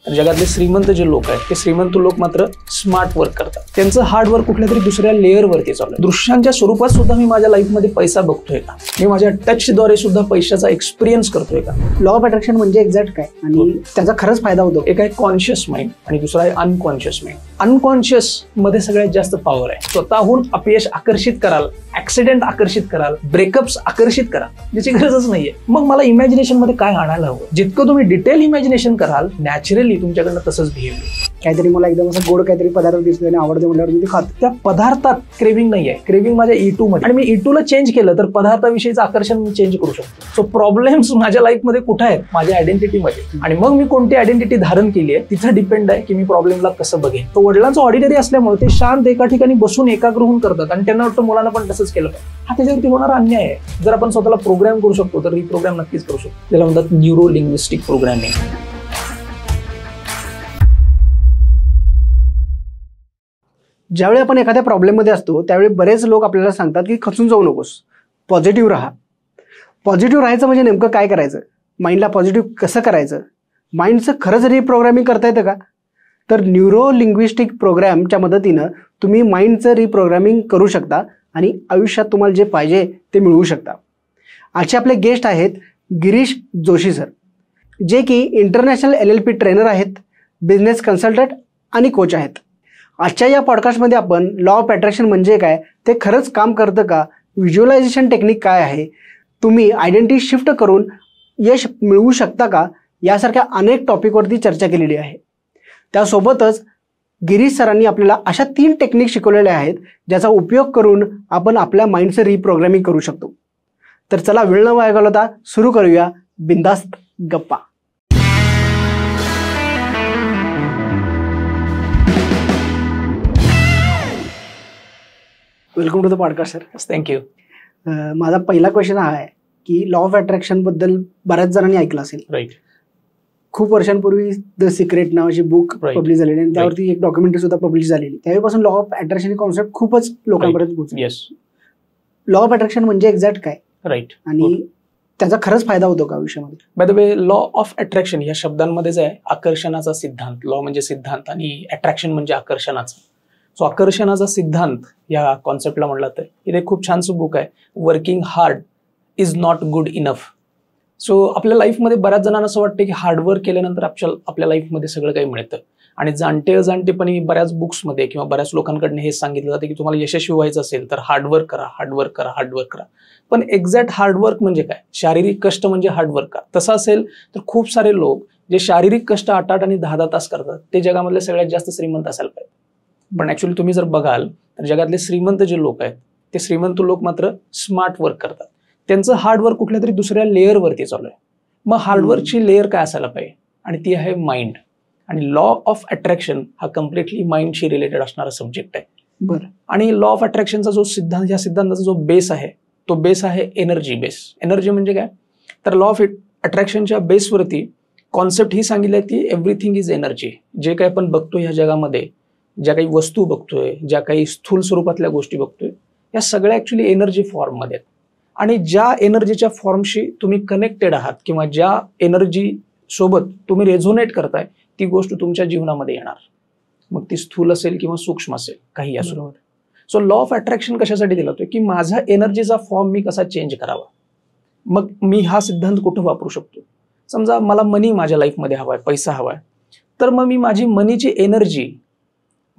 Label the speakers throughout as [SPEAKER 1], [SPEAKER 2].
[SPEAKER 1] तर जगातले श्रीमंत जे लोक आहेत ते श्रीमंत लोक मात्र स्मार्ट वर्क करतात. त्यांचं हार्ड वर्क कुठल्या तरी दुसऱ्या लेअरवरती चालू आहे. दृश्यांच्या स्वरूपात सुद्धा मी माझ्या लाईफमध्ये पैसा बघतोय का, मी माझ्या टचद्वारे सुद्धा पैशाचा एक्सपिरियन्स करतोय का.
[SPEAKER 2] लॉ ऑफ अट्रॅक्शन म्हणजे एक्झॅक्ट काय आणि त्याचा खरंच फायदा होतो.
[SPEAKER 1] एक आहे कॉन्शियस माइंड आणि दुसरा आहे अनकॉन्शियस माइंड. अनकॉन्शियस मध्ये सगळ्यात जास्त पॉवर आहे. स्वतःहून अपयश आकर्षित कराल, ऍक्सिडेंट आकर्षित कराल, ब्रेकअप्स आकर्षित कराल, ज्याची गरजच नाहीये. मग मला इमॅजिनेशन मध्ये काय आणायला हवं. जितकं तुम्ही डिटेल इमॅजिनेशन कराल नॅचरली तुमच्याकडनं तसंच बिहेव्हिअर.
[SPEAKER 2] काहीतरी मला एकदम असं गोड काहीतरी पदार्थ दिसतोय आणि आवडते म्हटल्यावर मी ते खातो.
[SPEAKER 1] त्या पदार्थात क्रेविंग नाही आहे. क्रेविंग माझ्या E2 मध्ये, आणि मी E2 ला चेंज केलं तर पदार्थाविषयीचं आकर्षण मी चेंज करू शकतो. सो प्रॉब्लेम्स माझ्या लाईफमध्ये कुठे आहेत, माझ्या आयडेंटिटीमध्ये. आणि मग मी कोणती आयडेंटिटी धारण केली आहे तिथं डिपेंड आहे की मी प्रॉब्लेमला कसं बघेन. तो वडिलांचं ऑर्डिनरी असल्यामुळे ते शांत एका ठिकाणी बसून एकाग्र होऊन करतात आणि त्यांना वाटतं मुलांना पण तसंच केलं पाहिजे. हा त्याच्यावरती होणारा अन्याय आहे. जर आपण स्वतःला प्रोग्राम करू शकतो तर रिप्रोग्राम नक्कीच करू शकतो. त्याला म्हणतात न्यूरो लिंग्विस्टिक प्रोग्रामिंग.
[SPEAKER 2] ज्यावेळी आपण एखाद्या प्रॉब्लेममध्ये असतो त्यावेळी बरेच लोक आपल्याला सांगतात की खचून जाऊ नकोस, पॉझिटिव्ह राहा. पॉझिटिव्ह राहायचं म्हणजे नेमकं काय करायचं, माइंडला पॉझिटिव्ह कसं करायचं, माइंडचं खरंच रिप्रोग्रामिंग करता येतं का. तर न्यूरो लिंग्विस्टिक प्रोग्रामच्या मदतीनं तुम्ही माइंडचं रिप्रोग्रामिंग करू शकता आणि आयुष्यात तुम्हाला जे पाहिजे ते मिळवू शकता. आजचे आपले गेस्ट आहेत गिरीश जोशी सर, जे की इंटरनॅशनल LLP ट्रेनर आहेत, बिझनेस कन्सल्टंट आणि कोच आहेत. आजच्या या पॉडकास्टमध्ये आपण लॉ ऑफ अट्रॅक्शन म्हणजे काय, ते खरंच काम करतं का, व्हिज्युअलायझेशन टेक्निक काय आहे, तुम्ही आयडेंटिटी शिफ्ट करून यश मिळवू शकता का, यासारख्या अनेक टॉपिकवरती चर्चा केलेली आहे. त्यासोबतच गिरीश सरांनी आपल्याला अशा 3 टेक्निक शिकवलेल्या आहेत ज्याचा उपयोग करून आपण आपल्या माइंडचं रिप्रोग्रामिंग करू शकतो. तर चला वेळ न वाया घालवता सुरू करूया बिंदास्त गप्पा. Welcome to the podcast sir.
[SPEAKER 1] Thank you.
[SPEAKER 2] माझा पहिला क्वेश्चन हा आहे की लॉ ऑफ अट्रॅक्शन बद्दल बऱ्याच जणांनी ऐकलं असेल.
[SPEAKER 1] राईट.
[SPEAKER 2] खूप वर्षांपूर्वी द सिक्रेट नावाची बुक पब्लिश झालेली आणि त्यावरती एक डॉक्युमेंटरी सुद्धा पब्लिश झालेली. त्यावेळीपासून लॉ ऑफ अट्रॅक्शन ही कॉन्सेप्ट खूपच लोकांपर्यंत पोहोचली. लॉ ऑफ अट्रॅक्शन म्हणजे एक्झॅक्ट काय,
[SPEAKER 1] राईट,
[SPEAKER 2] आणि त्याचा खरंच फायदा होतो का आयुष्यामध्ये.
[SPEAKER 1] By the way, law of attraction या शब्दांमध्येच आहे आकर्षणाचा सिद्धांत. लॉ म्हणजे सिद्धांत आणि अट्रॅक्शन म्हणजे आकर्षणाचा. सो आकर्षणाचा सिद्धांत या कॉन्सेप्टला म्हणलं तर इथे खूप छानसं बुक आहे, working hard is not good enough. So आपल्या लाईफमध्ये बऱ्याच जणांना असं वाटतं की हार्डवर्क केल्यानंतर आपल्या लाईफमध्ये सगळं काही मिळतं. आणि जाणते अजाणतेपणी बऱ्याच बुक्समध्ये किंवा बऱ्याच लोकांकडनं हे सांगितलं जातं की तुम्हाला यशस्वी व्हायचं असेल तर हार्डवर्क करा, हार्डवर्क करा, हार्डवर्क करा. पण एक्झॅक्ट हार्डवर्क म्हणजे काय, शारीरिक कष्ट म्हणजे हार्डवर्क का. तसं असेल तर खूप सारे लोक जे शारीरिक कष्ट 8-8 आणि 10-10 तास करतात ते जगामधले सगळ्यात जास्त श्रीमंत असायला पाहिजे. पण ऍक्च्युअली तुम्ही जर बघाल तर जगातले श्रीमंत जे लोक आहेत ते श्रीमंत लोक मात्र स्मार्ट वर्क करतात. त्यांचं हार्डवर्क कुठल्या तरी दुसऱ्या लेअरवरती चालू आहे. मग हार्डवर्कची लेअर काय असायला पाहिजे, आणि ती आहे माइंड. आणि लॉ ऑफ अट्रॅक्शन हा कम्प्लिटली माइंडशी रिलेटेड असणारा सब्जेक्ट आहे.
[SPEAKER 2] बरं.
[SPEAKER 1] आणि लॉ ऑफ अट्रॅक्शनचा जो सिद्धांत, या सिद्धांताचा जो बेस आहे तो बेस आहे एनर्जी बेस. एनर्जी म्हणजे काय, तर लॉ ऑफ अट्रॅक्शनच्या बेसवरती कॉन्सेप्ट ही सांगितली आहे की एव्हरीथिंग इज एनर्जी. जे काही आपण बघतो ह्या जगामध्ये, ज्या काही वस्तू बघतोय, ज्या काही स्थूल स्वरूपातल्या गोष्टी बघतोय, या सगळ्या ऍक्च्युली एनर्जी फॉर्ममध्ये आहेत. आणि ज्या एनर्जीच्या फॉर्मशी तुम्ही कनेक्टेड आहात किंवा ज्या एनर्जी सोबत तुम्ही रेझोनेट करताय ती गोष्ट तुमच्या जीवनामध्ये येणार. मग ती स्थूल असेल किंवा सूक्ष्म असेल, काही असो. सो लॉ ऑफ अट्रॅक्शन कशासाठी दिला होतो की माझा एनर्जीचा फॉर्म मी कसा चेंज करावा. मग मी हा सिद्धांत कुठं वापरू शकतो. समजा मला मनी माझ्या लाईफमध्ये हवाय, पैसा हवाय, तर मग मी माझी मनीची एनर्जी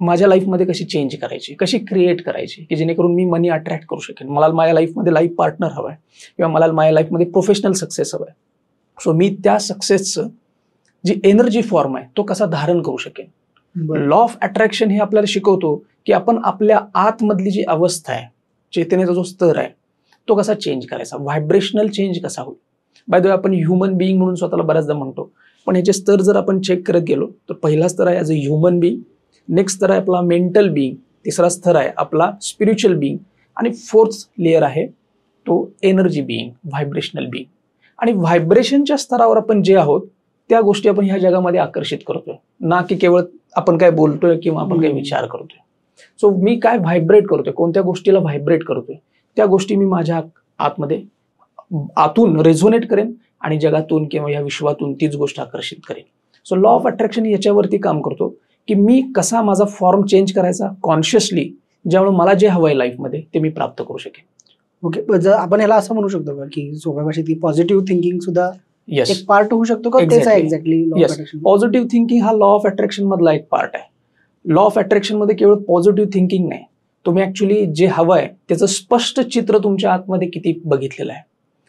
[SPEAKER 1] माझ्या लाईफमध्ये कशी चेंज करायची, कशी क्रिएट करायची की जेणेकरून मी मनी अट्रॅक्ट करू शकेन. मला माझ्या लाईफमध्ये लाईफ पार्टनर हवाय किंवा मला माझ्या लाईफमध्ये प्रोफेशनल सक्सेस हवाय. सो मी त्या सक्सेसचं जी एनर्जी फॉर्म आहे तो कसा धारण करू शकेन. लॉ ऑफ अट्रॅक्शन हे आपल्याला शिकवतो की आपण आपल्या आतमधली जी अवस्था आहे, चेतनेचा जो स्तर आहे तो कसा चेंज करायचा, व्हायब्रेशनल चेंज कसा होईल. बाय द वे, आपण ह्युमन बिईंग म्हणून स्वतःला बऱ्याचदा म्हणतो, पण ह्याचे स्तर जर आपण चेक करत गेलो तर पहिला स्तर आहे as a human being, next स्तर आहे आपला मेंटल बिईंग, तिसरा स्तर आहे आपला स्पिरिच्युअल बिईंग, आणि फोर्थ लेअर आहे तो एनर्जी बिईंग, व्हायब्रेशनल बिईंग. आणि व्हायब्रेशनच्या स्तरावर आपण जे आहोत त्या गोष्टी आपण ह्या जगामध्ये आकर्षित करतोय, ना की केवळ आपण काय बोलतोय किंवा आपण काय विचार करतोय. सो मी काय व्हायब्रेट करतोय, कोणत्या गोष्टीला व्हायब्रेट करतोय, त्या गोष्टी मी माझ्या आतमध्ये आतून रेझोनेट करेन आणि जगातून किंवा या विश्वातून तीच गोष्ट आकर्षित करेन. सो लॉ ऑफ अट्रॅक्शन याच्यावरती काम करतो की मी कसा माझा फॉर्म चेंज करायचा कॉन्शियसली, ज्यामुळे मला जे हवं आहे लाईफमध्ये ते मी प्राप्त करू शकेन.
[SPEAKER 2] ओके, जर आपण ह्याला असं म्हणू शकतो का की सोप्या भाषेत ती पॉझिटिव्ह थिंकिंग सुद्धा
[SPEAKER 1] येस,
[SPEAKER 2] एक पार्ट होऊ शकतो का? त्याचा exactly law of
[SPEAKER 1] yes,
[SPEAKER 2] attraction.
[SPEAKER 1] Positive thinking हा लॉ ऑफ अट्रॅक्शन मधला एक पार्ट आहे. लॉ ऑफ अट्रॅक्शन मध्ये केवळ पॉझिटिव्ह थिंकिंग नाही, तुम्ही ऍक्च्युली जे हवं आहे त्याचं स्पष्ट चित्र तुमच्या आतमध्ये किती बघितलेलं आहे.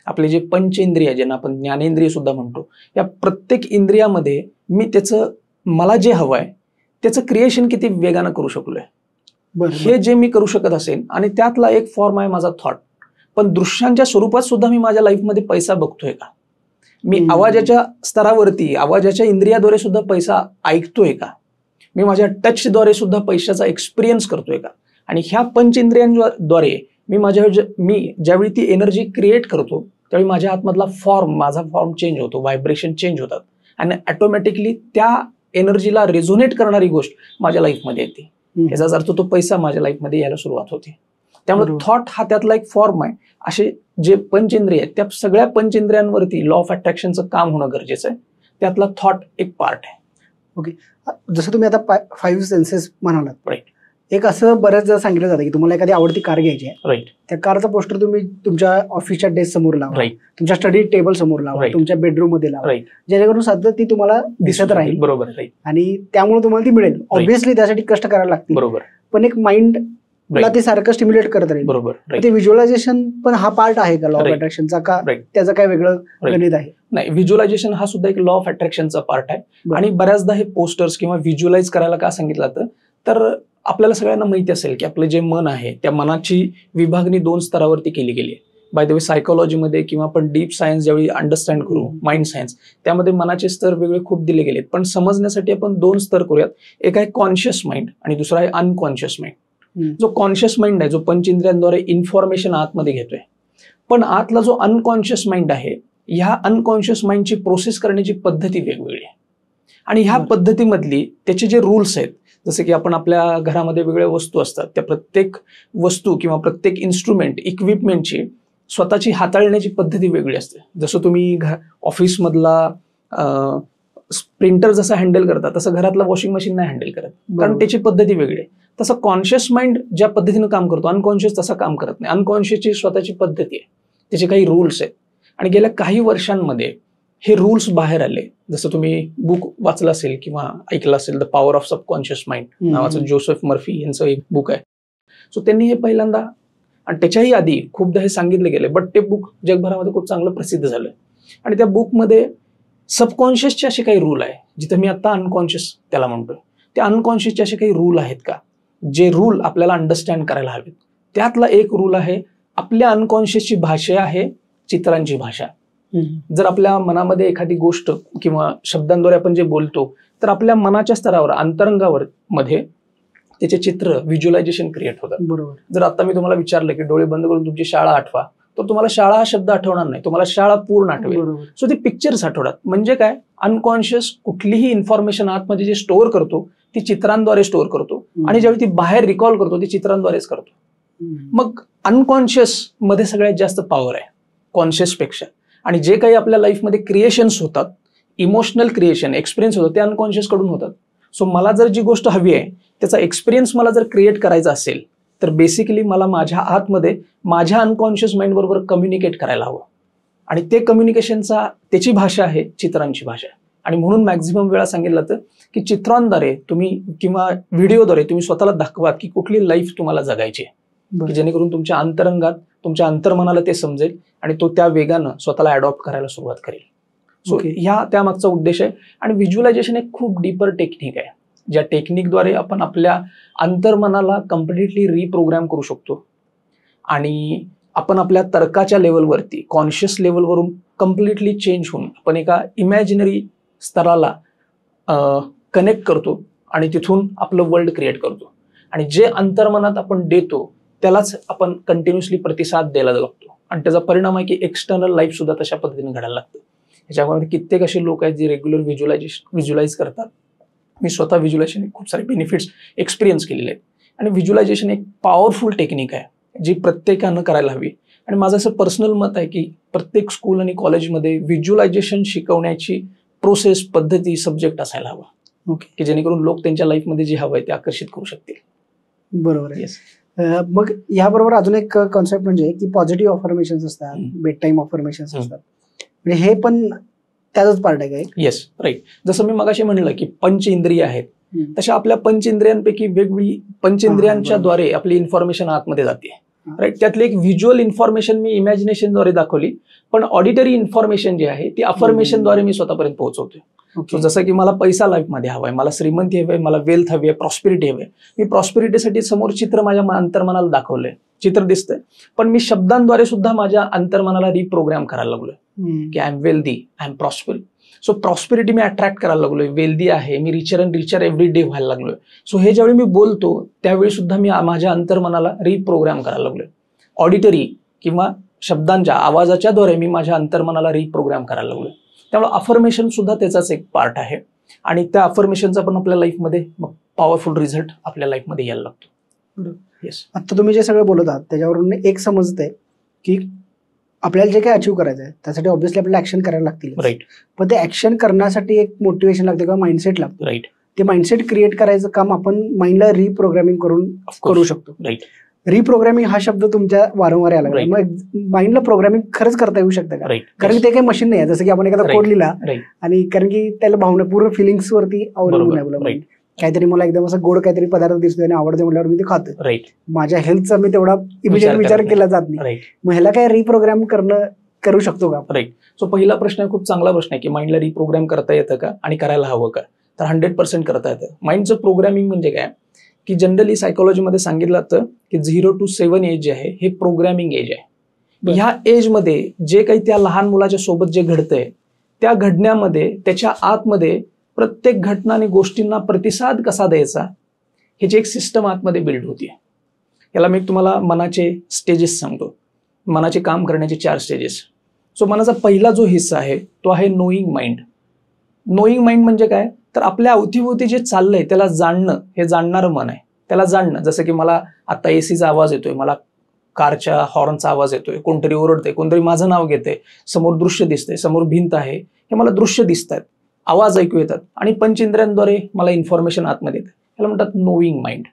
[SPEAKER 1] आपले जे पंचेंद्रिय, ज्यांना आपण ज्ञानेंद्रिय सुद्धा म्हणतो, या प्रत्येक इंद्रियामध्ये मी त्याचं मला जे हवं आहे त्याचं क्रिएशन किती वेगानं करू शकलोय, हे जे मी करू शकत असेल. आणि त्यातला एक फॉर्म आहे माझा थॉट. पण दृश्यांच्या स्वरूपात सुद्धा मी माझ्या लाईफमध्ये पैसा बघतोय का? मी आवाजाच्या स्तरावरती आवाजाच्या इंद्रियाद्वारे सुद्धा पैसा ऐकतोय का? मी माझ्या टचद्वारे सुद्धा पैशाचा एक्सपिरियन्स करतोय का? आणि ह्या पंचेंद्रियांद्वारे मी ज्यावेळी ती एनर्जी क्रिएट करतो त्यावेळी माझ्या आतमधला माझा फॉर्म चेंज होतो, व्हायब्रेशन चेंज होतात आणि ऑटोमॅटिकली त्या एनर्जीला रेझोनेट करणारी गोष्ट माझ्या लाईफमध्ये येते. याचाच अर्थ तो पैसा माझ्या लाईफमध्ये यायला सुरुवात होते. त्यामुळे थॉट हा त्यातला एक फॉर्म आहे. असे जे पंचेंद्रिय आहेत त्या सगळ्या पंचेंद्रियांवरती लॉ ऑफ अट्रॅक्शनचं काम होणं गरजेचं आहे. त्यातला थॉट एक पार्ट आहे.
[SPEAKER 2] ओके, जसं तुम्ही आता 5 सेन्सेस म्हणालात,
[SPEAKER 1] राईट.
[SPEAKER 2] एक असं बऱ्याच जर सांगितलं जातं की तुम्हाला एखादी आवडती कार घ्यायची आहे,
[SPEAKER 1] राईट.
[SPEAKER 2] त्या कारचा पोस्टर तुम्ही तुमच्या ऑफिसच्या डेस्क समोर लावा,
[SPEAKER 1] राईट.
[SPEAKER 2] तुमच्या स्टडी टेबल समोर लावा,
[SPEAKER 1] Right.
[SPEAKER 2] तुमच्या बेडरूम मध्ये लावा,
[SPEAKER 1] राईट.
[SPEAKER 2] जेणेकरून सतत ती तुम्हाला दिसत राहील.
[SPEAKER 1] बरोबर, राईट.
[SPEAKER 2] आणि त्यामुळे तुम्हाला ती मिळेल. ऑब्व्हियसली त्यासाठी कष्ट करायला लागतील,
[SPEAKER 1] बरोबर,
[SPEAKER 2] पण एक माइंडला ते सारखं स्टिम्युलेट करत राहील.
[SPEAKER 1] बरोबर, राईट.
[SPEAKER 2] ते व्हिज्युअलायझेशन पण हा पार्ट आहे का लॉ ऑफ
[SPEAKER 1] Right.
[SPEAKER 2] अट्रॅक्शनचा, का
[SPEAKER 1] Right.
[SPEAKER 2] त्याचं काय वेगळं
[SPEAKER 1] Right.
[SPEAKER 2] गणित आहे?
[SPEAKER 1] नाही, व्हिज्युअलायझेशन हा सुद्धा एक लॉ ऑफ अट्रॅक्शनचा पार्ट आहे.
[SPEAKER 2] बरं.
[SPEAKER 1] आणि बऱ्याचदा हे पोस्टर्स किंवा व्हिज्युअलाइज करायला का सांगितलं जातं, तर आपल्याला सगळ्यांना माहिती असेल की आपलं जे मन आहे त्या मनाची विभागणी 2 स्तरावरती केली गेली आहे. बाय द वे, सायकोलॉजीमध्ये किंवा आपण डीप सायन्स ज्यावेळी अंडरस्टँड करू, माइंड सायन्स, त्यामध्ये मनाचे स्तर वेगळे खूप दिले गेलेत. पण समजण्यासाठी आपण 2 स्तर करूयात. एक आहे कॉन्शियस माइंड आणि दुसरा आहे अनकॉन्शियस माइंड. जो कॉन्शियस माइंड आहे, जो पंचेंद्रियांद्वारे इन्फॉर्मेशन आतमध्ये घेतोय, पण आतला जो अनकॉन्शियस माइंड आहे, ह्या अनकॉन्शियस माइंडची प्रोसेस करण्याची पद्धती वेगवेगळी आहे. आणि ह्या पद्धतीमधली त्याचे जे रूल्स आहेत, जसे की आपण आपल्या घरामध्ये वेगवेगळ्या वस्तू असतात, त्या प्रत्येक वस्तू किंवा प्रत्येक इन्स्ट्रुमेंट, इक्विपमेंटची स्वतःची हाताळण्याची पद्धती वेगळी असते. जसं तुम्ही ऑफिसमधला प्रिंटर जसं हँडल करता तसं घरातला वॉशिंग मशीन नाही हँडल करत, कारण त्याची पद्धती वेगळी आहे. तसं कॉन्शियस माइंड ज्या पद्धतीनं काम करतो, अनकॉन्शियस तसं काम करत नाही. अनकॉन्शियसची स्वतःची पद्धती आहे, त्याचे काही रूल्स आहेत. आणि गेल्या काही वर्षांमध्ये हे रूल्स बाहेर आले. जसं तुम्ही बुक वाचलं असेल किंवा ऐकलं असेल, the power of subconscious mind नावाचं जोसेफ मर्फी यांचं एक बुक आहे. सो त्यांनी हे पहिल्यांदा, आणि त्याच्याही आधी खूपदा हे सांगितले गेले, बट ते बुक जगभरामध्ये खूप चांगलं प्रसिद्ध झालं. आणि त्या बुकमध्ये सबकॉन्शियसचे असे काही रूल आहे, जिथे मी आता अनकॉन्शियस त्याला म्हणतोय, त्या अनकॉन्शियसचे असे काही रूल आहेत का, जे रूल आपल्याला अंडरस्टँड करायला हवेत. त्यातला एक रूल आहे, आपल्या अनकॉन्शियसची भाषा आहे चित्रांची भाषा. जर आपल्या मनामध्ये एखादी गोष्ट किंवा शब्दांद्वारे आपण जे बोलतो, तर आपल्या मनाच्या स्तरावर, अंतरंगावर मध्ये त्याचे चित्र, व्हिज्युअलायझेशन क्रिएट होतात.
[SPEAKER 2] बरोबर.
[SPEAKER 1] जर आता मी तुम्हाला विचारलं की डोळे बंद करून तुमची शाळा आठवा, तर तुम्हाला शाळा हा शब्द आठवणार नाही, तुम्हाला शाळा पूर्ण आठवेल. सो ते पिक्चर्स आठवतात. म्हणजे काय, अनकॉन्शियस कुठलीही इन्फॉर्मेशन आतमध्ये जे स्टोअर करतो ती चित्रांद्वारे स्टोअर करतो, आणि ज्यावेळी ती बाहेर रिकॉल करतो ती चित्रांद्वारेच करतो. मग अनकॉन्शियस मध्ये सगळ्यात जास्त पॉवर आहे कॉन्शियस पेक्षा. आणि जे काही आपल्या लाईफमध्ये क्रिएशन्स होतात, इमोशनल क्रिएशन, एक्सपिरियन्स होतात, ते अनकॉन्शियस कडून होतात. सो मला जर जी गोष्ट हवी आहे त्याचा एक्सपिरियन्स मला जर क्रिएट करायचा असेल, तर बेसिकली मला माझ्या आतमध्ये माझ्या अनकॉन्शियस माइंड बरोबर कम्युनिकेट करायला हवं. आणि ते कम्युनिकेशनचा त्याची भाषा आहे चित्रांची भाषा. आणि म्हणून मॅक्झिमम वेळा सांगितलं जातं की चित्रांद्वारे तुम्ही किंवा व्हिडिओद्वारे तुम्ही स्वतःला दाखवा की कुठली लाईफ तुम्हाला जगायची आहे, की जेणेकरून तुमच्या अंतरंगात, तुमच्या अंतर्मनाला ते समजेल आणि तो त्या वेगानं स्वतःला अडॉप्ट करायला सुरुवात करेल. सो ह्या त्यामागचा उद्देश आहे. आणि व्हिज्युअलायझेशन एक खूप डीपर टेक्निक आहे, ज्या टेक्निकद्वारे आपण आपल्या अंतर्मनाला कम्प्लिटली रिप्रोग्राम करू शकतो. आणि आपण आपल्या तर्काच्या लेवलवरती, कॉन्शियस लेवलवरून कम्प्लिटली चेंज होऊन आपण एका इमॅजिनरी स्तराला कनेक्ट करतो आणि तिथून आपलं वर्ल्ड क्रिएट करतो. आणि जे अंतर्मनात आपण देतो त्यालाच आपण कंटिन्युअसली प्रतिसाद द्यायला लागतो. आणि त्याचा परिणाम आहे की एक्सटर्नल लाईफ सुद्धा तशा पद्धतीने घडायला लागतं. याच्यामध्ये कित्येक असे लोक आहेत जे रेग्युलर व्हिज्युअलाइज करतात. मी स्वतः व्हिज्युअलायझेशन खूप सारे बेनिफिट्स एक्सपिरियन्स केलेले आहेत. आणि व्हिज्युअलायझेशन एक पॉवरफुल टेक्निक आहे जी प्रत्येकानं करायला हवी. आणि माझं असं पर्सनल मत आहे की प्रत्येक स्कूल आणि कॉलेजमध्ये व्हिज्युअलायझेशन शिकवण्याची प्रोसेस, पद्धती, सब्जेक्ट असायला हवा,
[SPEAKER 2] ओके,
[SPEAKER 1] की जेणेकरून लोक त्यांच्या लाईफमध्ये जे हवं आहे ते आकर्षित करू शकतील.
[SPEAKER 2] बरोबर आहे.
[SPEAKER 1] येस.
[SPEAKER 2] मग याबरोबर अजून एक कॉन्सेप्ट म्हणजे की पॉझिटिव्ह अफर्मेशन्स असतात, बेड टाईम अफर्मेशन्स असतात, म्हणजे हे पण त्याचाच पार्ट आहे का?
[SPEAKER 1] Yes, right. जसं मी मगाशी म्हणलं की पंच इंद्रिय आहेत, तशा आपल्या पंचेंद्रियांपैकी वेगवेगळी पंचेंद्रियांच्या द्वारे आपली इन्फॉर्मेशन आतमध्ये जाते, राईट. त्यातली एक व्हिज्युअल इन्फॉर्मेशन मी इमॅजिनेशनद्वारे दाखवली, पण ऑडिटरी इन्फॉर्मेशन जी आहे ती अफर्मेशनद्वारे मी स्वतःपर्यंत पोहोचवतोय. सो जसं की मला पैसा लाईफमध्ये हवाय, मला श्रीमंती हवी आहे, मला वेल्थ हवी आहे, प्रॉस्पेरिटी हवी आहे. मी प्रॉस्पेरिटीसाठी समोर चित्र माझ्या अंतर्मनाला दाखवलंय, चित्र दिसतंय, पण मी शब्दांद्वारे सुद्धा माझ्या अंतर्मनाला रिप्रोग्राम करायला लागलोय की I am wealthy, I am prosper. So prosperity मी अट्रॅक्ट करायला लागलोय, वेल्दी आहे मी, richer and richer every day व्हायला लागलोय. सो हे ज्यावेळी मी बोलतो त्यावेळी सुद्धा मी माझ्या अंतर्मनाला रिप्रोग्राम करायला लागलोय. ऑडिटरी किंवा शब्दांच्या आवाजाच्या द्वारे मी माझ्या अंतर्मनाला रिप्रोग्राम करायला लागलोय. त्यामुळे अफर्मेशन सुद्धा त्याचाच एक पार्ट आहे आणि त्या अफर्मेशनचा पण आपल्या लाईफमध्ये मग पॉवरफुल रिझल्ट आपल्या लाईफमध्ये यायला लागतो. येस.
[SPEAKER 2] आता तुम्ही जे सगळं बोलत आहात त्याच्यावरून एक समजतंय की आपल्याला जे काही अचीव्ह करायचं आहे त्यासाठी ऑब्व्हियसली आपल्याला ऍक्शन करायला लागतील,
[SPEAKER 1] राईट.
[SPEAKER 2] पण ते ऍक्शन करण्यासाठी एक मोटिवेशन लागते किंवा माइंडसेट लागतो,
[SPEAKER 1] राईट.
[SPEAKER 2] ते माइंडसेट क्रिएट करायचं काम आपण माइंडला रिप्रोग्रामिंग करून करू शकतो.
[SPEAKER 1] राईट.
[SPEAKER 2] रिप्रोग्रामिंग हा शब्द तुमच्या वारंवार यायला लागला, मग माइंडला प्रोग्रामिंग खरंच करता येऊ शकतं का? कारण की ते काही मशीन नाही आहे, जसं की आपण एखादा कोड लिहिला आणि कारण की त्याला भावना पूर्ण फिलिंग्स वरती अवलंबून आहे. काहीतरी मला एकदम असं गोड काहीतरी पदार्थ दिसतोय आणि आवडते म्हटल्यावर मी ते खातो, राईट. माझ्या हेल्थचा मी तेवढा इमिजिएट विचार केला जात नाही, मग ह्याला काय रिप्रोग्राम करू शकतो का?
[SPEAKER 1] राईट. सो पहिला प्रश्न खूप चांगला प्रश्न आहे की माइंडला रिप्रोग्राम करता येतं का आणि करायला हवं का? तर 100% करता येतं. माइंडचं प्रोग्रामिंग म्हणजे काय की जनरली सायकोलॉजीमध्ये सांगितलं जातं की 0 to 7 एज जे आहे हे प्रोग्रामिंग एज आहे. ह्या एजमध्ये जे काही त्या लहान मुलाच्या सोबत जे घडतंय त्या घडण्यामध्ये त्याच्या आतमध्ये प्रत्येक घटना आणि गोष्टींना प्रतिसाद कसा द्यायचा ह्याची एक सिस्टम आतमध्ये बिल्ड होती. याला मी तुम्हाला मनाचे स्टेजेस सांगतो, मनाचे काम करण्याचे 4 स्टेजेस. सो मनाचा पहिला जो हिस्सा आहे तो आहे नोईंग माइंड. नोईंग माइंड म्हणजे काय, तर आपल्या अवतीभोवती जे चाललंय त्याला जाणणं, हे जाणणारं मन आहे. त्याला जाणणं, जसं की मला आता एसीचा आवाज येतोय, मला कारच्या हॉर्नचा आवाज येतोय, कोणतरी ओरडतंय, कोणतरी माझं नाव घेतंय, समोर दृश्य दिसतंय, समोर भिंत आहे, हे मला दृश्य दिसत आहेत, आवाज ऐकू येतात आणि पंचेंद्रियांद्वारे मला इन्फॉर्मेशन आतमध्ये येते. याला म्हणतात नोईंग माइंड.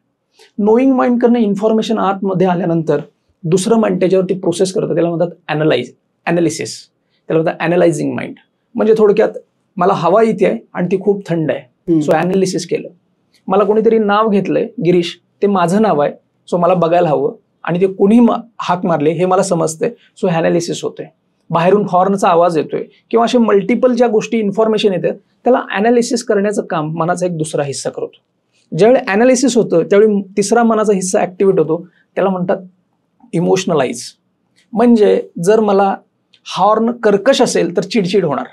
[SPEAKER 1] नोईंग माइंड करणं, इन्फॉर्मेशन आतमध्ये आल्यानंतर दुसरं माइंड त्याच्यावरती प्रोसेस करतं, त्याला म्हणतात ॲनालिसिस. त्याला म्हणतात ॲनालायझिंग माइंड. म्हणजे थोडक्यात मला हवा इथे आहे आणि ती खूप थंड आहे, सो ॲनालिसिस केलं. मला कोणीतरी नाव घेतलंय गिरीश, ते माझं नाव आहे, सो मला बघायला हवं आणि ते कोणी हाक मारले हे मला समजतंय, सो ॲनालिसिस होतंय. बाहेरून हॉर्नचा आवाज येतोय किंवा असे मल्टिपल ज्या गोष्टी इन्फॉर्मेशन येते त्याला ॲनालिसिस करण्याचं काम मनाचा एक दुसरा हिस्सा करतो. ज्यावेळी ॲनालिसिस होतं त्यावेळी तिसरा मनाचा हिस्सा ऍक्टिव्हेट होतो, त्याला म्हणतात इमोशनलाइज. म्हणजे जर मला हॉर्न कर्कश असेल तर चिडचिड होणार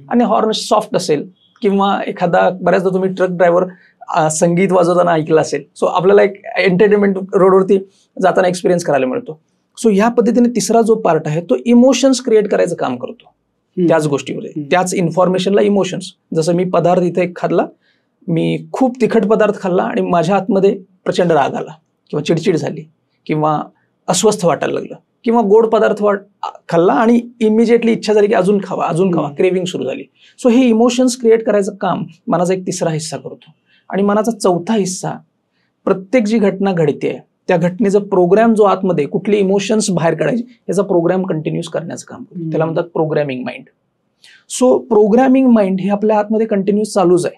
[SPEAKER 1] आणि हॉर्न सॉफ्ट असेल किंवा एखादा, बऱ्याचदा तुम्ही ट्रक ड्रायव्हर संगीत वाजवताना ऐकलं असेल, सो आपल्याला एक एंटरटेनमेंट रोडवरती जाताना एक्सपिरियन्स करायला मिळतो. सो ह्या पद्धतीने तिसरा जो पार्ट आहे तो इमोशन्स क्रिएट करायचं काम करतो त्याच गोष्टीवर, त्याच इन्फॉर्मेशनला इमोशन्स. जसं मी पदार्थ इथे खाल्ला, मी खूप तिखट पदार्थ खाल्ला आणि माझ्या आतमध्ये प्रचंड राग आला किंवा चिडचिड झाली किंवा अस्वस्थ वाटायला लागलं, किंवा गोड पदार्थ खाल्ला आणि इमिजिएटली इच्छा झाली की अजून खावा, क्रेविंग सुरू झाली. सो हे इमोशन्स क्रिएट करायचं काम मनाचा एक तिसरा हिस्सा करतो. आणि मनाचा चौथा हिस्सा, प्रत्येक जी घटना घडते त्या घटनेचा प्रोग्राम जो आतमध्ये कुठले इमोशन्स बाहेर काढायचे याचा प्रोग्राम कंटिन्यूस करण्याचं काम करतो, त्याला म्हणतात programming mind. So programming mind हे आपल्या आतमध्ये कंटिन्यूस चालूच आहे.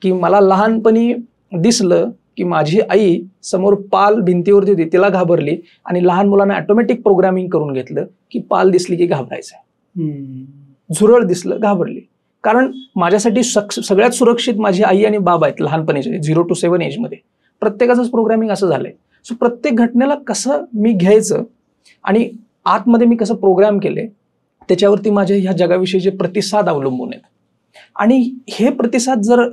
[SPEAKER 1] की मला लहानपणी दिसलं की माझी आई समोर पाल भिंतीवरती होती, तिला घाबरली आणि लहान मुलांना ऑटोमॅटिक प्रोग्रामिंग करून घेतलं की पाल दिसली की घाबरायचं, झुरळ दिसलं घाबरली. कारण माझ्यासाठी सगळ्यात सुरक्षित माझी आई आणि बाबा आहेत लहानपणीचे, 0 to 7 एजमध्ये. प्रत्येकाचंच प्रोग्रामिंग असं झालंय. सो प्रत्येक घटनेला कसं मी घ्यायचं आणि आतमध्ये मी कसं प्रोग्राम केले त्याच्यावरती माझ्या ह्या जगाविषयीचे प्रतिसाद अवलंबून आहेत. आणि हे प्रतिसाद जर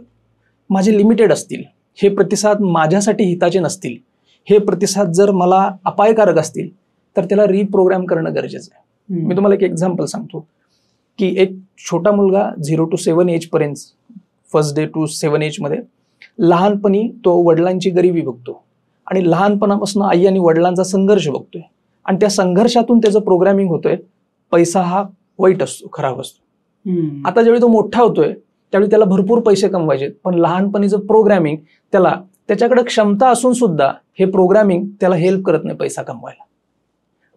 [SPEAKER 1] माझे लिमिटेड असतील, हे प्रतिसाद माझ्यासाठी हिताचे नसतील, हे प्रतिसाद जर मला अपायकारक असतील तर त्याला रिप्रोग्राम करणं गरजेचं आहे. मी तुम्हाला एक एक्झाम्पल सांगतो की एक छोटा मुलगा 0 to 7 एजपर्यंत, फर्स्ट डे टू 7 एजमध्ये लहानपणी तो वडिलांची गरिबी बघतो आणि लहानपणापासून आई आणि वडिलांचा संघर्ष बघतोय आणि त्या संघर्षातून त्याचं प्रोग्रामिंग होतोय पैसा हा वाईट असतो, खराब असतो. आता ज्यावेळी तो मोठा होतोय त्यावेळी त्याला भरपूर पैसे कमवायचे, पण लहानपणीचं प्रोग्रामिंग त्याच्याकडे क्षमता असून सुद्धा हे प्रोग्रामिंग त्याला हेल्प करत नाही पैसा कमवायला.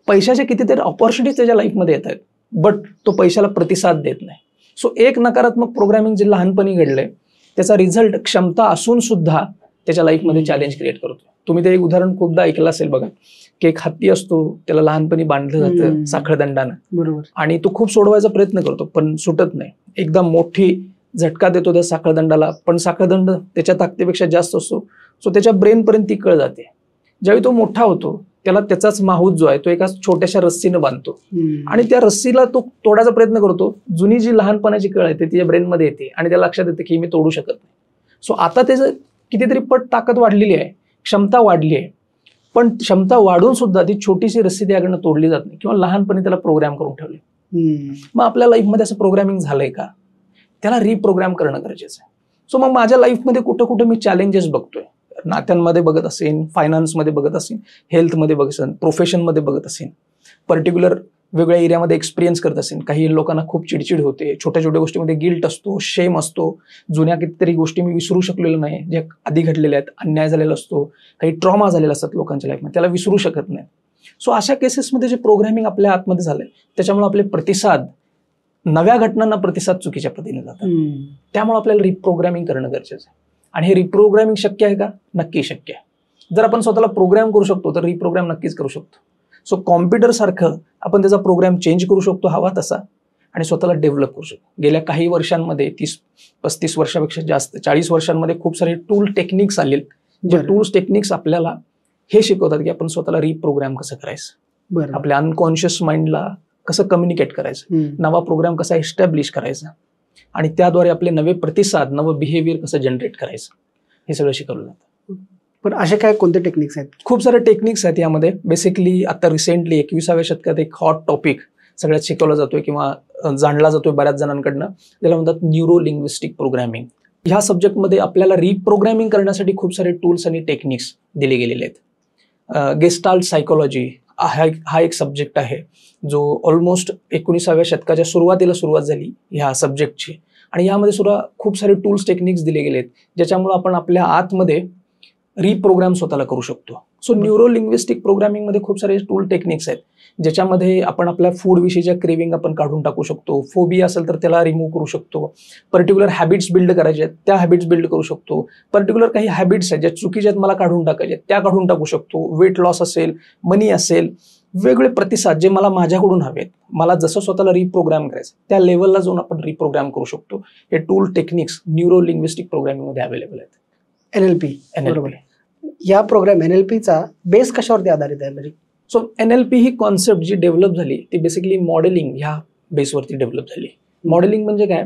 [SPEAKER 1] पैशाचे कितीतरी ऑपॉर्च्युनिटीज त्याच्या लाईफमध्ये येत आहेत, बट तो पैशाला प्रतिसाद देत नाही. सो एक नकारात्मक प्रोग्रामिंग जे लहानपणी घडलंय त्याचा रिझल्ट क्षमता असून सुद्धा त्याच्या लाईफमध्ये चॅलेंज क्रिएट करतो. तुम्ही ते एक उदाहरण खूपदा ऐकलं असेल बघा, की एक हत्ती असतो, त्याला लहानपणी बांधलं जातं साखळदंडानं,
[SPEAKER 2] बरोबर, आणि
[SPEAKER 1] तो खूप सोडवायचा प्रयत्न करतो पण सुटत नाही. एकदम मोठी झटका देतो त्या साखळदंडाला, पण साखळदंड त्याच्या ताकदीपेक्षा जास्त असतो, सो त्याच्या ब्रेन पर्यंत ती कळ जाते. ज्यावेळी तो मोठा होतो त्याला त्याचाच माहूत जो आहे तो एका छोट्याशा रस्सीनं बांधतो आणि त्या रस्सीला तो तोडायचा प्रयत्न करतो. जुनी जी लहानपणाची कळ आहे ते तिच्या ब्रेनमध्ये येते आणि त्याला लक्षात येते की मी तोडू शकत नाही. सो आता त्याचं कितीतरी पट ताकद वाढलेली आहे, क्षमता वाढली आहे, पण क्षमता वाढून सुद्धा ती छोटीशी रस्सी त्याकडनं तोडली जात नाही किंवा लहानपणी त्याला प्रोग्राम करून ठेवले. मग आपल्या लाईफमध्ये असं प्रोग्रामिंग झालंय का, त्याला रिप्रोग्राम करणं गरजेचं आहे. सो मग माझ्या लाईफमध्ये कुठं कुठं मी चॅलेंजेस बघतोय, नात्यांमध्ये बघत असेल, फायनान्समध्ये बघत असेल, हेल्थमध्ये बघत असेल, प्रोफेशनमध्ये बघत असेल, पर्टिक्युलर वेगळ्या एरियामध्ये एक्सपिरियन्स करत असेल. काही लोकांना खूप चिडचिड होते, छोट्या छोट्या गोष्टीमध्ये गिल्ट असतो, शेम असतो, जुन्या कितीतरी गोष्टी मी विसरू शकलेलो नाही ज्या आधी घडलेल्या आहेत, अन्याय झालेला असतो, काही ट्रॉमा झालेला असतात लोकांच्या लाईफमध्ये, त्याला विसरू शकत नाही. सो अशा केसेसमध्ये जे प्रोग्रामिंग आपल्या आतमध्ये झालंय त्याच्यामुळे आपले प्रतिसाद, नव्या घटनांना प्रतिसाद चुकीच्या पद्धतीने जातात. त्यामुळे आपल्याला रिप्रोग्रामिंग करणं गरजेचं आहे. आणि हे रिप्रोग्रामिंग शक्य आहे का? नक्की शक्य आहे. जर आपण स्वतःला प्रोग्राम करू शकतो तर रिप्रोग्राम नक्कीच करू शकतो. सो कॉम्प्युटर सारखं आपण त्याचा प्रोग्राम चेंज करू शकतो हवा तसा आणि स्वतःला डेव्हलप करू शकतो. गेल्या काही वर्षांमध्ये 30-35 वर्षापेक्षा जास्त 40 वर्षांमध्ये खूप सारे टूल टेक्निक्स आले, जे टूल्स टेक्निक्स आपल्याला हे शिकवतात की आपण स्वतःला रिप्रोग्राम कसं करायचं, आपल्या अनकॉन्शियस माइंडला कसं कम्युनिकेट करायचं, नवा प्रोग्राम कसा एस्टॅब्लिश करायचा आणि त्याद्वारे आपले नवे प्रतिसाद, नवं बिहेवियर कसं जनरेट करायचं, हे सगळं शिकवलं जातं.
[SPEAKER 2] पण असे काय कोणते टेक्निक्स आहेत? खूप
[SPEAKER 1] सारे टेक्निक्स आहेत यामध्ये. बेसिकली आता रिसेंटली 21व्या शतकात एक हॉट टॉपिक सगळ्यात शिकवला जातोय किंवा जाणला जातोय बऱ्याच जणांकडनं, त्याला म्हणतात न्यूरो लिंग्विस्टिक प्रोग्रामिंग. ह्या सब्जेक्टमध्ये आपल्याला रिप्रोग्रामिंग करण्यासाठी खूप सारे टूल्स आणि टेक्निक्स दिले गेलेले आहेत. गेस्टाल्ट सायकोलॉजी हा एक सब्जेक्ट आहे जो ऑलमोस्ट 19व्या शतकाच्या सुरुवातीला सुरुवात झाली ह्या सब्जेक्टची, आणि यामध्ये सुद्धा खूप सारे टूल्स टेक्निक्स दिले गेलेत ज्याच्यामुळे आपण आपल्या आतमध्ये रिप्रोग्राम स्वतःला करू शकतो. सो न्यूरो लिंग्विस्टिक प्रोग्रामिंगमध्ये खूप सारे टूल टेक्निक्स आहेत ज्याच्यामध्ये आपण आपल्या फूड विषयीच्या क्रेविंग आपण काढून टाकू शकतो, फोबिया असेल तर त्याला रिमूव्ह करू शकतो, पर्टिक्युलर हॅबिट्स बिल्ड करायचे आहेत त्या हॅबिट्स बिल्ड करू शकतो, पर्टिक्युलर काही हॅबिट्स आहेत ज्या चुकीच्या आहेत मला काढून टाकायचे आहेत त्या काढून टाकू शकतो, वेट लॉस असेल, मनी असेल, वेगवेगळे प्रतिसाद जे मला माझ्याकडून हवेत, मला जसं स्वतःला रिप्रोग्राम करायचं त्या लेवलला जाऊन आपण रिप्रोग्राम करू शकतो. हे टूल टेक्निक्स न्यूरो लिंग्विस्टिक प्रोग्रामिंगमध्ये अवेलेबल आहेत.
[SPEAKER 2] NLP. या प्रोग्राम NLPचा बेस कशावरती आधारित आहे? म्हणजे
[SPEAKER 1] सो NLP ही कॉन्सेप्ट जी डेव्हलप झाली ती बेसिकली मॉडेलिंग ह्या बेसवरती डेव्हलप झाली. मॉडेलिंग म्हणजे काय,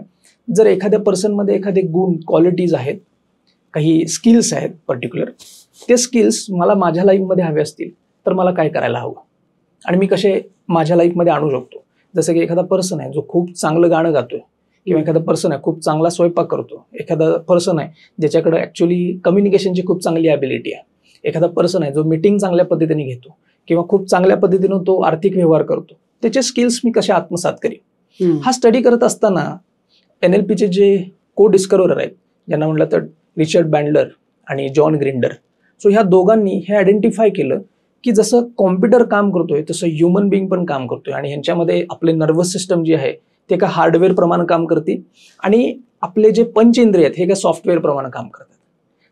[SPEAKER 1] जर एखाद्या पर्सनमध्ये एखादे गुण, क्वालिटीज आहेत, काही स्किल्स आहेत पर्टिक्युलर, ते स्किल्स मला माझ्या लाईफमध्ये हवे असतील तर मला काय करायला हवं आणि मी कसे माझ्या लाईफमध्ये आणू शकतो. जसं की एखादा पर्सन आहे जो खूप चांगलं गाणं गातोय किंवा एखादा पर्सन आहे खूप चांगला स्वयंपाक करतो, एखादा पर्सन आहे ज्याच्याकडे ऍक्च्युअली कम्युनिकेशनची खूप चांगली ॲबिलिटी आहे, एखादा पर्सन आहे जो मीटिंग चांगल्या पद्धतीने घेतो किंवा खूप चांगल्या पद्धतीने तो आर्थिक व्यवहार करतो, त्याचे स्किल्स मी कसे आत्मसात करेन. हा स्टडी करत असताना NLPचे जे को डिस्कव्हरर आहेत ज्यांना म्हटलं तर रिचर्ड बँडलर आणि जॉन ग्रिंडर, सो ह्या दोघांनी हे आयडेंटिफाय केलं की जसं कॉम्प्युटर काम करतोय तसं ह्युमन बिंग पण काम करतोय आणि ह्यांच्यामध्ये आपले नर्वस सिस्टम जे आहे ते एका हार्डवेअर प्रमाणे काम करते आणि आपले जे पंचेंद्रिय आहेत हे एका सॉफ्टवेअर प्रमाणे काम करतात.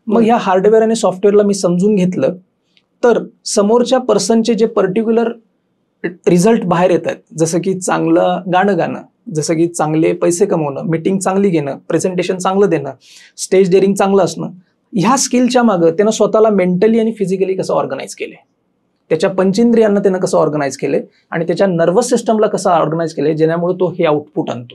[SPEAKER 1] मग ह्या हार्डवेअर आणि सॉफ्टवेअरला मी समजून घेतलं तर समोरच्या पर्सनचे जे पर्टिक्युलर रिझल्ट बाहेर येतात, जसं की चांगलं गाणं गाणं, जसं की चांगले पैसे कमवणं, मीटिंग चांगली घेणं, प्रेझेंटेशन चांगलं देणं, स्टेज डेअरिंग चांगलं असणं, ह्या स्किलच्या मागं त्यानं स्वतःला मेंटली आणि फिजिकली कसं ऑर्गनाईज केले, त्याच्या पंचेंद्रियांना त्यानं कसं ऑर्गनाईज केले आणि त्याच्या नर्वस सिस्टमला कसं ऑर्गनाईज केले ज्यामुळे तो हे आउटपुट आणतो.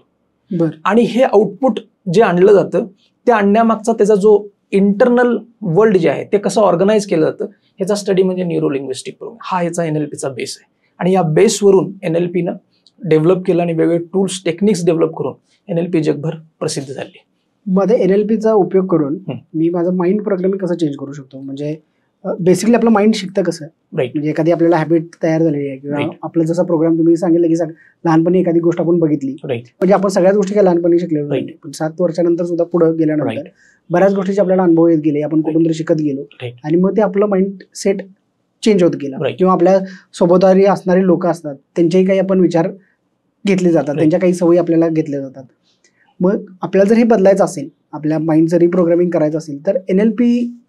[SPEAKER 1] आणि हे आउटपुट जे आणलं जातं ते आणण्यामागचा त्याचा जो इंटरनल वर्ल्ड जे आहे ते कसं ऑर्गनाईज केलं जातं ह्याचा स्टडी म्हणजे न्यूरो लिंग्विस्टिक प्रोग्राम. हा ह्याचा NLPचा बेस आहे आणि या बेसवरून NLPनं डेव्हलप केलं आणि वेगवेगळे टूल्स टेक्निक्स डेव्हलप करून NLP जगभर प्रसिद्ध झाली.
[SPEAKER 2] मध्ये NLPचा उपयोग करून मी माझं माइंड प्रोग्रामिंग कसं चेंज करू शकतो? म्हणजे बेसिकली आपलं माइंड शिकतं कसं,
[SPEAKER 1] राईट.
[SPEAKER 2] म्हणजे एखादी आपल्याला हॅबिट तयार झालेली आहे किंवा
[SPEAKER 1] Right.
[SPEAKER 2] आपलं जसा प्रोग्राम तुम्ही सांगितलं की लहानपणी एखादी गोष्ट आपण बघितली,
[SPEAKER 1] राईट.
[SPEAKER 2] म्हणजे आपण सगळ्याच गोष्टी काय लहानपणी शिकलेलो
[SPEAKER 1] Right.
[SPEAKER 2] नाही, पण 7 वर्षानंतर सुद्धा पुढे गेल्यानंतर
[SPEAKER 1] Right.
[SPEAKER 2] बऱ्याच गोष्टीचे आपल्याला अनुभव येत गेले, आपण कुठून तरी शिकत गेलो
[SPEAKER 1] Right.
[SPEAKER 2] आणि मग ते आपलं माइंड सेट चेंज होत गेलं.
[SPEAKER 1] Right.
[SPEAKER 2] किंवा आपल्या सोबतदारी असणारी लोक असतात त्यांचेही काही आपण विचार घेतले जातात,
[SPEAKER 1] Right.
[SPEAKER 2] त्यांच्या काही सवयी आपल्याला घेतल्या जातात. मग आपल्याला जर हे बदलायचं असेल, आपल्या माइंडचं रिप्रोग्रामिंग करायचं असेल, तर NLP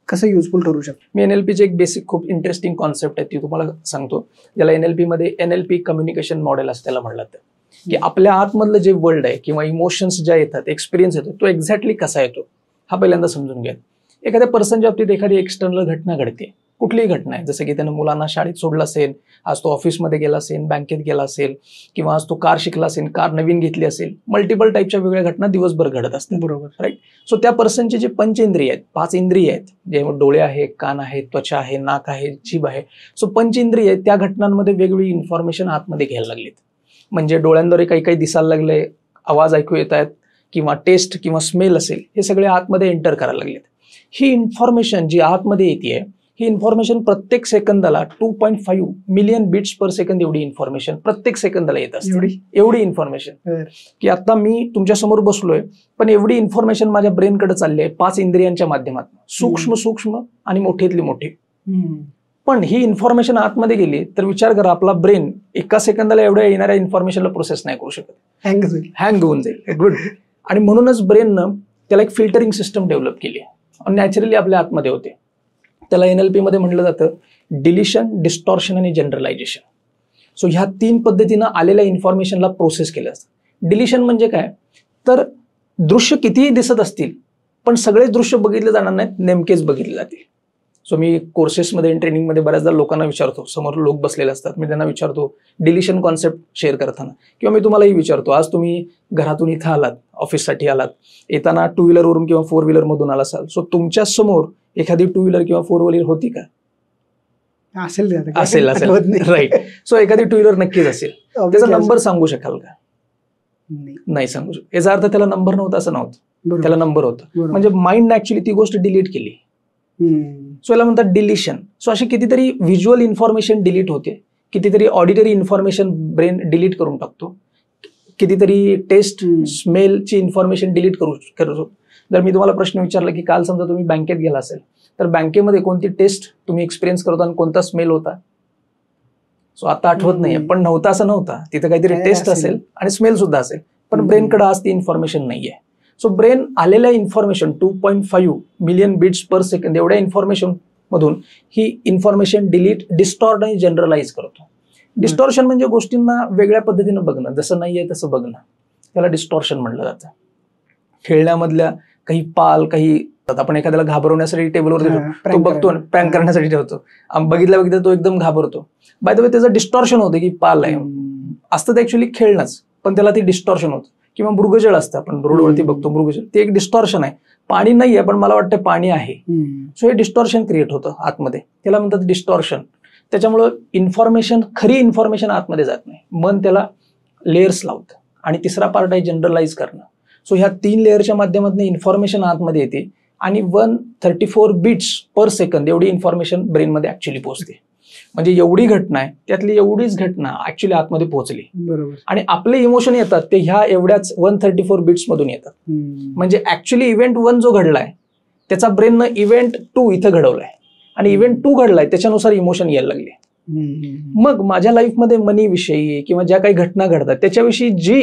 [SPEAKER 2] कसं युजफुल ठरू शकतं?
[SPEAKER 1] मी NLPचे एक बेसिक खूप इंटरेस्टिंग कॉन्सेप्ट आहे ती तुम्हाला सांगतो, ज्याला NLP मध्ये NLP कम्युनिकेशन मॉडेल असं त्याला म्हणलं जातं, की आपल्या आतमधलं जे वर्ल्ड आहे किंवा इमोशन्स ज्या येतात, एक्सपिरियन्स येतो, तो एक्झॅक्टली कसा येतो हा पहिल्यांदा समजून घ्या. एखाद्या पर्सनच्या बाबतीत एखादी एक्सटर्नल घटना घडते, कुठलीही घटना आहे, जसं की त्यानं मुलांना शाळेत सोडलं असेल, आज तो ऑफिसमध्ये गेला असेल, बँकेत गेला असेल, किंवा आज तो कार शिकला असेल, कार नवीन घेतली असेल, मल्टिपल टाईपच्या वेगळ्या घटना दिवसभर घडत असतात.
[SPEAKER 2] बरोबर.
[SPEAKER 1] राईट. सो त्या पर्सनचे जे पंचेंद्रिय आहेत, 5 इंद्रिय आहेत, जे डोळे आहे, कान आहे, त्वचा आहे, नाक आहे, जीभ आहे. सो पंचेंद्रिय त्या घटनांमध्ये वेगवेगळी इन्फॉर्मेशन आतमध्ये घ्यायला लागलीत. म्हणजे डोळ्यांद्वारे काही काही दिसायला लागले, आवाज ऐकू येत आहेत, किंवा टेस्ट किंवा स्मेल असेल, हे सगळे आतमध्ये एंटर करायला लागलेत. ही इन्फॉर्मेशन जी आतमध्ये येते, ही इन्फॉर्मेशन प्रत्येक सेकंदाला 2.5 मिलियन बीट्स पर सेकंद एवढी इन्फॉर्मेशन प्रत्येक सेकंदाला येत असते. एवढी इन्फॉर्मेशन की आता मी तुमच्या समोर बसलोय, पण एवढी इन्फॉर्मेशन माझ्या ब्रेनकडे चालली आहे 5 इंद्रियांच्या माध्यमातून, सूक्ष्म सूक्ष्म आणि मोठीतली मोठी. पण ही इन्फॉर्मेशन आतमध्ये गेली तर विचार करा, आपला ब्रेन एका सेकंदाला एवढ्या येणाऱ्या इन्फॉर्मेशनला प्रोसेस नाही करू शकत, हँग होऊन जाईल. गुड. आणि म्हणूनच ब्रेननं त्याला एक फिल्टरिंग सिस्टम डेव्हलप केली आणि नॅचरली आपल्या आतमध्ये होते. त्याला NLP मध्ये म्हटलं जातं डिलिशन, डिस्टॉर्शन आणि जनरलायझेशन. सो ह्या 3 पद्धतीनं आलेल्या इन्फॉर्मेशनला प्रोसेस केलं असतं. डिलिशन म्हणजे काय, तर दृश्य कितीही दिसत असतील पण सगळेच दृश्य बघितले जाणार नाहीत, नेमकेच बघितले जातील. सो मी कोर्सेसमध्ये आणि ट्रेनिंगमध्ये बऱ्याचदा लोकांना विचारतो, समोर लोक बसलेले असतात, मी त्यांना विचारतो डिलिशन कॉन्सेप्ट शेअर करताना, किंवा मी तुम्हालाही विचारतो, आज तुम्ही घरातून इथं आलात, ऑफिससाठी आलात, येताना 2 व्हीलरवरून किंवा 4 व्हीलरमधून आला असाल, सो तुमच्या समोर एखादी 2 व्हीलर किंवा 4 व्हीलर होती का?
[SPEAKER 2] असेल.
[SPEAKER 1] राईट. सो एखादी 2 व्हीलर नक्कीच असेल. त्याचा नंबर सांगू शकाल का? नाही सांगू शकत. याचा अर्थ त्याला नंबर नव्हता असं नव्हतं, त्याला नंबर होता. म्हणजे माइंड ऍक्च्युली ती गोष्ट डिलीट केली. सो याला म्हणतात डिलिशन. सो अशी कितीतरी व्हिज्युअल इन्फॉर्मेशन डिलीट होते, कितीतरी ऑडिटरी इन्फॉर्मेशन ब्रेन डिलीट करून टाकतो, कितीतरी टेस्ट स्मेलची इन्फॉर्मेशन डिलीट करू. जर मी तुम्हाला प्रश्न विचारला की काल समजा तुम्ही बँकेत गेला असेल, तर बँकेमध्ये कोणती टेस्ट तुम्ही एक्सपिरियन्स करता आणि कोणता स्मेल होता? सो आता आठवत नाहीये, पण नव्हता असं नव्हता, तिथे काहीतरी टेस्ट असेल आणि स्मेल सुद्धा असेल, पण ब्रेनकडे आज ती इन्फॉर्मेशन नाहीये. सो ब्रेन आलेल्या information 2.5 million bits per second एवढ्या इन्फॉर्मेशन मधून ही इन्फॉर्मेशन डिलीट, डिस्टॉर्ट आणि जनरलाइज करतो. डिस्टॉर्शन म्हणजे गोष्टींना वेगळ्या पद्धतीनं बघणं, जसं नाहीये तसं बघणं, त्याला डिस्टॉर्शन म्हटलं जातं. खेळण्यामधल्या काही पाल, काही आपण एखाद्याला घाबरवण्यासाठी टेबलवर तो बघतो, प्रँक करण्यासाठी ठेवतो, बघितल्या तो एकदम घाबरतो. बाय द वे त्याचं डिस्टॉर्शन होतं की पाल आहे, असतं ते ऍक्च्युली खेळणंच, पण त्याला ती डिस्टॉर्शन होतं. किंवा मृगजळ असतं, आपण रोडवरती बघतो मृगजळ, ते एक डिस्टॉर्शन आहे. पाणी नाहीये पण मला वाटतं पाणी आहे. सो हे डिस्टॉर्शन क्रिएट होतं आतमध्ये, त्याला म्हणतात डिस्टॉर्शन. त्याच्यामुळं इन्फॉर्मेशन, खरी इन्फॉर्मेशन आतमध्ये जात नाही, मन त्याला लेयर्स लावतं. आणि तिसरा पार्ट आहे जनरलाइज करणं. सो ह्या 3 लेअरच्या माध्यमातून इन्फॉर्मेशन आतमध्ये येते आणि 134 बीट्स पर सेकंद एवढी इन्फॉर्मेशन ब्रेनमध्ये ऍक्च्युली पोहोचते. म्हणजे एवढी घटना आहे, त्यातली एवढीच घटना ऍक्च्युली आतमध्ये पोहोचली.
[SPEAKER 2] बरोबर.
[SPEAKER 1] आणि आपले इमोशन येतात ते ह्या एवढ्याच 134 बीट्स मधून येतात. म्हणजे ऍक्च्युली इव्हेंट 1 जो घडलाय त्याचा ब्रेननं इव्हेंट 2 इथं घडवलाय, आणि इव्हेंट 2 घडलाय त्याच्यानुसार इमोशन यायला लागले. मग माझ्या लाईफमध्ये मनी विषयी किंवा ज्या काही घटना घडतात त्याच्याविषयी जी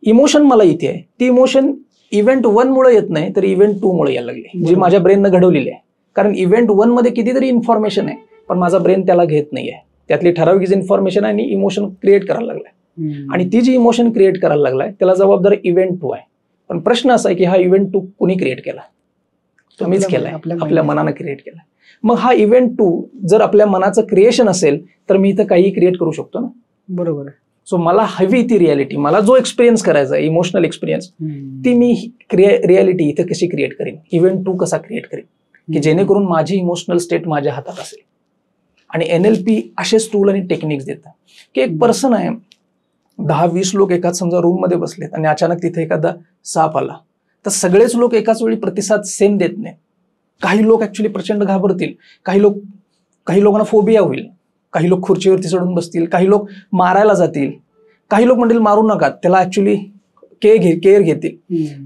[SPEAKER 1] इमोशन मला इथे आहे, ती इमोशन इव्हेंट 1 मुळे येत नाही, तर इव्हेंट 2 मुळे यायला लागली, जी माझ्या ब्रेननं घडवलेली आहे. कारण इव्हेंट 1 मध्ये कितीतरी इन्फॉर्मेशन आहे, पण माझा ब्रेन त्याला घेत नाहीये. त्यातली ठराविक इन्फॉर्मेशन आणि इमोशन क्रिएट करायला लागलाय, आणि ती जी इमोशन क्रिएट करायला लागलाय त्याला जबाबदार इव्हेंट 2 आहे. पण प्रश्न असा आहे की हा इव्हेंट 2 कुणी क्रिएट केला? तुम्हीच केलाय, आपल्या मनानं क्रिएट केलाय. मग हा इव्हेंट 2 जर आपल्या मनाचं क्रिएशन असेल तर मी इथं काही क्रिएट करू शकतो ना.
[SPEAKER 2] बरोबर.
[SPEAKER 1] सो मला हवी ती रियालिटी, मला जो एक्सपिरियन्स करायचा आहे, इमोशनल एक्सपिरियन्स, ती मी रियालिटी इथं कशी क्रिएट करेन, इव्हेंट 2 कसा क्रिएट करेन, की जेणेकरून माझी इमोशनल स्टेट माझ्या हातात असेल. आणि NLP असेच टूल आणि टेक्निक्स देतात की एक पर्सन आहे, 10-20 लोक एकाच समजा रूम मध्ये बसलेत आणि अचानक तिथे एखादा साप आला, तर सगळेच लोक एकाच वेळी प्रतिसाद सेम देत नाही. काही लोक ऍक्च्युली प्रचंड घाबरतील, काही लोकांना फोबिया होईल, काही लोक खुर्चीवरती चढून बसतील, काही लोक मारायला जातील, काही लोक म्हणतील मारू नका, त्याला ऍक्च्युली केअर घेतील.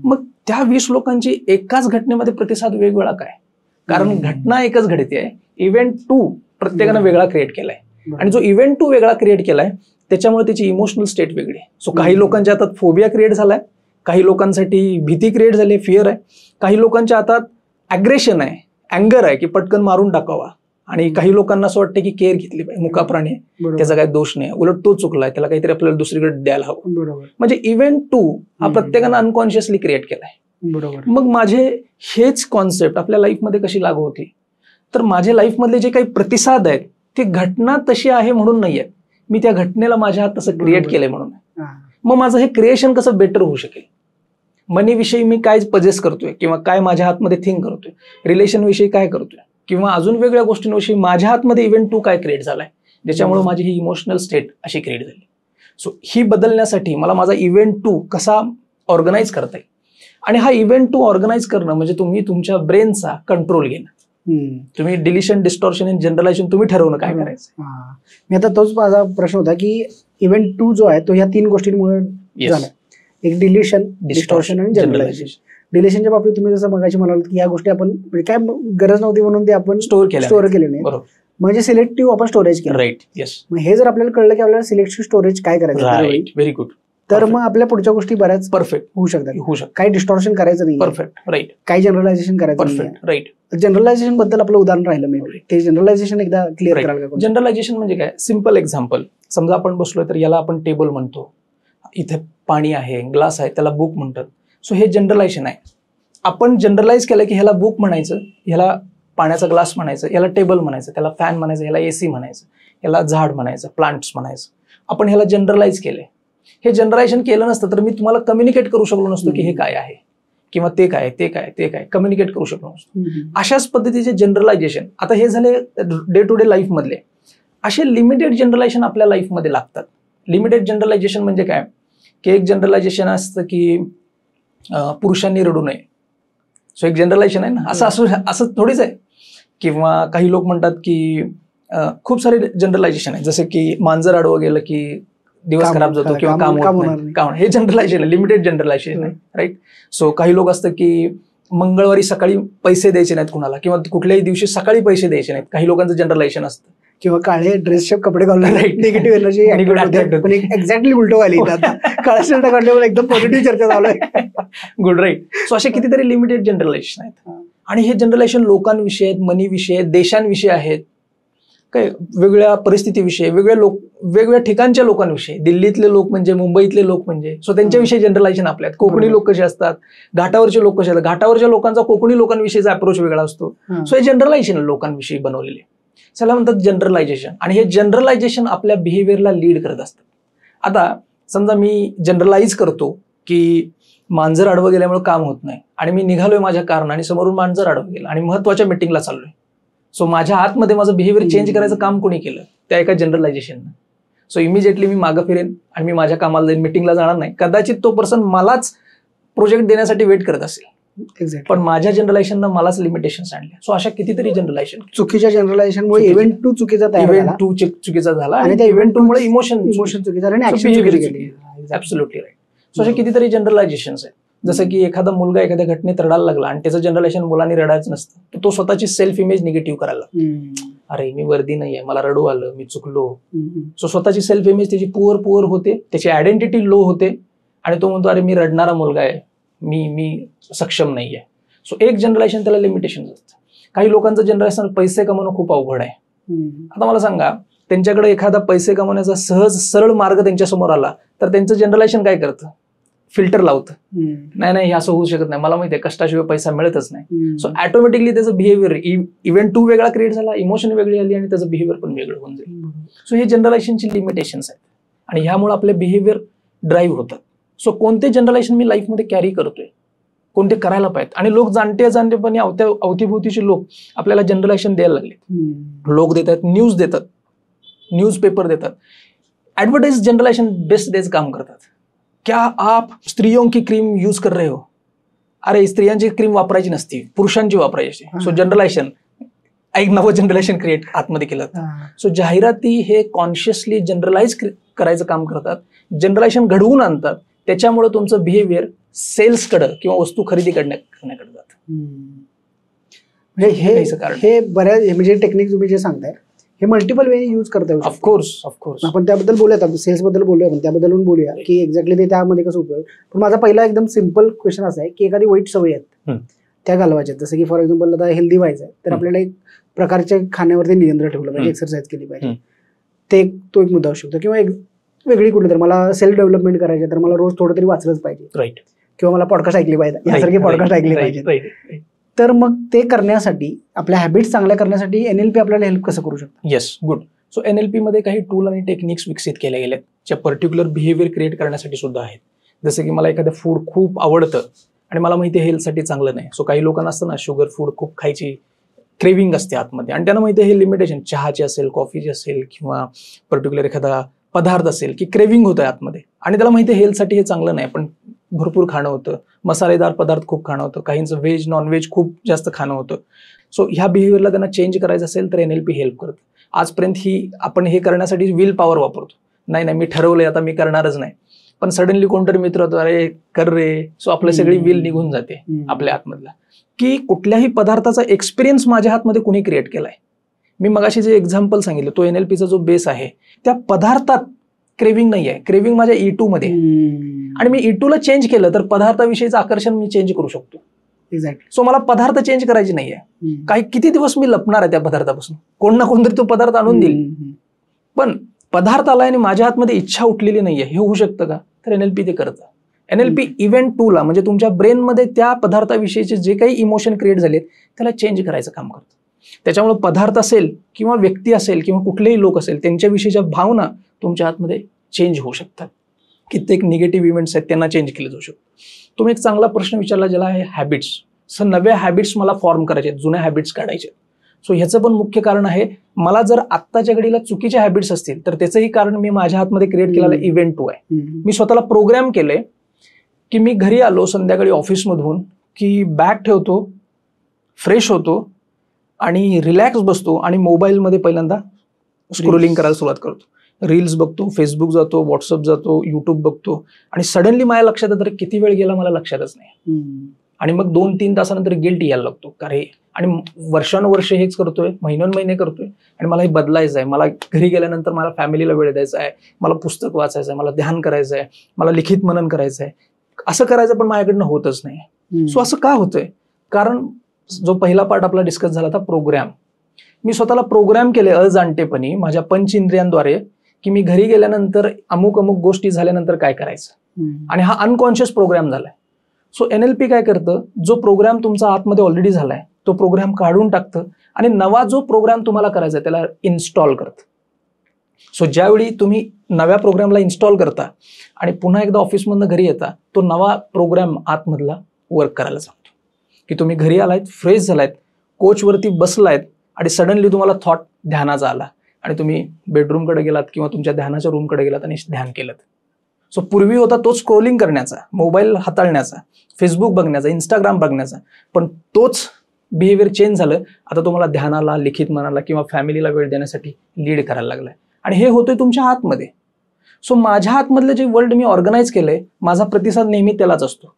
[SPEAKER 1] मग त्या 20 लोकांची एकाच घटनेमध्ये प्रतिसाद वेगवेगळा काय? कारण घटना एकच घडते आहे, इव्हेंट 2 प्रत्येकानं वेगळा क्रिएट केलाय. आणि जो इव्हेंट 2 वेगळा क्रिएट केलाय त्याच्यामुळे त्याची इमोशनल स्टेट वेगळी आहे. सो काही लोकांच्या हातात फोबिया क्रिएट झालाय, काही लोकांसाठी भीती क्रिएट झाली, फिअर आहे, काही लोकांच्या हातात अग्रेशन आहे, अँगर आहे की पटकन मारून टाकावा, आणि काही लोकांना असं वाटतं की केअर घेतली पाहिजे, मुका प्राणी आहे, त्याचा काही दोष नाही, उलट तो चुकलाय, त्याला काहीतरी आपल्याला दुसरीकडे द्यायला हवं. म्हणजे इव्हेंट 2 हा प्रत्येकानं अनकॉन्शियसली क्रिएट केलाय. मग माझे हेच कॉन्सेप्ट आपल्या लाईफमध्ये कशी लागू होती, तर माझ्या लाईफमधले जे काही प्रतिसाद आहेत ते घटना तशी आहे म्हणून नाही आहेत, मी त्या घटनेला माझ्या हात तसं क्रिएट केलंय म्हणून. मग माझं हे क्रिएशन कसं बेटर होऊ शकेल? मनीविषयी मी काय पजेस करतोय किंवा काय माझ्या हातमध्ये थिंक करतोय, रिलेशन विषयी काय करतोय, किंवा अजून वेगळ्या गोष्टींविषयी माझ्या हातमध्ये इव्हेंट 2 काय क्रिएट झालाय ज्याच्यामुळे माझी ही इमोशनल स्टेट अशी क्रिएट झाली. सो ही बदलण्यासाठी मला माझा इव्हेंट 2 कसा ऑर्गनाईज करता येईल, आणि हा इव्हेंट 2 ऑर्गनाईज करणं म्हणजे तुम्ही तुमच्या ब्रेनचा कंट्रोल घेणं. तुम्ही डिलिशन, डिस्टॉर्शन आणि जनरलायझेशन तुम्ही ठरवणं काय करायचं.
[SPEAKER 2] मी आता तोच माझा प्रश्न होता की इव्हेंट 2 जो आहे तो ह्या 3 गोष्टींमुळे झाला, एक डिलिशन, डिस्टॉर्शन आणि जनरलायझेशन. डिलिशनच्या बाबतीत तुम्ही जसं मगाशी म्हणाल की या गोष्टी आपण काय गरज नव्हती म्हणून ते आपण स्टोअर केले नाही, म्हणजे सिलेक्टिव्ह आपण स्टोरेज केलं.
[SPEAKER 1] Right, yes.
[SPEAKER 2] मग हे जर आपल्याला कळलं की आपल्याला सिलेक्टिव्ह स्टोरेज काय करायचं,
[SPEAKER 1] व्हेरी गुड,
[SPEAKER 2] तर मग आपल्या पुढच्या गोष्टी बऱ्याच
[SPEAKER 1] परफेक्ट
[SPEAKER 2] होऊ शकतात. काही डिस्टॉर्शन करायचं नाही,
[SPEAKER 1] परफेक्ट, राईट.
[SPEAKER 2] काही जनरलायझेशन करायचं,
[SPEAKER 1] परफेक्ट, राईट.
[SPEAKER 2] जनरलायझेशन बद्दल आपलं उदाहरण राहिलं मी, ते जनरलायझेशन एकदा क्लिअर कराल का?
[SPEAKER 1] जनरलायझेशन म्हणजे काय? सिम्पल एक्झाम्पल, समजा आपण बसलोय तर याला आपण टेबल म्हणतो, इथे पाणी आहे, ग्लास आहे, त्याला बुक म्हणतात. सो हे जनरलायझेशन आहे. आपण जनरलाइज केलं की ह्याला बुक म्हणायचं, ह्याला पाण्याचा ग्लास म्हणायचं, याला टेबल म्हणायचं, त्याला फॅन म्हणायचं, ह्याला एसी म्हणायचं, याला झाड म्हणायचं, प्लांट्स म्हणायचं. आपण ह्याला जनरलाइज केलंय. हे जनरलायझेशन केलं नसतं तर मी तुम्हाला कम्युनिकेट करू शकलो नसतो की हे काय आहे किंवा ते काय, ते काय, ते काय, कम्युनिकेट करू शकलो नसतो. अशाच पद्धतीचे जनरलायझेशन, आता हे झाले डे टू डे लाईफ मधले. असे लिमिटेड जनरलायझेशन आपल्या लाईफमध्ये लागतात. लिमिटेड जनरलायझेशन म्हणजे काय की एक जनरलायझेशन असतं की पुरुषांनी रडू नये. सो एक जनरलायझेशन आहे ना, असं थोडीच आहे. किंवा काही लोक म्हणतात की खूप सारे जनरलायझेशन आहे, जसे की मांजर आडवं गेलं की दिवस खराब जातो किंवा काम होत नाही. हे जनरलायझेशन आहे, लिमिटेड जनरलायझेशन आहे, राईट. सो काही लोक असतं की मंगळवारी सकाळी पैसे द्यायचे नाहीत कुणाला, किंवा कुठल्याही दिवशी सकाळी पैसे द्यायचे नाहीत. काही लोकांचं जनरलायझेशन असतं.
[SPEAKER 2] किंवा काळे ड्रेसचे कपडे घालून निगेटिव्ह एनर्जी एक्झॅक्टली उलटो आली. काळा शर्ट काढल्यावर एकदम पॉझिटिव्ह चर्चा चालू आहे.
[SPEAKER 1] Good, right. सो असे कितीतरी लिमिटेड जनरलायझेशन आहेत. आणि हे जनरलायझेशन लोकांविषयी आहेत, मनीविषयी आहेत, देशांविषयी आहेत, काय वेगवेगळ्या परिस्थितीविषयी, वेगवेगळ्या ठिकाणच्या लोकांविषयी. दिल्लीतले लोक म्हणजे, मुंबईतले लोक म्हणजे, सो त्यांच्याविषयी जनरलायझेशन आपल्या आहेत. कोकणी लोक कसे असतात, घाटावरचे लोक कसे असतात, घाटावरच्या लोकांचा कोकणी लोकांविषयीचा अप्रोच वेगळा असतो. सो हे जनरलायझेशन लोकांविषयी बनवलेले, त्याला म्हणतात जनरलायझेशन. आणि हे जनरलायझेशन आपल्या बिहेवियरला लीड करत असतात. आता समजा मी जनरलाइज करतो की मांजर आडवं गेल्यामुळे काम होत नाही, आणि मी निघालोय माझ्या कारनं आणि समोरून मांजर आडवं गेलं आणि महत्वाच्या मीटिंगला चाललोय. सो माझ्या आतमध्ये माझं बिहेवियर चेंज करायचं काम कोणी केलं? त्या एका जनरलायझेशननं. सो इमिजिएटली मी मागं फिरेन आणि मी माझ्या कामाला जाईन, मीटिंगला जाणार नाही. कदाचित तो पर्सन मलाच प्रोजेक्ट देण्यासाठी वेट करत असेल, पण माझ्या जनरलायझेशननं मलाच लिमिटेशन्स आणल्या. सो अशा कितीतरी जनरलायझेशन,
[SPEAKER 2] चुकीच्या जनरलायझेशनमुळे इव्हेंट 2 चुकीचा
[SPEAKER 1] झाला, आणि त्या इव्हेंट 2 मुळे इमोशन
[SPEAKER 2] चुकीचं झालं आणि ऍक्शन चुकीचं केली.
[SPEAKER 1] Absolutely right. सो असे कितीतरी जनरलायझेशन्स आहेत. जसं की एखादा मुलगा एखाद्या घटनेत रडायला लागला आणि त्याचं जनरलायझेशन मुलांनी रडायचं नसतं, तर तो स्वतःची सेल्फ इमेज निगेटिव्ह करायला लागतो. अरे मी वर्दी नाहीये, मला रडू आलं, मी चुकलो. सो स्वतःची सेल्फ इमेज त्याची पुअर होते, त्याची आयडेंटिटी लो होते, आणि तो म्हणतो अरे मी रडणारा मुलगा आहे, मी सक्षम नाहीये. सो एक जनरलायझेशन, त्याला लिमिटेशन असतं. काही लोकांचं जनरलायझेशन पैसे कमवणं खूप अवघड आहे. आता मला सांगा, त्यांच्याकडे एखादा पैसे कमवण्याचा सहज सरळ मार्ग त्यांच्या समोर आला तर त्यांचं जनरलायझेशन काय करतं? फिल्टर लावतं. नाही हे असं होऊ शकत नाही, मला माहितीये कष्टाशिवाय पैसा मिळतच नाही. सो ऑटोमॅटिकली त्याचं बिहेवियर, इव्हेंट 2 वेगळा क्रिएट झाला, इमोशन वेगळी आली आणि त्याचं बिहेवियर पण वेगळं होऊन जाईल. सो हे जनरलायझेशनची लिमिटेशन्स आहेत, आणि ह्यामुळे आपले बिहेवियर ड्राईव्ह होतात. सो कोणते जनरलायझेशन मी लाईफमध्ये कॅरी करतोय, कोणते करायला पाहिजेत. आणि लोक जाणतेपणे अवतीभोवतीचे लोक आपल्याला जनरलायझेशन द्यायला लागले. लोक देतात, न्यूज देतात, न्यूजपेपर देतात, ऍडव्हर्टाइज जनरलायझेशन बेस्ट डेज काम करतात. क्या आप स्त्रियों की क्रीम यूज कर रहे हो? अरे स्त्रियांची क्रीम वापरायची नसती, पुरुषांची वापरायची. सो जनरलायझेशन, एक नवं जनरलायझेशन क्रिएट आतमध्ये केलं. सो जाहिराती हे कॉन्शियसली जनरलाइज करायचं काम करतात, जनरलायझेशन घडवून आणतात. त्याच्यामुळे तुमचं बिहेवियर सेल्सकडे किंवा वस्तू खरेदी करण्याकडे जातं.
[SPEAKER 2] म्हणजे हे बऱ्याच म्हणजे टेक्निक तुम्ही जे सांगताय हे मल्टिपल वे यूज करता येऊ.
[SPEAKER 1] ऑफकोर्स
[SPEAKER 2] आपण त्याबद्दल बोलूया, सेल्स बद्दल बोलूया, आपण त्याबद्दल बोलूया की एक्झॅक्टली ते त्यामध्ये कसं उपयोग. पण माझा पहिला एकदम सिम्पल क्वेश्चन असा आहे की एखादी वाईट सवय आहेत त्या घालवायच्या, जसं की फॉर एक्झाम्पल आता हेल्दी व्हायचं आहे तर आपल्याला एक प्रकारच्या खाण्यावरती नियंत्रण ठेवलं पाहिजे, एक्सरसाइज केली पाहिजे, तो एक मुद्दा असू शकतो. किंवा एक वेगळी कुठे तर मला सेल्फ डेव्हलपमेंट करायचे तर मला रोज थोडं तरी वाचलंच पाहिजे,
[SPEAKER 1] राईट,
[SPEAKER 2] किंवा मला पॉडकास्ट ऐकली पाहिजे, यासारखे पॉडकास्ट ऐकले पाहिजे. तर मग ते करण्यासाठी आपल्या हॅबिट्स चांगल्या करण्यासाठी NLP आपल्याला हेल्प कसं करू शकतो?
[SPEAKER 1] Yes, good. सो NLP मध्ये काही टूल आणि टेक्निक्स विकसित केले गेले ज्या पर्टिक्युलर बिहेवियर क्रिएट करण्यासाठी सुद्धा आहेत. जसं की मला एखादं फूड खूप आवडतं आणि मला माहिती आहे हेल्थसाठी चांगलं नाही. सो काही लोकांना असतं ना शुगर फूड खूप खायची क्रेविंग असते आतमध्ये, आणि त्यांना माहिती आहे हे लिमिटेशन, चहाची असेल, कॉफीची असेल, किंवा पर्टिक्युलर एखादा पदार्थ असेल की क्रेविंग होतं आतमध्ये, आणि त्याला माहिती आहे हेल्थसाठी हे चांगलं नाही, पण भरपूर खाणं होतं, मसालेदार पदार्थ खूप खाणं होतं, काहींचं व्हेज नॉनव्हेज खूप जास्त खाणं होतं. सो ह्या बिहेवियरला त्यांना चेंज करायचं असेल तर NLP हेल्प करतं. आजपर्यंत आपण हे करण्यासाठी विल पॉवर वापरतो, नाही मी ठरवलंय आता मी करणारच नाही, पण सडनली कोणतरी मित्र होतो, अरे कर रे, सो आपली सगळी विल निघून जाते आपल्या आतमधला. की कुठल्याही पदार्थाचा एक्सपिरियन्स माझ्या हातमध्ये कुणी क्रिएट केलाय. मी मगाशी जे एक्झाम्पल सांगितलं तो NLPचा जो बेस आहे, त्या पदार्थात क्रेविंग नाही आहे, क्रेविंग माझ्या E2 मध्ये, आणि मी E2 ला चेंज केलं तर पदार्थाविषयीचं आकर्षण मी चेंज करू शकतो.
[SPEAKER 2] एक्झॅक्टली.
[SPEAKER 1] सो मला पदार्थ चेंज करायची नाहीये, किती दिवस मी लपणार आहे त्या पदार्थापासून, कोण ना कोणतरी तो पदार्थ आणून देईल. पण पदार्थ आलाय आणि माझ्या हातमध्ये इच्छा उठलेली नाहीये, हे होऊ शकतं का? तर NLP ते करतं. NLP इव्हेंट 2 ला म्हणजे तुमच्या ब्रेनमध्ये त्या पदार्थाविषयीचे जे काही इमोशन क्रिएट झालेत त्याला चेंज करायचं काम करतं. त्याच्यामुळे पदार्थ असेल किंवा व्यक्ती असेल किंवा कुठलेही लोक असेल त्यांच्याविषयीच्या भावना तुमच्या आतमध्ये चेंज होऊ शकतात. कित्येक निगेटिव्ह इव्हेंट्स आहेत त्यांना चेंज केलं जाऊ शकतं. तुम्ही एक चांगला प्रश्न विचारला ज्याला आहे हॅबिट्स. सर नव्या हॅबिट्स मला फॉर्म करायचे, जुन्या हॅबिट्स काढायचे. सो ह्याचं पण मुख्य कारण आहे, मला जर आत्ताच्या घडीला चुकीच्या हॅबिट्स असतील तर त्याचंही कारण मी माझ्या हातमध्ये क्रिएट केलेला इव्हेंट 2 आहे. मी स्वतःला प्रोग्राम केले की मी घरी आलो संध्याकाळी ऑफिसमधून की बॅग ठेवतो, फ्रेश होतो आणि रिलॅक्स बसतो आणि मोबाईलमध्ये पहिल्यांदा स्क्रोलिंग करायला सुरुवात करतो, रील्स बघतो, फेसबुक जातो, व्हॉट्सअप जातो, युट्यूब बघतो, आणि सडनली माझ्या लक्षात येतं किती वेळ गेला मला लक्षातच नाही. आणि मग 2-3 तासानंतर गिल्ट यायला लागतो, अरे, आणि वर्षानुवर्ष हेच करतोय, महिने करतोय, आणि मला हे बदलायचं आहे. मला घरी गेल्यानंतर मला फॅमिलीला वेळ द्यायचा आहे, मला पुस्तक वाचायचं आहे, मला ध्यान करायचं आहे, मला लिखित मनन करायचं आहे. असं करायचं पण माझ्याकडनं होतच नाही. सो असं का होतंय? कारण जो पहिला पार्ट आपला डिस्कस झाला होता प्रोग्राम, मी स्वतःला प्रोग्राम केले अजाणतेपणी माझ्या पंचेंद्रियांद्वारे की मी घरी गेल्यानंतर अमुक गोष्टी झाल्यानंतर काय करायचं, आणि हा अनकॉन्शियस प्रोग्राम झालाय. सो NLP काय करतं, जो प्रोग्राम तुमचा आतमध्ये ऑलरेडी झालाय तो प्रोग्राम काढून टाकतं आणि नवा जो प्रोग्राम तुम्हाला करायचा त्याला इन्स्टॉल करतं. सो ज्यावेळी तुम्ही नव्या प्रोग्रामला इन्स्टॉल करता आणि पुन्हा एकदा ऑफिसमधनं घरी येता, तो नवा प्रोग्राम आतमधला वर्क करायला सांगतो. की तुम्ही घरी आलायत, फ्रेश झालायत, कोचवरती बसलायत, आणि सडनली तुम्हाला थॉट ध्यानाचा आला आणि तुम्ही बेडरूमकडे गेलात किंवा तुमच्या ध्यानाच्या रूमकडे गेलात आणि ध्यान केलं. सो पूर्वी होता तो स्क्रोलिंग करण्याचा, मोबाईल हाताळण्याचा, फेसबुक बघण्याचा, इंस्टाग्राम बघण्याचा, पण तोच बिहेवियर चेंज झालं. आता तुम्हाला ध्यानाला, लिखित मनाला किंवा फॅमिलीला वेळ देण्यासाठी लीड करायला लागलाय, आणि हे होतंय तुमच्या आतमध्ये. सो माझ्या आतमधलं जे वर्ल्ड मी ऑर्गनाईज केलंय, माझा प्रतिसाद नेहमी त्यालाच असतो.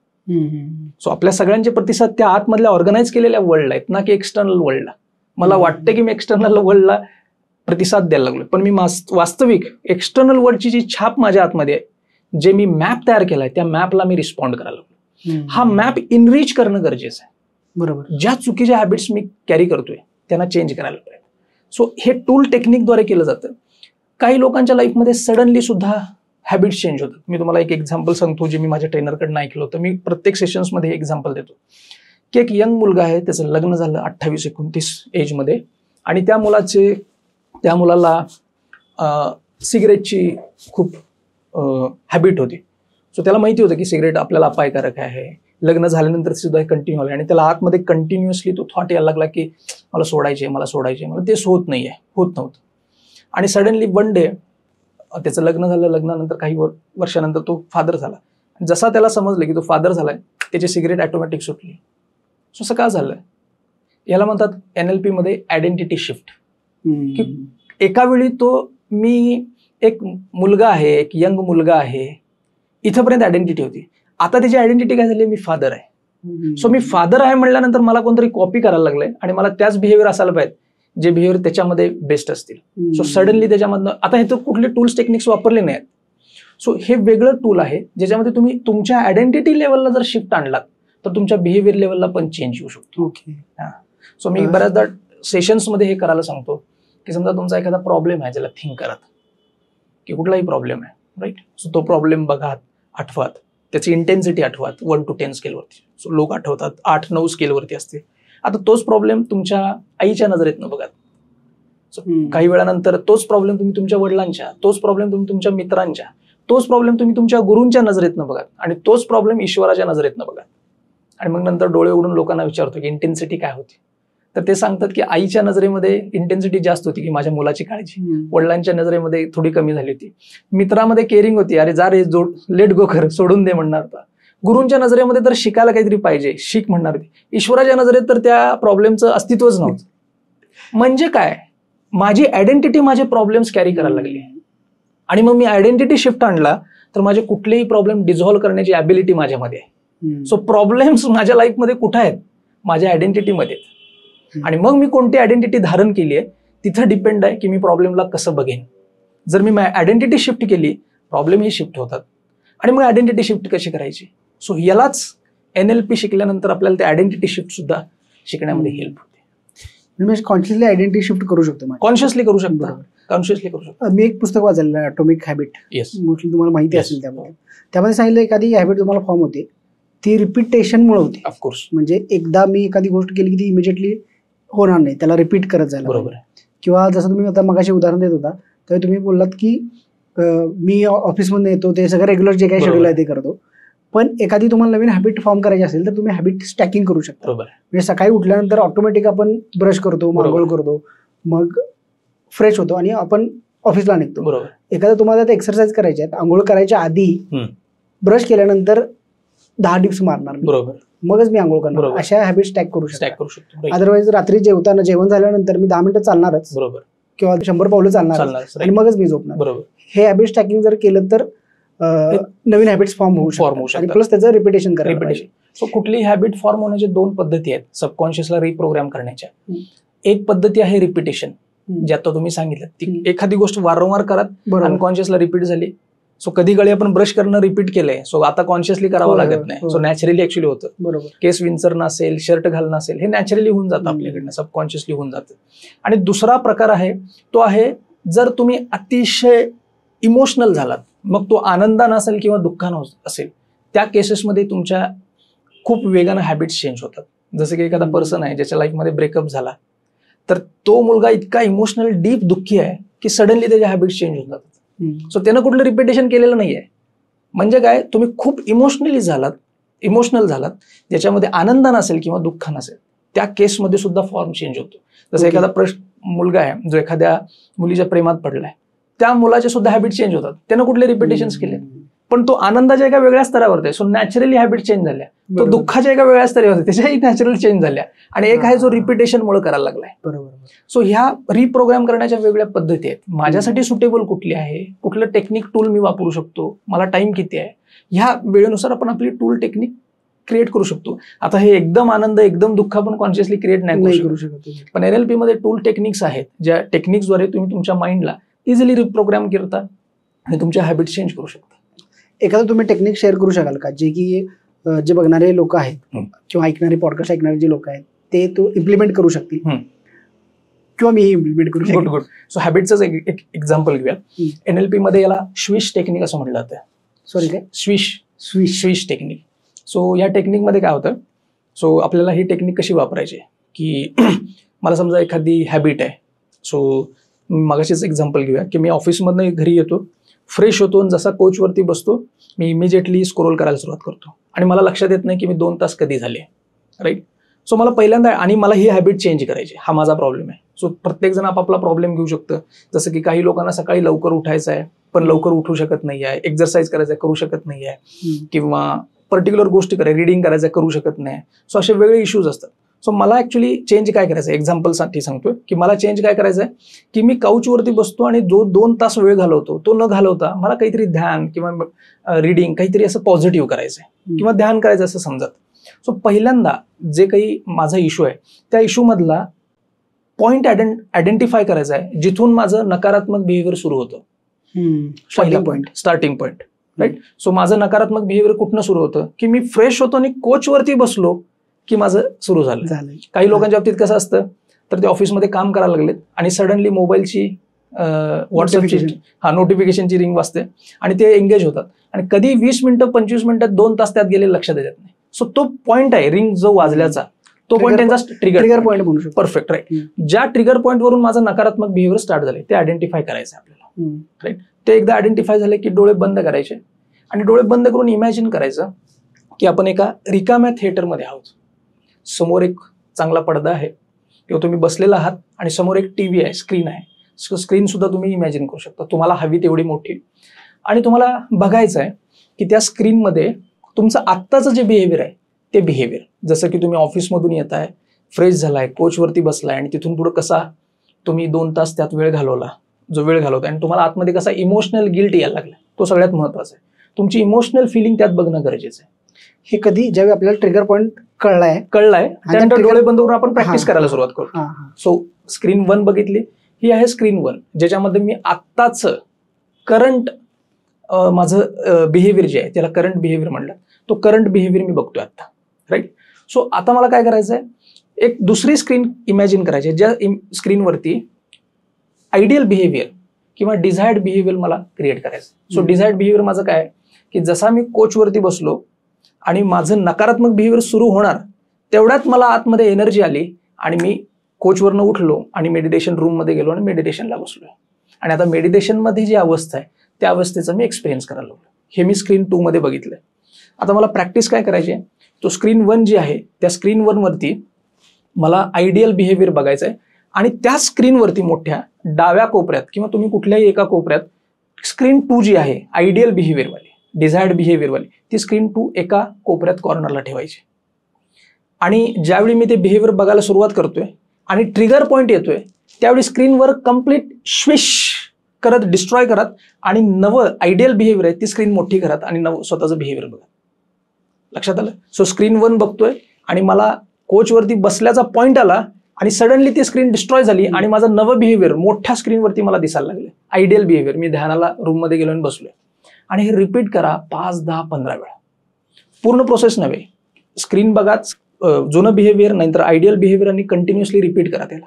[SPEAKER 1] सो आपल्या सगळ्यांचे प्रतिसाद त्या आतमधल्या ऑर्गनाईज केलेल्या वर्ल्डला आहेत ना की एक्सटर्नल वर्ल्डला. मला वाटतं की मी एक्सटर्नल वर्ल्डला प्रतिसाद द्यायला लागलो, पण मी वास्तविक एक्सटर्नल वर्ल्डची जी छाप माझ्या आतमध्ये आहे, जे मी मॅप तयार केलाय त्या मॅपला मी रिस्पॉन्ड करायला लागलो. हा मॅप इनरिच करणं गरजेचं आहे.
[SPEAKER 2] बरोबर.
[SPEAKER 1] ज्या चुकीच्या हॅबिट्स मी कॅरी करतोय त्यांना चेंज करायला पाहिजे. सो हे टूल टेक्निकद्वारे केलं जातं. काही लोकांच्या लाईफमध्ये सडनली सुद्धा हॅबिट्स चेंज होतात. मी तुम्हाला एक एक्झाम्पल सांगतो जे मी माझ्या ट्रेनरकडनं ऐकलं होतं. मी प्रत्येक सेशन्समध्ये एक्झाम्पल देतो की एक यंग मुलगा आहे, त्याचं लग्न झालं 28-29 एजमध्ये, आणि त्या मुलाला सिगरेटची खूप हॅबिट होती. सो त्याला माहिती होतं की सिगरेट आपल्याला अपायकारक आहे. लग्न झाल्यानंतर सुद्धा कंटिन्यू आलं, आणि त्याला आतमध्ये कंटिन्युअसली तो थॉट यायला लागला की मला सोडायचे, मला तेच होत नव्हतं. आणि सडनली वन डे त्याचं लग्न झालं. लग्नानंतर काही वर्षानंतर तो फादर झाला. जसा त्याला समजलं की तो फादर झालाय, त्याची सिगरेट ऑटोमॅटिक सुटली. सो असं का झालं? याला म्हणतात NLP मध्ये आयडेंटिटी शिफ्ट. की एका वेळी मी एक मुलगा आहे, एक यंग मुलगा आहे, इथंपर्यंत आयडेंटिटी होती. आता त्याची आयडेंटिटी काय झाली? मी फादर आहे. सो मी फादर आहे म्हणल्यानंतर मला कोणतरी कॉपी करायला लागलंय आणि मला त्याच बिहेवियर असायला पाहिजे जे बिहेवियर त्याच्यामध्ये बेस्ट असतील. सो सडनली त्याच्यामधनं आता हे तर कुठले टूल्स टेक्निक्स वापरले नाहीत. सो हे वेगळं टूल आहे ज्याच्यामध्ये तुम्ही तुमच्या आयडेंटिटी लेवलला जर शिफ्ट आणलात तर तुमच्या बिहेवियर लेवलला पण चेंज येऊ शकतो.
[SPEAKER 2] ओके.
[SPEAKER 1] सो मी बऱ्याचदा सेशन्समध्ये हे करायला सांगतो की समजा तुमचा एखादा प्रॉब्लेम आहे, ज्याला थिंक करा की कुठलाही प्रॉब्लेम आहे, राईट. सो तो प्रॉब्लेम बघा, आठवात, त्याची इंटेन्सिटी आठवात 1 to 10 स्केलवरती. सो लोक आठवतात 8-9 स्केलवरती असते. आता तोच प्रॉब्लेम तुमच्या आईच्या नजरेतनं बघा. सो काही वेळानंतर तोच प्रॉब्लेम तुम्ही तुमच्या वडिलांच्या, तोच प्रॉब्लेम तुम्ही तुमच्या मित्रांच्या, तोच प्रॉब्लेम तुम्ही तुमच्या गुरूंच्या नजरेतनं बघा आणि तोच प्रॉब्लेम ईश्वराच्या नजरेतनं बघा. आणि मग नंतर डोळे उघडून लोकांना विचारतो की इंटेन्सिटी काय होती, तर ते सांगतात की आईच्या नजरेमध्ये इंटेन्सिटी जास्त होती की माझ्या मुलाची काळजी, वडिलांच्या नजरेमध्ये थोडी कमी झाली होती, मित्रामध्ये केअरिंग होती, अरे जा रे लेट गो कर, सोडून दे म्हणणार होता, गुरूंच्या नजरेमध्ये तर शिकायला काहीतरी पाहिजे, शिक म्हणणार होती, ईश्वराच्या नजरेत तर त्या प्रॉब्लेमचं अस्तित्वच नव्हतं. म्हणजे काय, माझी आयडेंटिटी माझे प्रॉब्लेम्स कॅरी करायला लागली आणि मग मी आयडेंटिटी शिफ्ट आणला तर माझे कुठलेही प्रॉब्लेम डिझॉल्व्ह करण्याची ॲबिलिटी माझ्यामध्ये आहे. सो प्रॉब्लेम्स माझ्या लाईफमध्ये कुठे आहेत? माझ्या आयडेंटिटीमध्ये. आणि मग मी कोणती आयडेंटिटी धारण केली आहे तिथं डिपेंड आहे की मी प्रॉब्लेमला कसं बघेन. जर मी आयडेंटिटी शिफ्ट केली, प्रॉब्लेमही शिफ्ट होतात. आणि मग आयडेंटिटी शिफ्ट कशी करायची? सो यालाच NLP शिकल्यानंतर आपल्याला ते आयडेंटिटी शिफ्ट सुद्धा शिकण्यामध्ये हेल्प होते.
[SPEAKER 2] मी कॉन्शियसली आयडेंटिटी शिफ्ट करू शकतो.
[SPEAKER 1] कॉन्शियसली करू शकतो, कॉन्शियसली करू शकतो.
[SPEAKER 2] मी एक पुस्तक वाचलेलं, ॲटॉमिक हॅबिट, मोस्टली तुम्हाला माहिती असेल. त्यामध्ये सांगितलं एखादी हॅबिट तुम्हाला फॉर्म होते ती रिपिटेशनमुळे होते.
[SPEAKER 1] ऑफकोर्स.
[SPEAKER 2] म्हणजे एकदा मी एखादी गोष्ट केली की ती इमिजिएटली होणार नाही, त्याला रिपीट करत जायला.
[SPEAKER 1] बरोबर.
[SPEAKER 2] किंवा जसं तुम्ही आता मगाशी उदाहरण देत होता तर तुम्ही बोललात की मी ऑफिसमध्ये येतो, ते सगळं रेग्युलर जे काही शेड्यूल आहे ते करतो, पण एखादी तुम्हाला नवीन हॅबिट फॉर्म करायची असेल तर तुम्ही हॅबिट स्टॅकिंग करू शकता.
[SPEAKER 1] बरोबर.
[SPEAKER 2] म्हणजे सकाळी उठल्यानंतर ऑटोमॅटिक आपण ब्रश करतो, मांघोळ करतो, मग फ्रेश होतो आणि आपण ऑफिसला निघतो.
[SPEAKER 1] बरोबर.
[SPEAKER 2] एखादा तुम्हाला आता एक्सरसाइज करायची आहे, आंघोळ करायच्या आधी ब्रश केल्यानंतर 10 डिप्स मारणार, बरोबर, मगच मी आंघोळ करणार. अशा हॅबिट स्टॅक करू शकतो. अदरवाईज रात्री जेवण झाल्यानंतर मी 10 मिनिटं चालणारच, बरोबर, किंवा 100 पावलं चालणार आणि मगच मी झोपणार. बरोबर. हे हॅबिट स्टॅकिंग जर केलं तर नवीन हॅबिट्स फॉर्म होऊ शकतात. प्लस त्याचं रिपिटेशन करायचं.
[SPEAKER 1] सो कुठलीही हॅबिट फॉर्म होण्याच्या 2 पद्धती आहेत सबकॉन्शियसला रिप्रोग्राम करण्याच्या. एक पद्धती आहे रिपिटेशन, जे आता तुम्ही सांगितलं, ती एखादी गोष्ट वारंवार करत अनकॉन्शियसला रिपीट झाली. सो कधी कधी आपण ब्रश करणं रिपीट केलंय, सो आता कॉन्शियसली करावं लागत नाही. सो नॅचरली ऍक्च्युली होतं. बरोबर. केस विंचरणं असेल, शर्ट घालणं असेल, हे नॅचरली होऊन जातं आपल्याकडनं, सबकॉन्शियसली होऊन जातं. आणि दुसरा प्रकार आहे तो आहे जर तुम्ही अतिशय इमोशनल झालात, मग तो आनंदानं असेल किंवा दुःखानं असेल, त्या केसेसमध्ये तुमच्या खूप वेगानं हॅबिट्स चेंज होतात. जसं की एखादा पर्सन आहे ज्याच्या लाईफमध्ये ब्रेकअप झाला, तर तो मुलगा इतका इमोशनल डीप दुःखी आहे की सडनली त्याच्या हॅबिट्स चेंज होतात. सो त्यानं कुठलं रिपिटेशन केलेलं नाहीये. म्हणजे काय, तुम्ही खूप इमोशनल झालात ज्याच्यामध्ये आनंद नसेल किंवा दुःख नसेल, त्या केसमध्ये सुद्धा फॉर्म चेंज होतो. जसं एखादा मुलगा आहे जो एखाद्या मुलीच्या प्रेमात पडलाय, त्या मुलाचे सुद्धा हॅबिट चेंज होतात. त्यानं कुठले रिपिटेशन्स केले, पण तो आनंदाच्या एका वेगळ्या स्तरावर आहे, सो नॅचरली हॅबिट चेंज झाल्या. तो दुःखाच्या एका वेगळ्या स्तरावर होते, त्याच्याही नॅचरल चेंज झाल्या. आणि एक आहे जो रिपिटेशनमुळे करायला लागलाय. बरोबर. सो ह्या रिप्रोग्राम करण्याच्या वेगळ्या पद्धती आहेत. माझ्यासाठी सुटेबल कुठली आहे, कुठलं टेक्निक टूल मी वापरू शकतो, मला टाइम किती आहे, ह्या वेळेनुसार आपण आपली टूल टेक्निक क्रिएट करू शकतो. आता हे एकदम आनंद, एकदम दुःख आपण कॉन्शियसली क्रिएट नाही करू शकत. पण NLP मध्ये टूल टेक्निक्स आहेत, ज्या टेक्निक्सद्वारे तुम्ही तुमच्या माइंडला इझिली रिप्रोग्राम करता आणि तुमच्या हॅबिट चेंज करू शकता.
[SPEAKER 2] एखादं तुम्ही टेक्निक शेअर करू शकाल का, जे की जे बघणारे लोक आहेत किंवा ऐकणारे, पॉडकास्ट ऐकणारे जे लोक आहेत ते तो इम्प्लिमेंट करू शकतील, किंवा मी इम्प्लिमेंट करू शकतो.
[SPEAKER 1] गुड. सो हॅबिटचं एक एक्झाम्पल घेऊया. NLP मध्ये याला स्विश टेक्निक असं म्हटलं जातं. सॉरी, काय? Swish technique. सो या टेक्निकमध्ये काय होतं, सो आपल्याला ही टेक्निक कशी वापरायची की मला समजा एखादी हॅबिट आहे. सो मगाशीच एक्झाम्पल घेऊया की मी ऑफिसमधनं घरी येतो, फ्रेश होतो आणि जसा कोचवरती बसतो मी इमिजिएटली स्क्रोल करायला सुरुवात करतो आणि मला लक्षात येत नाही की मी 2 तास कधी झाले, राईट. सो मला पहिल्यांदा, आणि मला ही हॅबिट चेंज करायची, हा माझा प्रॉब्लेम आहे. सो प्रत्येक जण आपापला प्रॉब्लेम घेऊ शकतं. जसं की काही लोकांना सकाळी लवकर उठायचं आहे पण लवकर उठू शकत नाही आहे, एक्सरसाइज करायचं आहे करू शकत नाही आहे, किंवा पर्टिक्युलर गोष्टी रिडिंग करायचं करू शकत नाही. सो असे वेगळे इश्यूज असतात. सो मला ऍक्च्युली चेंज काय करायचं आहे, एक्झाम्पलसाठी सांगतोय की मला चेंज काय करायचं आहे की मी काउचवरती बसतो आणि जो 2 तास वेळ घालवतो तो न घालवता मला काहीतरी ध्यान किंवा रिडिंग काहीतरी असं पॉझिटिव्ह करायचं आहे किंवा ध्यान करायचं असं समजत. सो पहिल्यांदा जे काही माझा इश्यू आहे त्या इश्यू मधला पॉइंट आयडेंटिफाय करायचा आहे जिथून माझं नकारात्मक बिहेवियर सुरू होतं. Starting point right. सो माझं नकारात्मक बिहेवियर कुठनं सुरू होतं की मी फ्रेश होतो आणि कोचवरती बसलो की माझं सुरू झालं. काही लोकांच्या बाबतीत कसं असतं तर ते ऑफिसमध्ये काम करायला लागलेत आणि सडनली मोबाईलची व्हॉट्सअपची नोटिफिकेशनची रिंग वाजते आणि ते एंगेज होतात आणि कधी 20 मिनिटं 25 मिनिटात 2 तास त्यात गेले लक्षात येत नाही. सो तो पॉइंट आहे रिंग जो वाजल्याचा तो पॉईंट त्यांचा ट्रिगर पॉईंट म्हणू शकतो. Perfect right. ज्या ट्रिगर पॉईंट वरून माझं नकारात्मक बिहेवियर स्टार्ट झाले ते आयडेंटिफाय करायचं आपल्याला. राईट. ते एकदा आयडेंटिफाय झाले की डोळे बंद करायचे आणि डोळे बंद करून इमॅजिन करायचं की आपण एका रिकाम्या थिएटरमध्ये आहोत. समोर एक चांगला पडदा आहे किंवा तुम्ही बसलेला आहात आणि समोर एक टीव्ही आहे, स्क्रीन आहे. स्क्रीन सुद्धा तुम्ही इमॅजिन करू शकता तुम्हाला हवी तेवढी मोठी आणि तुम्हाला बघायचं आहे की त्या स्क्रीनमध्ये तुमचं आत्ताचं जे बिहेवियर आहे ते बिहेवियर, जसं की तुम्ही ऑफिसमधून येताय, फ्रेश झालाय, कोचवरती बसलाय आणि तिथून पुढे कसा तुम्ही 2 तास त्यात वेळ घालवला, जो वेळ घालवताय आणि तुम्हाला आतमध्ये कसा इमोशनल गिल्ट यायला लागला, तो सगळ्यात महत्वाचा आहे. तुमची इमोशनल फिलिंग त्यात बघणं गरजेचं आहे.
[SPEAKER 2] हे कधी ज्यावेळी आपल्याला ट्रिगर पॉईंट कळलाय
[SPEAKER 1] त्यानंतर डोळे बंद करून आपण प्रॅक्टिस करायला सुरुवात करू. सो स्क्रीन 1 बघितली, ही आहे स्क्रीन 1 ज्याच्यामध्ये मी आत्ताच करंट माझं बिहेवियर जे आहे त्याला करंट बिहेवियर म्हणलं, तो करंट बिहेवियर मी बघतोय आता. राईट. सो आता मला काय करायचं आहे, एक दुसरी स्क्रीन इमॅजिन करायची ज्या स्क्रीनवरती आयडियल बिहेवियर किंवा डिझायर्ड बिहेवियर मला क्रिएट करायचं. सो डिझायर्ड बिहेवियर माझं काय आहे की जसा मी कोचवरती बसलो आणि माझं नकारात्मक बिहेवियर सुरू होणार तेवढ्यात मला आतमध्ये एनर्जी आली आणि मी कोचवरनं उठलो आणि मेडिटेशन रूममध्ये गेलो आणि मेडिटेशनला बसलो आणि आता मेडिटेशनमध्ये जी अवस्था आहे त्या अवस्थेचा मी एक्सपिरियन्स करायला लागलो. हे मी स्क्रीन 2 मध्ये बघितलंय. आता मला प्रॅक्टिस काय करायची आहे, तो स्क्रीन 1 जी आहे त्या स्क्रीन 1 वरती मला आयडियल बिहेवियर बघायचं आहे आणि त्या स्क्रीनवरती मोठ्या डाव्या कोपऱ्यात किंवा तुम्ही कुठल्याही एका कोपऱ्यात स्क्रीन 2 जी आहे आयडियल बिहेवियरवाली, डिझायर्ड बिहेवियरवाली, ती स्क्रीन 2 एका कोपऱ्यात कॉर्नरला ठेवायची आणि ज्यावेळी मी ते बिहेवियर बघायला सुरुवात करतोय आणि ट्रिगर पॉईंट येतोय त्यावेळी स्क्रीनवर कम्प्लीट स्विश करत डिस्ट्रॉय करत आणि नवं आयडियल बिहेवियर आहे ती स्क्रीन मोठी करत आणि नवं स्वतःचं बिहेवियर बघत. लक्षात आलं. सो स्क्रीन 1 बघतोय आणि मला कोचवरती बसल्याचा पॉईंट आला आणि सडनली ती स्क्रीन डिस्ट्रॉय झाली आणि माझं नवं बिहेवियर मोठ्या स्क्रीनवरती मला दिसायला लागले, आयडियल बिहेवियर. मी ध्यानाला रूममध्ये गेलो आणि बसलोय आणि हे रिपीट करा 5, 10, 15 वेळा. पूर्ण प्रोसेस नव्हे, स्क्रीन बघाच, जुनं बिहेवियर नंतर आयडियल बिहेवियर आणि कंटिन्युअसली रिपीट करा त्याला.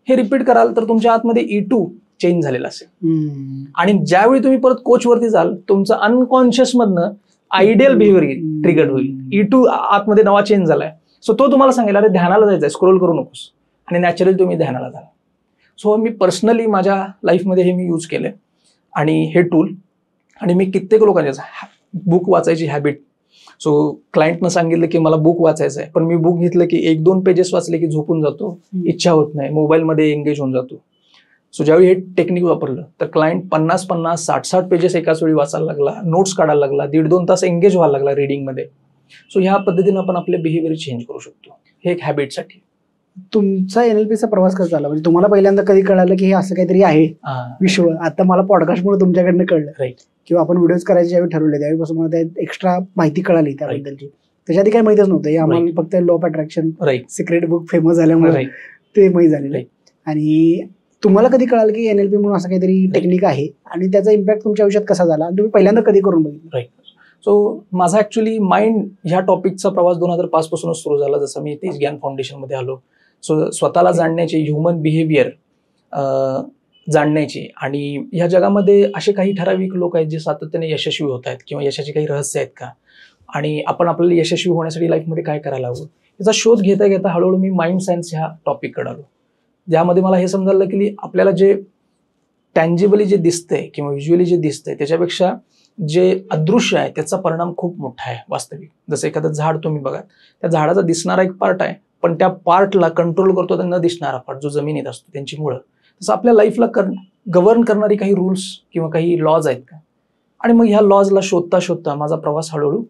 [SPEAKER 1] हे रिपीट कराल तर तुमच्या आतमध्ये E2 चेंज झालेला असेल आणि ज्यावेळी तुम्ही परत कोचवरती जाल तुमचं अनकॉन्शियस मधनं आयडियल बिहेवियर ट्रिगर्ड होईल. E2 आतमध्ये नवा चेंज झालाय. सो तो तुम्हाला सांगेल अरे ध्यानाला जायचंय, स्क्रोल करू नकोस आणि नॅचरली तुम्ही ध्यानाला जाल. सो मी पर्सनली माझ्या लाईफमध्ये हे मी यूज केलंय आणि हे टूल आणि मी कित्येक लोकांच्या बुक वाचायची हॅबिट. सो क्लायंटनं सांगितलं की मला बुक वाचायचं आहे पण मी बुक घेतलं की 1-2 पेजेस वाचले की झोपून जातो, इच्छा होत नाही, मोबाईलमध्ये एंगेज होऊन जातो. सो ज्यावेळी हे टेक्निक वापरलं तर क्लायंट 50-50, 60-60 पेजेस एकाच वेळी वाचायला लागला, नोट्स काढायला लागला, 1.5-2 तास एंगेज व्हायला लागला रिडिंगमध्ये. सो ह्या पद्धतीनं आपण आपले बिहेवियर चेंज करू शकतो. हे एक हॅबिटसाठी.
[SPEAKER 2] तुमचा NLPचा प्रवास कसा झाला, म्हणजे तुम्हाला पहिल्यांदा कधी कळालं की हे असं काहीतरी आहे विश्व? आता मला पॉडकास्टमुळे तुमच्याकडनं कळलं. राईट. किंवा आपण व्हिडिओज करायचे ज्यावेळी ठरवले त्यावेळीपासून मला एक्स्ट्रा माहिती कळाली त्याबद्दलची. त्याच्या आधी काही माहितीच नव्हतं. आम्हाला फक्त law of attraction, secret book famous झाल्यामुळे ते माहिती झालेलं आहे. आणि तुम्हाला कधी कळालं की NLP म्हणून असं काहीतरी टेक्निक आहे आणि त्याचा इम्पॅक्ट तुमच्या आयुष्यात कसा झाला आणि तुम्ही पहिल्यांदा कधी करून बघितलं?
[SPEAKER 1] राईट. सो माझा ऍक्च्युली माइंड ह्या टॉपिकचा प्रवास 2005 पासूनच सुरू झाला. जसं मी तेज ज्ञान फाउंडेशनमध्ये आलो. सो स्वतःला जाणण्याची, ह्युमन बिहेवियर जाणण्याची आणि ह्या जगामध्ये असे काही ठराविक लोक आहेत जे सातत्याने यशस्वी होत आहेत किंवा यशाची काही रहस्य आहेत का आणि आपण आपल्याला यशस्वी होण्यासाठी लाईफमध्ये काय करायला हवं याचा शोध घेता घेता हळूहळू मी माइंड सायन्स ह्या टॉपिककडे आलो. ज्यामध्ये मला हे समजायला की आपल्याला जे टँजिबली जे दिसतंय किंवा व्हिज्युअली जे दिसतंय त्याच्यापेक्षा जे अदृश्य आहे त्याचा परिणाम खूप मोठा आहे वास्तविक. जसं एखादं झाड तुम्ही बघा, त्या झाडाचा दिसणारा एक पार्ट आहे पण त्या पार्टला कंट्रोल करतो तर न दिसणारा पार्ट जो जमिनीत असतो त्यांची मुळं. तसं आपल्या लाईफला गव्हर्न करणारी काही रूल्स किंवा काही लॉज आहेत का आणि मग ह्या लॉजला शोधता शोधता माझा प्रवास हळूहळू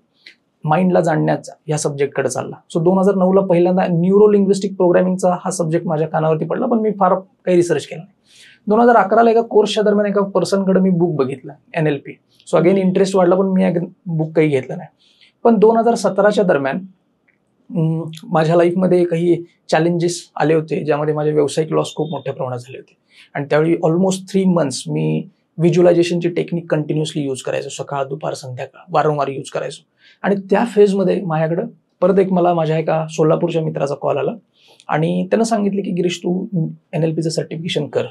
[SPEAKER 1] माइंडला जाणण्याचा ह्या सब्जेक्टकडे चालला. सो 2009ला पहिल्यांदा न्यूरो लिंग्विस्टिक प्रोग्रामिंगचा हा सब्जेक्ट माझ्या कानावरती पडला, पण मी फार काही रिसर्च केला नाही. 2011ला एका कोर्सच्या दरम्यान एका पर्सनकडे मी बुक बघितलं NLP. सो अगेन इंटरेस्ट वाढला, पण मी बुक काही घेतलं नाही. पण 2017च्या दरम्यान माझ्या लाईफमध्ये काही चॅलेंजेस आले होते, ज्यामध्ये माझे व्यावसायिक लॉस खूप मोठ्या प्रमाणात झाले होते. आणि त्यावेळी ऑलमोस्ट 3 मंथ्स मी व्हिज्युअलायझेशनची टेक्निक कंटिन्युअसली यूज करायचो, सकाळ दुपार संध्याकाळ वारंवार यूज करायचो. आणि त्या फेजमध्ये माझ्याकडं परत मला माझ्या एका सोलापूरच्या मित्राचा कॉल आला आणि त्यानं सांगितलं की गिरीश, तू NLPचं सर्टिफिकेशन कर.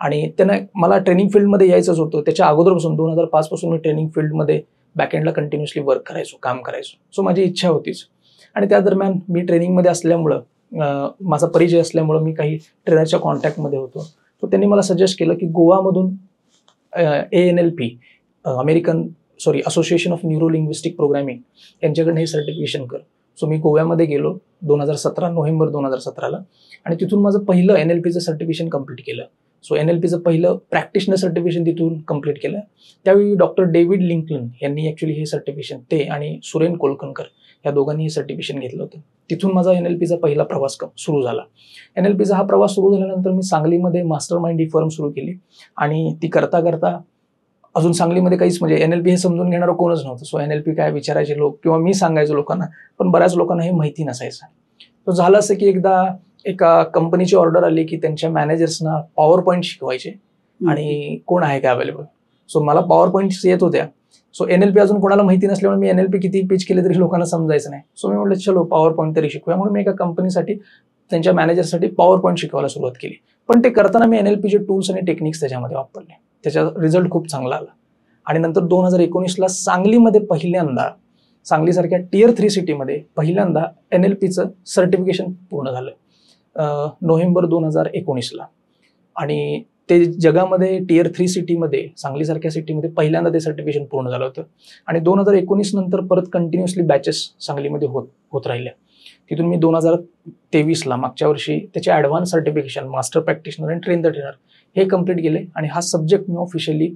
[SPEAKER 1] आणि त्यानं मला ट्रेनिंग फील्डमध्ये यायचंच होतं. त्याच्या अगोदरपासून 2005 पासून मी ट्रेनिंग फील्डमध्ये बॅकएंडला कंटिन्युअसली वर्क करायचो, काम करायचो. सो माझी इच्छा होतीच. आणि त्या दरम्यान मी ट्रेनिंगमध्ये असल्यामुळं, माझा परिचय असल्यामुळं मी काही ट्रेनरच्या कॉन्टॅक्टमध्ये होतो. सो त्यांनी मला सजेस्ट केलं की गोवामधून ANLP association of neuro linguistic programming यांच्याकडनं हे सर्टिफिकेशन कर. सो मी गोव्यामध्ये गेलो नोव्हेंबर 2017ला आणि तिथून माझं पहिलं NLPचं सर्टिफिकेशन कंप्लीट केलं. सो NLPचं पहिलं प्रॅक्टिशनर सर्टिफिकेशन तिथून कंप्लीट केलं. त्यावेळी डॉक्टर डेव्हिड लिंकलन यांनी ॲक्च्युली हे सर्टिफिकेशन, ते आणि सुरेन कोलकनकर या दोघांनी हे सर्टिफिकेशन घेतलं होतं. तिथून माझा NLPचा पहिला प्रवास सुरू झाला. NLPचा हा प्रवास सुरू झाल्यानंतर मी सांगलीमध्ये मास्टर माइंड ही फर्म सुरू केली आणि ती करता करता अजून सांगलीमध्ये काहीच म्हणजे NLP हे समजून घेणारं कोणच नव्हतं. सो NLP काय विचारायचे लोक किंवा मी सांगायचो लोकांना, पण बऱ्याच लोकांना हे माहिती नसायचं. तो झालं असं की एकदा एका कंपनीची ऑर्डर आली की त्यांच्या मॅनेजर्सना पॉवर पॉईंट शिकवायचे आणि कोण आहे का अवेलेबल. सो मला पॉवर पॉईंट्स येत होत्या. सो NLP अजून कोणाला माहिती नसल्यामुळे मी NLP किती पिच केले तरी लोकांना समजायचं नाही. सो मी म्हटलं चलो पॉवर पॉईंट तरी शिकूया, म्हणून मी एका कंपनीसाठी त्यांच्या मॅनेजरसाठी पॉवर पॉईंट शिकवायला सुरुवात केली. पण ते करताना मी NLPचे टूल्स आणि टेक्निक्स त्याच्यामध्ये वापरले. त्याचा रिझल्ट खूप चांगला आला. आणि नंतर 2019ला सांगलीमध्ये पहिल्यांदा, सांगलीसारख्या Tier 3 सिटीमध्ये पहिल्यांदा NLPचं सर्टिफिकेशन पूर्ण झालं नोव्हेंबर 2019ला. आणि ते जगामध्ये Tier 3 सिटीमध्ये, सांगलीसारख्या सिटीमध्ये पहिल्यांदा ते सर्टिफिकेशन पूर्ण झालं होतं. आणि 2019 नंतर परत कंटिन्युअसली बॅचेस सांगलीमध्ये होत राहिल्या. तिथून मी 2023ला मागच्या वर्षी त्याचे ॲडव्हान्स सर्टिफिकेशन मास्टर प्रॅक्टिशनर आणि ट्रेन द ट्रेनर हे कम्प्लीट केले. आणि हा सब्जेक्ट मी ऑफिशियली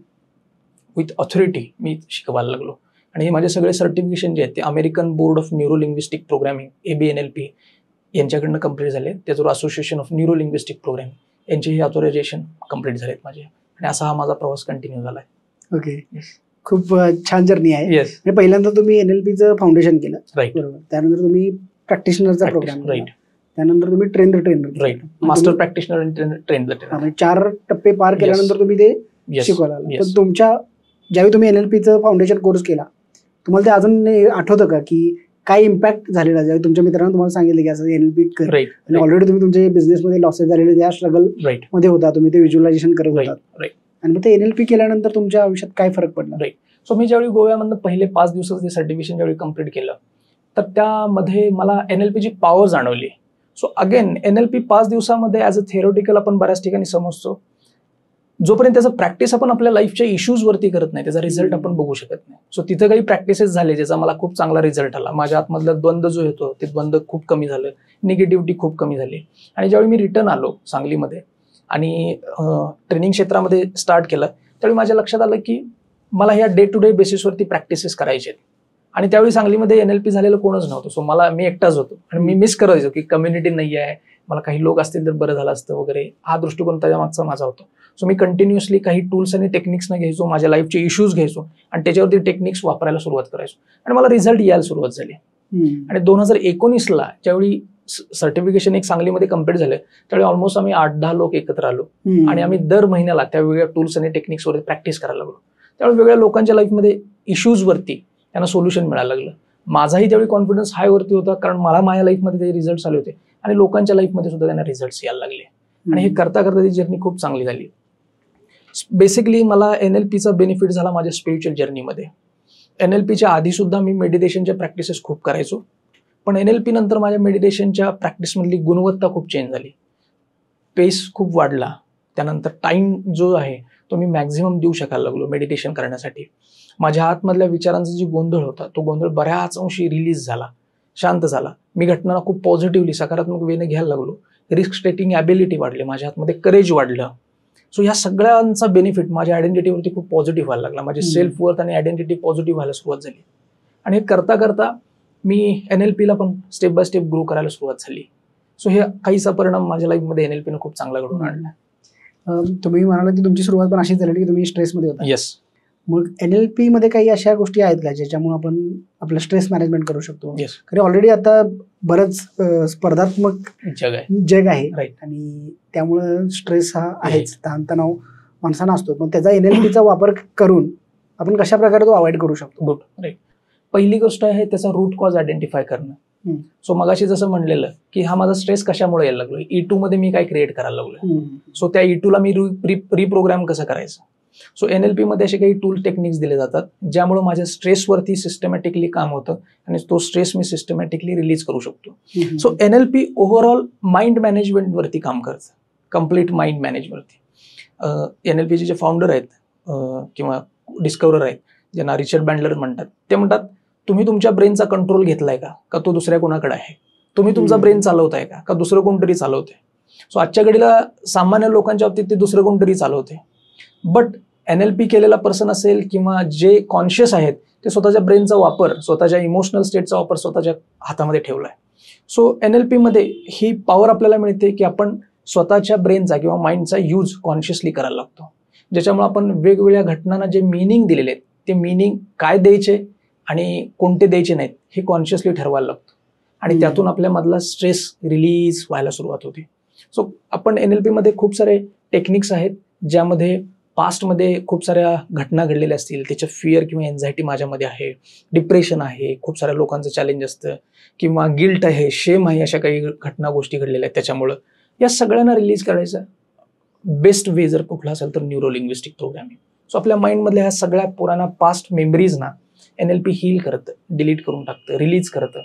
[SPEAKER 1] विथ ऑथॉरिटी मी शिकवायला लागलो. आणि हे माझे सगळे सर्टिफिकेशन जे आहेत ते American board of neuro linguistic programming ABNLP यांच्याकडनं कंप्लीट झाले. त्याच्यावर association of neuro linguistic programming यांचे हे ऑथोरायझेशन कंप्लीट झालेत माझे. आणि असा हा माझा प्रवास कंटिन्यू झाला आहे.
[SPEAKER 2] ओके, खूप छान जर्नी आहे.
[SPEAKER 1] येस.
[SPEAKER 2] पहिल्यांदा तुम्ही NLPचं फाउंडेशन केलं,
[SPEAKER 1] राईट.
[SPEAKER 2] बरोबर. त्यानंतर तुम्ही प्रॅक्टिशनरचा प्रोग्राम,
[SPEAKER 1] राईट.
[SPEAKER 2] त्यानंतर तुम्ही train the trainer,
[SPEAKER 1] right. Master practitioner आणि ट्रेन द ट्रेनर.
[SPEAKER 2] 4 टप्पे पार केल्यानंतर तुम्ही ते शिकवायला. पण तुमच्या ज्यावेळी तुम्ही NLPचं फाउंडेशन कोर्स केला, तुम्हाला ते अजून आठवतं का की काय इम्पॅक्ट झालेला, ज्यावेळी तुमच्या मित्रांनी तुम्हाला सांगितलं की असं NLP कर, आणि ऑलरेडी तुम्ही तुमच्या बिझनेसमध्ये लॉसेस झालेले त्या स्ट्रगल मध्ये होता, तुम्ही ते व्हिज्युअलायझेशन करत होता, आणि मग ते NLP केल्यानंतर तुमच्या आयुष्यात काय फरक पडला?
[SPEAKER 1] राईट. सो मी ज्यावेळी गोव्यामधनं पहिले 5 दिवसाचं ते सर्टिफिकेशन ज्यावेळी कंप्लीट केलं, तर त्यामध्ये मला NLPची पॉवर जाणवली. सो अगेन NLP 5 दिवसामध्ये ॲज अ थेरोटिकल आपण बऱ्याच ठिकाणी समजतो, जोपर्यंत त्याचं प्रॅक्टिस आपण आपल्या लाईफच्या इश्यूजवरती करत नाही, त्याचा रिझल्ट आपण बघू शकत नाही. सो तिथं काही प्रॅक्टिसेस झाले ज्याचा मला खूप चांगला रिझल्ट आला. माझ्या आतमधला द्वंद्व जो येतो ते द्वंद्व खूप कमी झालं, निगेटिव्हिटी खूप कमी झाली. आणि ज्यावेळी मी रिटर्न आलो सांगलीमध्ये आणि ट्रेनिंग क्षेत्रामध्ये स्टार्ट केलं, त्यावेळी माझ्या लक्षात आलं की मला ह्या डे टू डे बेसिसवरती प्रॅक्टिसेस करायचे आहेत. आणि त्यावेळी सांगलीमध्ये NLP झालेलं कोणच नव्हतं. सो मी एकटाच होतो आणि मी मिस करायचो की कम्युनिटी नाही आहे, मला काही लोक असतील तर बरं झालं असतं वगैरे, हा दृष्टिकोन त्याच्या मागचा माझा होता. सो मी कंटिन्युअसली काही टूल्स आणि टेक्निक्सना घ्यायचो, माझ्या लाईफचे इश्यूज घ्यायचो आणि त्याच्यावरती टेक्निक्स वापरायला सुरुवात करायचो आणि मला रिझल्ट यायला सुरुवात झाली. आणि 2019ला ज्यावेळी सर्टिफिकेशन एक सांगलीमध्ये कम्प्लीट झालं, त्यावेळी ऑलमोस्ट आम्ही 8-10 लोक एकत्र आलो आणि आम्ही दर महिन्याला त्या वेगळ्या टूल्स आणि टेक्निक्सवरती प्रॅक्टिस करायला लागलो. त्यावेळी वेगळ्या लोकांच्या लाईफमध्ये इश्यूजवरती त्यांना सोल्युशन मिळायला लागलं. माझाही त्यावेळी कॉन्फिडन्स हायवरती होता, कारण मला माझ्या लाईफमध्ये ते रिझल्ट आले होते आणि लोकांच्या लाईफमध्ये सुद्धा त्यांना रिझल्ट यायला लागले. आणि हे करता करता ती जर्नी खूप चांगली झाली. बेसिकली मला NLPचा बेनिफिट झाला माझ्या स्पिरिच्युअल जर्नीमध्ये. NLPच्या आधी सुद्धा मी मेडिटेशनच्या प्रॅक्टिसेस खूप करायचो, पण NLP नंतर माझ्या मेडिटेशनच्या प्रॅक्टिसमधली गुणवत्ता खूप चेंज झाली, पेस खूप वाढला. त्यानंतर टाइम जो आहे तो मी मॅक्झिमम देऊ शकायला लागलो मेडिटेशन करण्यासाठी. माझ्या आतमधल्या विचारांचा जो गोंधळ होता तो गोंधळ बऱ्याच अंशी रिलीज झाला, शांत झाला. मी घटनांना खूप पॉझिटिव्हली सकारात्मक वेने घ्यायला लागलो. रिस्क टेकिंग ॲबिलिटी वाढली, माझ्या आतमध्ये करेज वाढलं. सो ह्या सगळ्यांचा बेनिफिट माझ्या आयडेंटिटीवरती खूप पॉझिटिव्ह व्हायला लागला. माझे सेल्फ वर्थ आणि आयडेंटिटी पॉझिटिव्ह व्हायला सुरुवात झाली. आणि हे करता करता मी NLPला पण स्टेप बाय स्टेप ग्रो करायला सुरुवात झाली. सो हे काहीसा परिणाम माझ्या लाईफमध्ये NLPनं खूप चांगला घडवून आणला.
[SPEAKER 2] तुम्ही म्हणाला की तुमची सुरुवात पण अशीच झाली की तुम्ही स्ट्रेसमध्ये होता.
[SPEAKER 1] येस.
[SPEAKER 2] मग NLP मध्ये काही अशा गोष्टी आहेत का ज्याच्यामुळे आपण आपलं स्ट्रेस मॅनेजमेंट करू शकतो?
[SPEAKER 1] येस.
[SPEAKER 2] कारण ऑलरेडी आता बरंच स्पर्धात्मक जग आहे
[SPEAKER 1] राईट.
[SPEAKER 2] आणि त्यामुळं स्ट्रेस हा आहेच, ताणतणाव माणसांना असतो. मग त्याचा NLPचा वापर करून आपण कशा प्रकारे तो अवॉइड करू शकतो?
[SPEAKER 1] गुड. राईट. पहिली गोष्ट आहे त्याचा रूट कॉज आयडेंटिफाय करणं. सो मगाशी जसं म्हणलेलं की हा माझा स्ट्रेस कशामुळे यायला लागलोय, E2 मध्ये मी काय क्रिएट करायला लागलोय. सो त्या E2 ला मी रिप्रोग्राम कसं करायचं. सो NLP मध्ये असे काही टूल टेक्निक्स दिले जातात ज्यामुळे माझ्या स्ट्रेसवरती सिस्टमॅटिकली काम होतं आणि तो स्ट्रेस मी सिस्टमॅटिकली रिलीज करू शकतो. सो NLP ओव्हरऑल माइंड मॅनेजमेंटवरती काम करतं, कम्प्लीट माइंड मॅनेजवरती. NLPचे जे फाउंडर आहेत किंवा डिस्कवरर आहेत ज्यांना रिचर्ड बँडलर म्हणतात, ते म्हणतात तुम्ही तुमच्या ब्रेनचा कंट्रोल घेतलाय का तो दुसऱ्या कोणाकडे आहे. तुम्ही तुमचा ब्रेन चालवताय का दुसरं कोणतरी चालवते. सो आजच्या घडीला सामान्य लोकांच्या बाबतीत ते दुसरं कोणतरी चालवते. बट NLP केलेला पर्सन असेल किंवा जे कॉन्शियस आहेत ते स्वतःच्या ब्रेनचा वापर, स्वतःच्या इमोशनल स्टेटचा वापर स्वतःच्या हातामध्ये ठेवलाय. सो NLP मध्ये ही पॉवर आपल्याला मिळते की आपण स्वतःच्या ब्रेनचा किंवा माइंडचा यूज कॉन्शियसली करायला लागतो, ज्याच्यामुळे आपण वेगवेगळ्या घटनांना जे मिनिंग दिलेले आहेत ते मिनिंग काय द्यायचे आणि कोणते द्यायचे नाहीत हे कॉन्शियसली ठरवायला लागतो आणि त्यातून आपल्यामधला स्ट्रेस रिलीज व्हायला सुरुवात होते. सो आपण NLP मध्ये खूप सारे टेक्निक्स आहेत ज्यामध्ये पास्टमध्ये खूप साऱ्या घटना घडलेल्या असतील, त्याच्या फिअर किंवा एन्झायटी माझ्यामध्ये आहे, डिप्रेशन आहे, खूप साऱ्या लोकांचं चॅलेंज असतं किंवा गिल्ट आहे, शेम आहे, अशा काही घटना गोष्टी घडलेल्या आहेत. त्याच्यामुळं या सगळ्यांना रिलीज करायचं बेस्ट वे जर कुठला असेल तर न्यूरो लिंग्विस्टिक प्रोग्रामिंग. सो आपल्या माइंडमधल्या ह्या सगळ्या पुराणा पास्ट मेमरीजना NLP हील करतं, डिलीट करून टाकतं, रिलीज करतं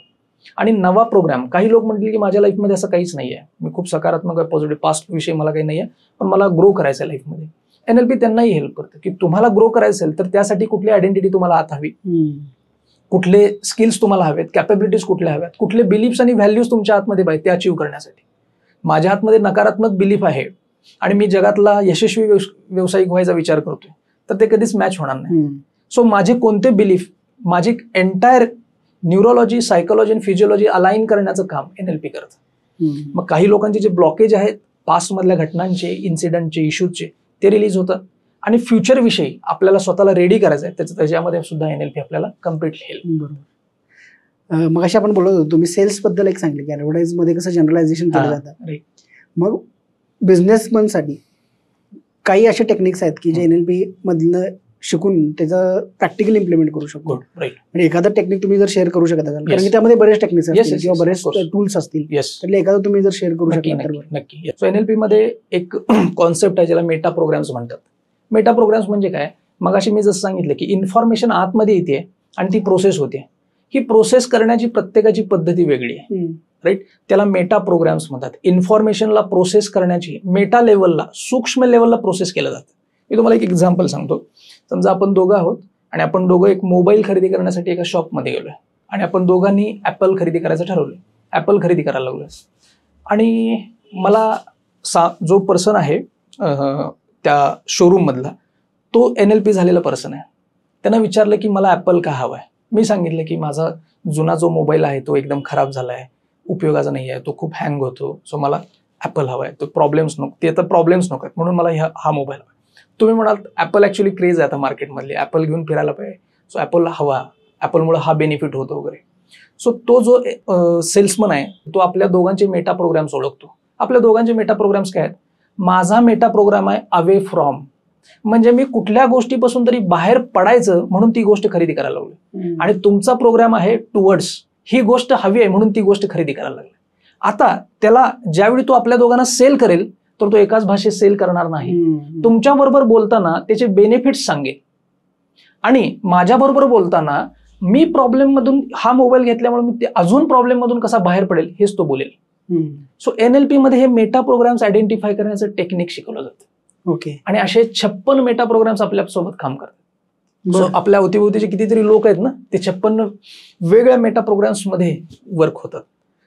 [SPEAKER 1] आणि नवा प्रोग्राम. काही लोक म्हणतील की माझ्या लाईफमध्ये असं काहीच नाही आहे, मी खूप सकारात्मक आहे, पॉझिटिव्ह, पास्ट विषयी मला काही नाही आहे, पण मला ग्रो करायचं आहे लाईफमध्ये. NLP त्यांनाही हेल्प करतं की तुम्हाला ग्रो करायचं असेल तर त्यासाठी कुठली आयडेंटिटी तुम्हाला आत हवी, कुठले स्किल्स तुम्हाला हवेत, कॅपेबिलिटीज कुठल्या हव्यात, कुठले बिलीफ्स आणि व्हॅल्यूज तुमच्या आतमध्ये पाहिजे ते अचीव्ह करण्यासाठी. माझ्या आतमध्ये नकारात्मक बिलीफ आहे आणि मी जगातला यशस्वी व्यावसायिक व्हायचा विचार करतोय तर ते कधीच मॅच होणार नाही. सो माझे कोणते बिलीफ, माझी एंटायर न्यूरोलॉजी, सायकोलॉजी आणि फिजिओलॉजी अलाइन करण्याचं काम NLP करतं. मग काही लोकांचे जे ब्लॉकेज आहेत पास्टमधल्या घटनांचे, इन्सिडेंटचे, इश्यूजचे, ते रिलीज होतात आणि फ्युचर विषयी आपल्याला स्वतःला रेडी करायचं आहे त्याच्यामध्ये सुद्धा NLP आपल्याला कम्प्लिटली हेल्प.
[SPEAKER 2] बरोबर. मग अशा आपण बोलत होतो, तुम्ही सेल्स बद्दल एक सांगितलं की ऍडव्हर्टाईज मध्ये कसं जनरलायझेशन केलं जातं. मग बिझनेसमनसाठी काही असे टेक्निक्स आहेत की जे NLP मधलं शिकून त्याचं प्रॅक्टिकली इम्प्लिमेंट करू शकतो. आणि एखादं टेक्निक तुम्ही जर शेअर करू शकत असाल, कारण की त्यामध्ये बरेच टेक्निक्स असतील किंवा बरेच टूल्स असतील, त्यातले एखादं तुम्ही जर शेअर करू शकता तर
[SPEAKER 1] नक्की. सो NLP मध्ये एक कॉन्सेप्ट आहे ज्याला मेटा प्रोग्राम्स म्हणतात. मेटा प्रोग्राम्स म्हणजे काय, मग अशी मी जसं सांगितलं की इन्फॉर्मेशन आतमध्ये येते आणि ती प्रोसेस होते. ही प्रोसेस करण्याची प्रत्येकाची पद्धती वेगळी आहे. राईट. त्याला मेटा प्रोग्राम्स म्हणतात. इन्फॉर्मेशनला प्रोसेस करण्याची मेटा लेवलला, सूक्ष्म लेवलला प्रोसेस केलं जातं. मी तुम्हाला एक एक्झाम्पल सांगतो. समजा आपण दोघं आहोत आणि आपण दोघं एक मोबाईल खरेदी करण्यासाठी एका शॉपमध्ये गेलोय आणि आपण दोघांनी ॲपल खरेदी करायचं ठरवलं. ॲपल खरेदी करायला लागलोय आणि मला जो पर्सन आहे त्या शोरूम मधला तो NLP झालेला पर्सन आहे. त्यांना विचारलं की मला ॲपल का हवा आहे. मी सांगितलं की माझा जुना जो मोबाईल आहे तो एकदम खराब झाला आहे, उपयोगाचा नाही आहे, तो खूप हँग होतो, सो मला ॲपल हवा आहे. तो प्रॉब्लेम्स नको, ते तर प्रॉब्लेम्स नको आहेत म्हणून मला हा मोबाईल हवा. तुम्ही म्हणाल ॲपल ॲक्च्युली क्रेज आहे आता मार्केटमधली, ॲपल घेऊन फिरायला पाहिजे, सो ॲपलला हवा, ॲपलमुळे हा बेनिफिट होतो वगैरे. सो तो जो सेल्समन आहे तो आपल्या दोघांचे मेटा प्रोग्राम्स ओळखतो. आपल्या दोघांचे मेटा प्रोग्राम्स काय आहेत. माझा मेटा प्रोग्राम आहे अवे फ्रॉम, म्हणजे मी कुठल्या गोष्टीपासून तरी बाहेर पडायचं म्हणून ती गोष्ट खरेदी करायला लागली. आणि तुमचा प्रोग्राम आहे टुवर्ड्स, ही गोष्ट हवी आहे म्हणून ती गोष्ट खरेदी करायला लागली. आता त्याला ज्यावेळी तो आपल्या दोघांना सेल करेल तर तो एकाच भाषेत सेल करणार नाही. तुमच्या बरोबर बोलताना त्याचे बेनिफिट्स सांगेल आणि माझ्या बरोबर बोलताना मी प्रॉब्लेम मधून हा मोबाईल घेतल्यामुळे मी अजून प्रॉब्लेम मधून कसा बाहेर पडेल हेच तो बोलेल. सो NLP मध्ये हे मेटा प्रोग्राम्स आयडेंटिफाय करण्याचं टेक्निक शिकवलं जातं.
[SPEAKER 2] ओके.
[SPEAKER 1] आणि असे 56 मेटा प्रोग्राम्स आपल्या सोबत काम करतात. सो आपल्या अवतीभोवतीचे कितीतरी लोक आहेत ना, ते 56 वेगळ्या मेटा प्रोग्राम्स मध्ये वर्क होतात.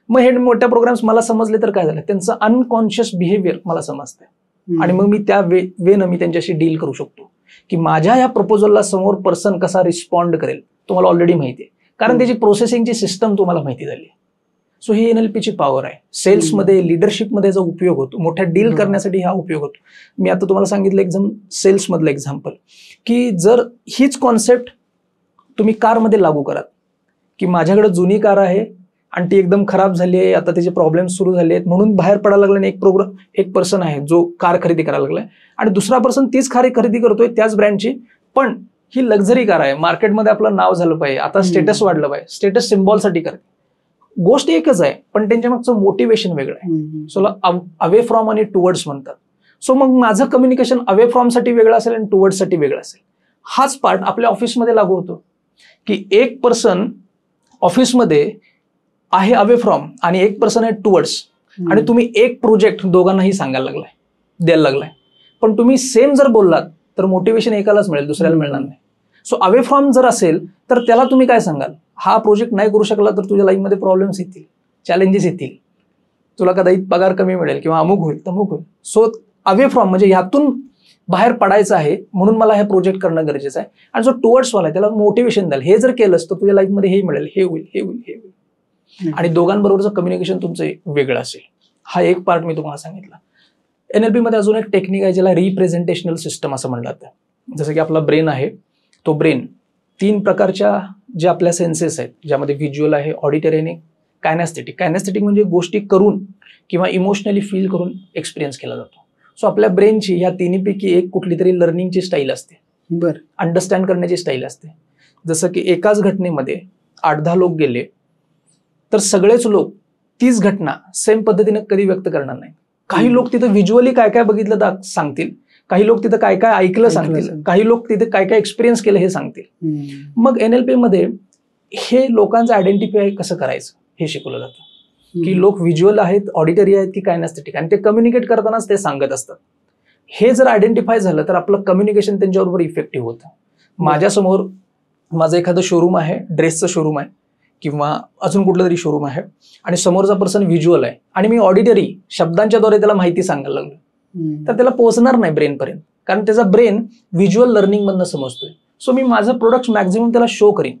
[SPEAKER 1] मग हे मोठ्या प्रोग्राम्स मला समजले तर काय झालं, त्यांचं अनकॉन्शियस बिहेवियर मला समजतंय आणि मग मी त्या वेनं मी त्यांच्याशी डील करू शकतो की माझ्या या प्रपोजलला समोर पर्सन कसा रिस्पॉन्ड करेल. तुम्हाला ऑलरेडी माहिती आहे कारण त्याची प्रोसेसिंगची सिस्टम तुम्हाला माहिती झाली. सो ही NLPची पॉवर आहे. सेल्समध्ये, लिडरशिपमध्ये याचा उपयोग होतो, मोठ्या डील करण्यासाठी हा उपयोग होतो. मी आता तुम्हाला सांगितलं एकदम सेल्समधलं एक्झाम्पल, की जर हीच कॉन्सेप्ट तुम्ही कारमध्ये लागू कराल, की माझ्याकडे जुनी कार आहे आणि ती एकदम खराब झाली आहे, आता त्याचे प्रॉब्लेम सुरू झाले आहेत म्हणून बाहेर पडायला लागला. आणि एक पर्सन आहे जो कार खरेदी करायला लागलाय आणि दुसरा पर्सन तीच कार खरेदी करतोय त्याच ब्रँडची, पण ही लक्झरी कार आहे, मार्केटमध्ये आपलं नाव झालं पाहिजे, आता स्टेटस वाढलं पाहिजे, स्टेटस सिम्बॉलसाठी करते. गोष्ट एकच आहे पण त्यांच्या मागचं मोटिवेशन वेगळं आहे. सो अवे फ्रॉम आणि टुवर्ड्स म्हणतात. सो मग माझं कम्युनिकेशन अवे फ्रॉम साठी वेगळं असेल आणि टुवर्ड्स साठी वेगळं असेल. हाच पार्ट आपल्या ऑफिसमध्ये लागू होतो, की एक पर्सन ऑफिसमध्ये आहे अवे फ्रॉम आणि एक पर्सन आहे टुवर्ड्स, आणि तुम्ही एक प्रोजेक्ट दोघांनाही सांगायला लागलाय, द्यायला लागलाय, पण तुम्ही सेम जर बोललात तर मोटिवेशन एकालाच मिळेल, दुसऱ्याला मिळणार नाही. सो अवे फ्रॉम जर असेल तर त्याला तुम्ही काय सांगाल, हा प्रोजेक्ट नाही करू शकला तर तुझ्या लाईफमध्ये प्रॉब्लेम्स येतील, चॅलेंजेस येतील, तुला कदाचित पगार कमी मिळेल किंवा अमुक होईल तमुक होईल. सो अवे फ्रॉम म्हणजे ह्यातून बाहेर पडायचं आहे म्हणून मला हे प्रोजेक्ट करणं गरजेचं आहे. आणि जो टुवर्ड्स वाला आहे त्याला मोटिवेशन द्याल, हे जर केलंस तर तुझ्या लाईफमध्ये हे मिळेल, हे होईल, हे होईल, हे होईल. आणि दोघांबरोबरचं कम्युनिकेशन तुमचं वेगळं असेल. हा एक पार्ट मी तुम्हाला सांगितला. NLP मध्ये अजून एक टेक्निक आहे ज्याला रिप्रेझेंटेशनल सिस्टम असं म्हणलं जातं. जसं की आपला ब्रेन आहे, तो ब्रेन 3 प्रकारच्या ज्या आपल्या सेन्सेस आहेत, ज्यामध्ये व्हिज्युअल आहे, ऑडिटरी आणि कायनॅस्थेटिक. कायनॅस्थेटिक म्हणजे गोष्टी करून किंवा इमोशनली फील करून एक्सपिरियन्स केला जातो. सो आपल्या ब्रेनची ह्या तिन्हीपैकी एक कुठली तरी लर्निंगची स्टाईल असते,
[SPEAKER 2] बरं,
[SPEAKER 1] अंडरस्टँड करण्याची स्टाईल असते. जसं की एकाच घटनेमध्ये 8-10 लोक गेले तर सगळेच लोक तीच घटना सेम पद्धतीने कधी व्यक्त करणार नाही. काही लोक तिथं व्हिज्युअली काय काय बघितलं सांगतील, काही लोक तिथं काय काय ऐकलं सांगतील, काही लोक तिथे काय काय एक्सपिरियन्स केलं हे सांगतील. मग NLP मध्ये हे लोकांचं आयडेंटिफाय कसं करायचं हे शिकवलं जातं, की लोक व्हिज्युअल आहेत, ऑडिटरी आहेत की कायनॅस्थेटिक, आणि ते कम्युनिकेट करतानाच ते सांगत असतात. हे जर आयडेंटिफाय झालं तर आपलं कम्युनिकेशन त्यांच्याबरोबर इफेक्टिव्ह होतं. माझ्यासमोर माझं एखादं शोरूम आहे, ड्रेसचं शोरूम आहे किंवा अजून कुठलं तरी शोरूम आहे, आणि समोरचा पर्सन व्हिज्युअल आहे आणि मी ऑडिटरी शब्दांच्याद्वारे त्याला माहिती सांगायला लागलो, तर त्याला पोहोचणार नाही ब्रेनपर्यंत, कारण त्याचा ब्रेन व्हिज्युअल लर्निंग मधनं समजतोय. सो मी माझं प्रोडक्ट मॅक्झिमम त्याला शो करीन.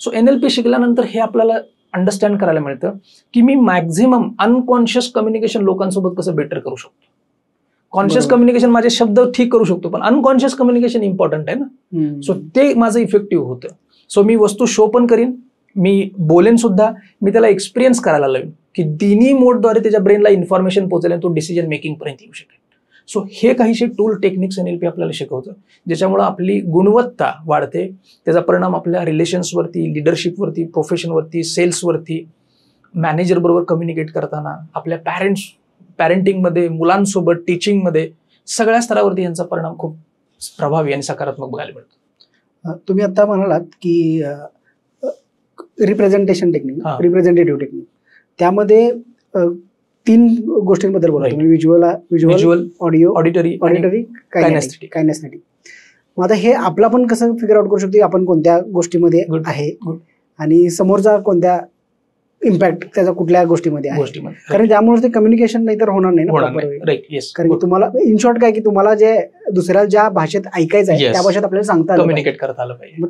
[SPEAKER 1] सो NLP शिकल्यानंतर हे आपल्याला अंडरस्टँड करायला मिळतं की मी मॅक्झिमम अनकॉन्शियस कम्युनिकेशन लोकांसोबत कसं बेटर करू शकतो. कॉन्शियस कम्युनिकेशन माझे शब्द ठीक करू शकतो, पण अनकॉन्शियस कम्युनिकेशन इम्पॉर्टंट आहे ना. सो ते माझं इफेक्टिव्ह होतं. सो मी वस्तू शो पण करीन, मी बोलेन सुद्धा, मी त्याला एक्सपिरियन्स करायला लावेन की तिन्ही मोडद्वारे त्याच्या ब्रेनला इन्फॉर्मेशन पोहोचेल आणि तो डिसिजन मेकिंग पर्यंत येऊ शकेल. सो हे काहीशे टूल टेक्निक्स NLP आपल्याला शिकवतं, ज्याच्यामुळे आपली गुणवत्ता वाढते. त्याचा परिणाम आपल्या रिलेशन्सवरती, लिडरशिपवरती, प्रोफेशनवरती, सेल्सवरती, मॅनेजर बरोबर कम्युनिकेट करताना, आपल्या पॅरेंटिंगमध्ये, मुलांसोबत, टीचिंगमध्ये, सगळ्या स्तरावरती यांचा परिणाम खूप प्रभावी आणि सकारात्मक बघायला मिळतो.
[SPEAKER 2] तुम्ही आता म्हणालात की रिप्रेझेंटेशन टेक्निक, रिप्रेझेंटेटिव्ह टेक्निक, त्यामध्ये 3 गोष्टींबद्दल बोला तुम्ही, व्हिज्युअल, ऑडिओ, ऑडिटरी, कायनॅस्थेटिक. मग आता हे आपला पण कसं फिगर आउट करू शकतो, आपण कोणत्या गोष्टीमध्ये आहे आणि समोरचा कोणत्या इम्पॅक्ट त्याचा कुठल्या गोष्टीमध्ये आहे, कारण त्यामुळे ते कम्युनिकेशन नाही तर होणार नाही ना. कारण तुम्हाला इन शॉर्ट काय की तुम्हाला जे दुसऱ्या ज्या भाषेत ऐकायचं आहे त्या भाषेत आपल्याला सांगता
[SPEAKER 1] कम्युनिकेट करता आलं पाहिजे.
[SPEAKER 2] मग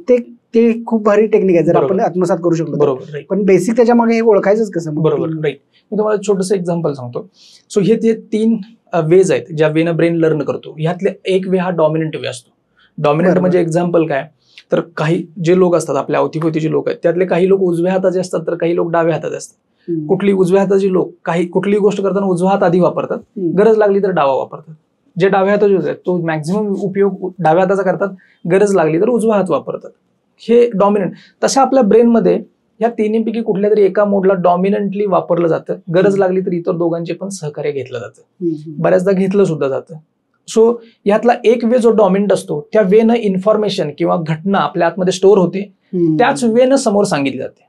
[SPEAKER 2] ते खूप भारी टेक्निक आहे जर आपण आत्मसात करू शकलो.
[SPEAKER 1] बरोबर,
[SPEAKER 2] पण बेसिक त्याच्या मागे हे ओळखायचंच कसं.
[SPEAKER 1] बरोबर, राईट. मी तुम्हाला छोटंसं एक्झाम्पल सांगतो. सो हे ते 3 वेज आहेत ज्या वेनं ब्रेन लर्न करतो. ह्यातले एक वे हा डॉमिनंट वे असतो. डॉमिनंट म्हणजे एक्झाम्पल काय, तर काही जे लोक असतात आपल्या अवतीभोवतीचे लोक आहेत त्यातले काही लोक उजव्या हाताचे असतात तर काही लोक डाव्या हाताचे असतात. कुठली उजव्या हाताची लोक कुठली गोष्ट करताना उजवा हात आधी वापरतात, गरज लागली तर डावा वापरतात. जे डाव्या हाताचे आहेत तो मॅक्झिमम उपयोग डाव्या हाताचा करतात, गरज लागली तर उजवा हात वापरतात. हे डॉमिनंट. तसं आपल्या ब्रेनमध्ये या तिन्हीपैकी कुठल्या तरी एका मोडला डॉमिनंटली वापरलं जातं, गरज लागली तर इतर दोघांचे पण सहकार्य घेतलं जातं, बऱ्याचदा घेतलं सुद्धा जातं. सो यातला एक वे जो डॉमिनंट असतो त्या वेनं इन्फॉर्मेशन किंवा घटना आपल्या आतमध्ये स्टोअर होते, त्याच वेनं समोर सांगितली जाते.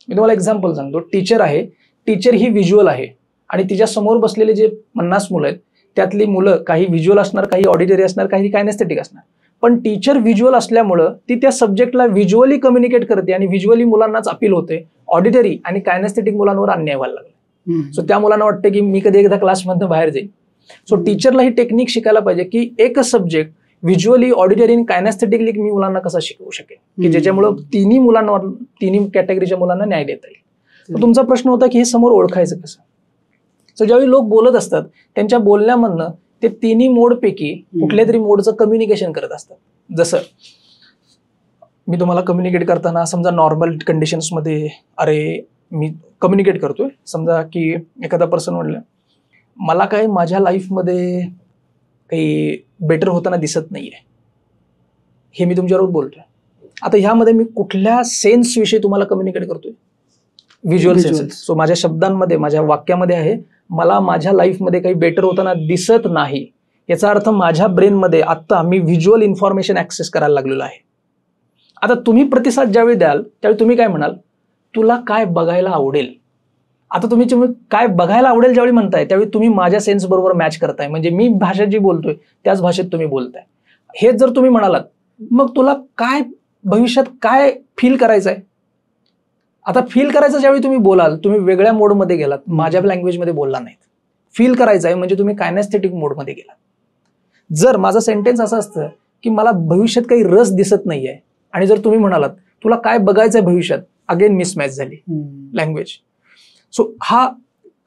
[SPEAKER 1] मी तुम्हाला एक्झाम्पल सांगतो. टीचर आहे, टीचर ही व्हिज्युअल आहे आणि तिच्या समोर बसलेले जे 50 मुलं आहेत त्यातली मुलं काही व्हिज्युअल असणार, काही ऑडिटरी असणार, काही कायनॅस्थेटिक असणार. पण टीचर व्हिज्युअल असल्यामुळं ती त्या सब्जेक्टला व्हिज्युअली कम्युनिकेट करते आणि व्हिज्युअली मुलांनाच अपील होते. ऑडिटरी आणि कायनॅस्थेटिक मुलांवर अन्याय व्हायला लागला. सो त्या मुलांना वाटतं की मी कधी एकदा क्लासमधनं बाहेर जाईल. सो टीचरला ही टेक्निक शिकायला पाहिजे की एकच सब्जेक्ट व्हिज्युअली, ऑडिटरी आणि कायनॅस्थेटिकली मी मुलांना कसा शिकवू शकेन की ज्याच्यामुळं तिन्ही कॅटेगरीच्या मुलांना न्याय देता येईल. तर तुमचा प्रश्न होता की हे समोर ओळखायचं कसं. तर ज्यावेळी लोक बोलत असतात त्यांच्या बोलण्यामधनं ते तिन्ही मोडपैकी कुठल्या तरी मोडचं कम्युनिकेशन करत असतात. जसं मी तुम्हाला कम्युनिकेट करताना समजा नॉर्मल कंडिशन्समध्ये अरे मी कम्युनिकेट करतोय, समजा की एखादा पर्सन म्हणलं मला काय माझ्या लाईफमध्ये काही बेटर होताना दिसत नाहीये, हे मी तुमच्याबरोबर बोलतोय. आता ह्यामध्ये मी कुठल्या सेन्स विषयी तुम्हाला कम्युनिकेट करतोय, व्हिज्युअल सेन्स. सो माझ्या शब्दांमध्ये, माझ्या वाक्यामध्ये आहे मला माझ्या लाईफमध्ये काही बेटर होताना दिसत नाही, याचा अर्थ माझ्या ब्रेनमध्ये आता मी व्हिज्युअल इन्फॉर्मेशन ऍक्सेस करायला लागलेलो आहे. आता तुम्ही प्रतिसाद ज्यावेळी द्याल त्यावेळी तुम्ही काय म्हणाल, तुला काय बघायला आवडेल. आता तुम्ही काय बघायला आवडेल ज्यावेळी म्हणताय त्यावेळी तुम्ही माझ्या सेन्स बरोबर मॅच करताय, म्हणजे मी भाषा जी बोलतोय त्याच भाषेत तुम्ही बोलताय. हेच जर तुम्ही म्हणालात मग तुला काय भविष्यात काय फील करायचंय. आता फील करायचं ज्यावेळी तुम्ही बोलाल तुम्ही वेगळ्या मोडमध्ये गेलात, माझ्या लँग्वेजमध्ये बोलला नाहीत. फील करायचं आहे म्हणजे तुम्ही कायनॅस्थेटिक मोडमध्ये गेलात. जर माझं सेंटेन्स असं असतं की मला भविष्यात काही रस दिसत नाहीये आणि जर तुम्ही म्हणालात तुला काय बघायचंय भविष्यात, अगेन मिसमॅच झाली लँग्वेज. सो हा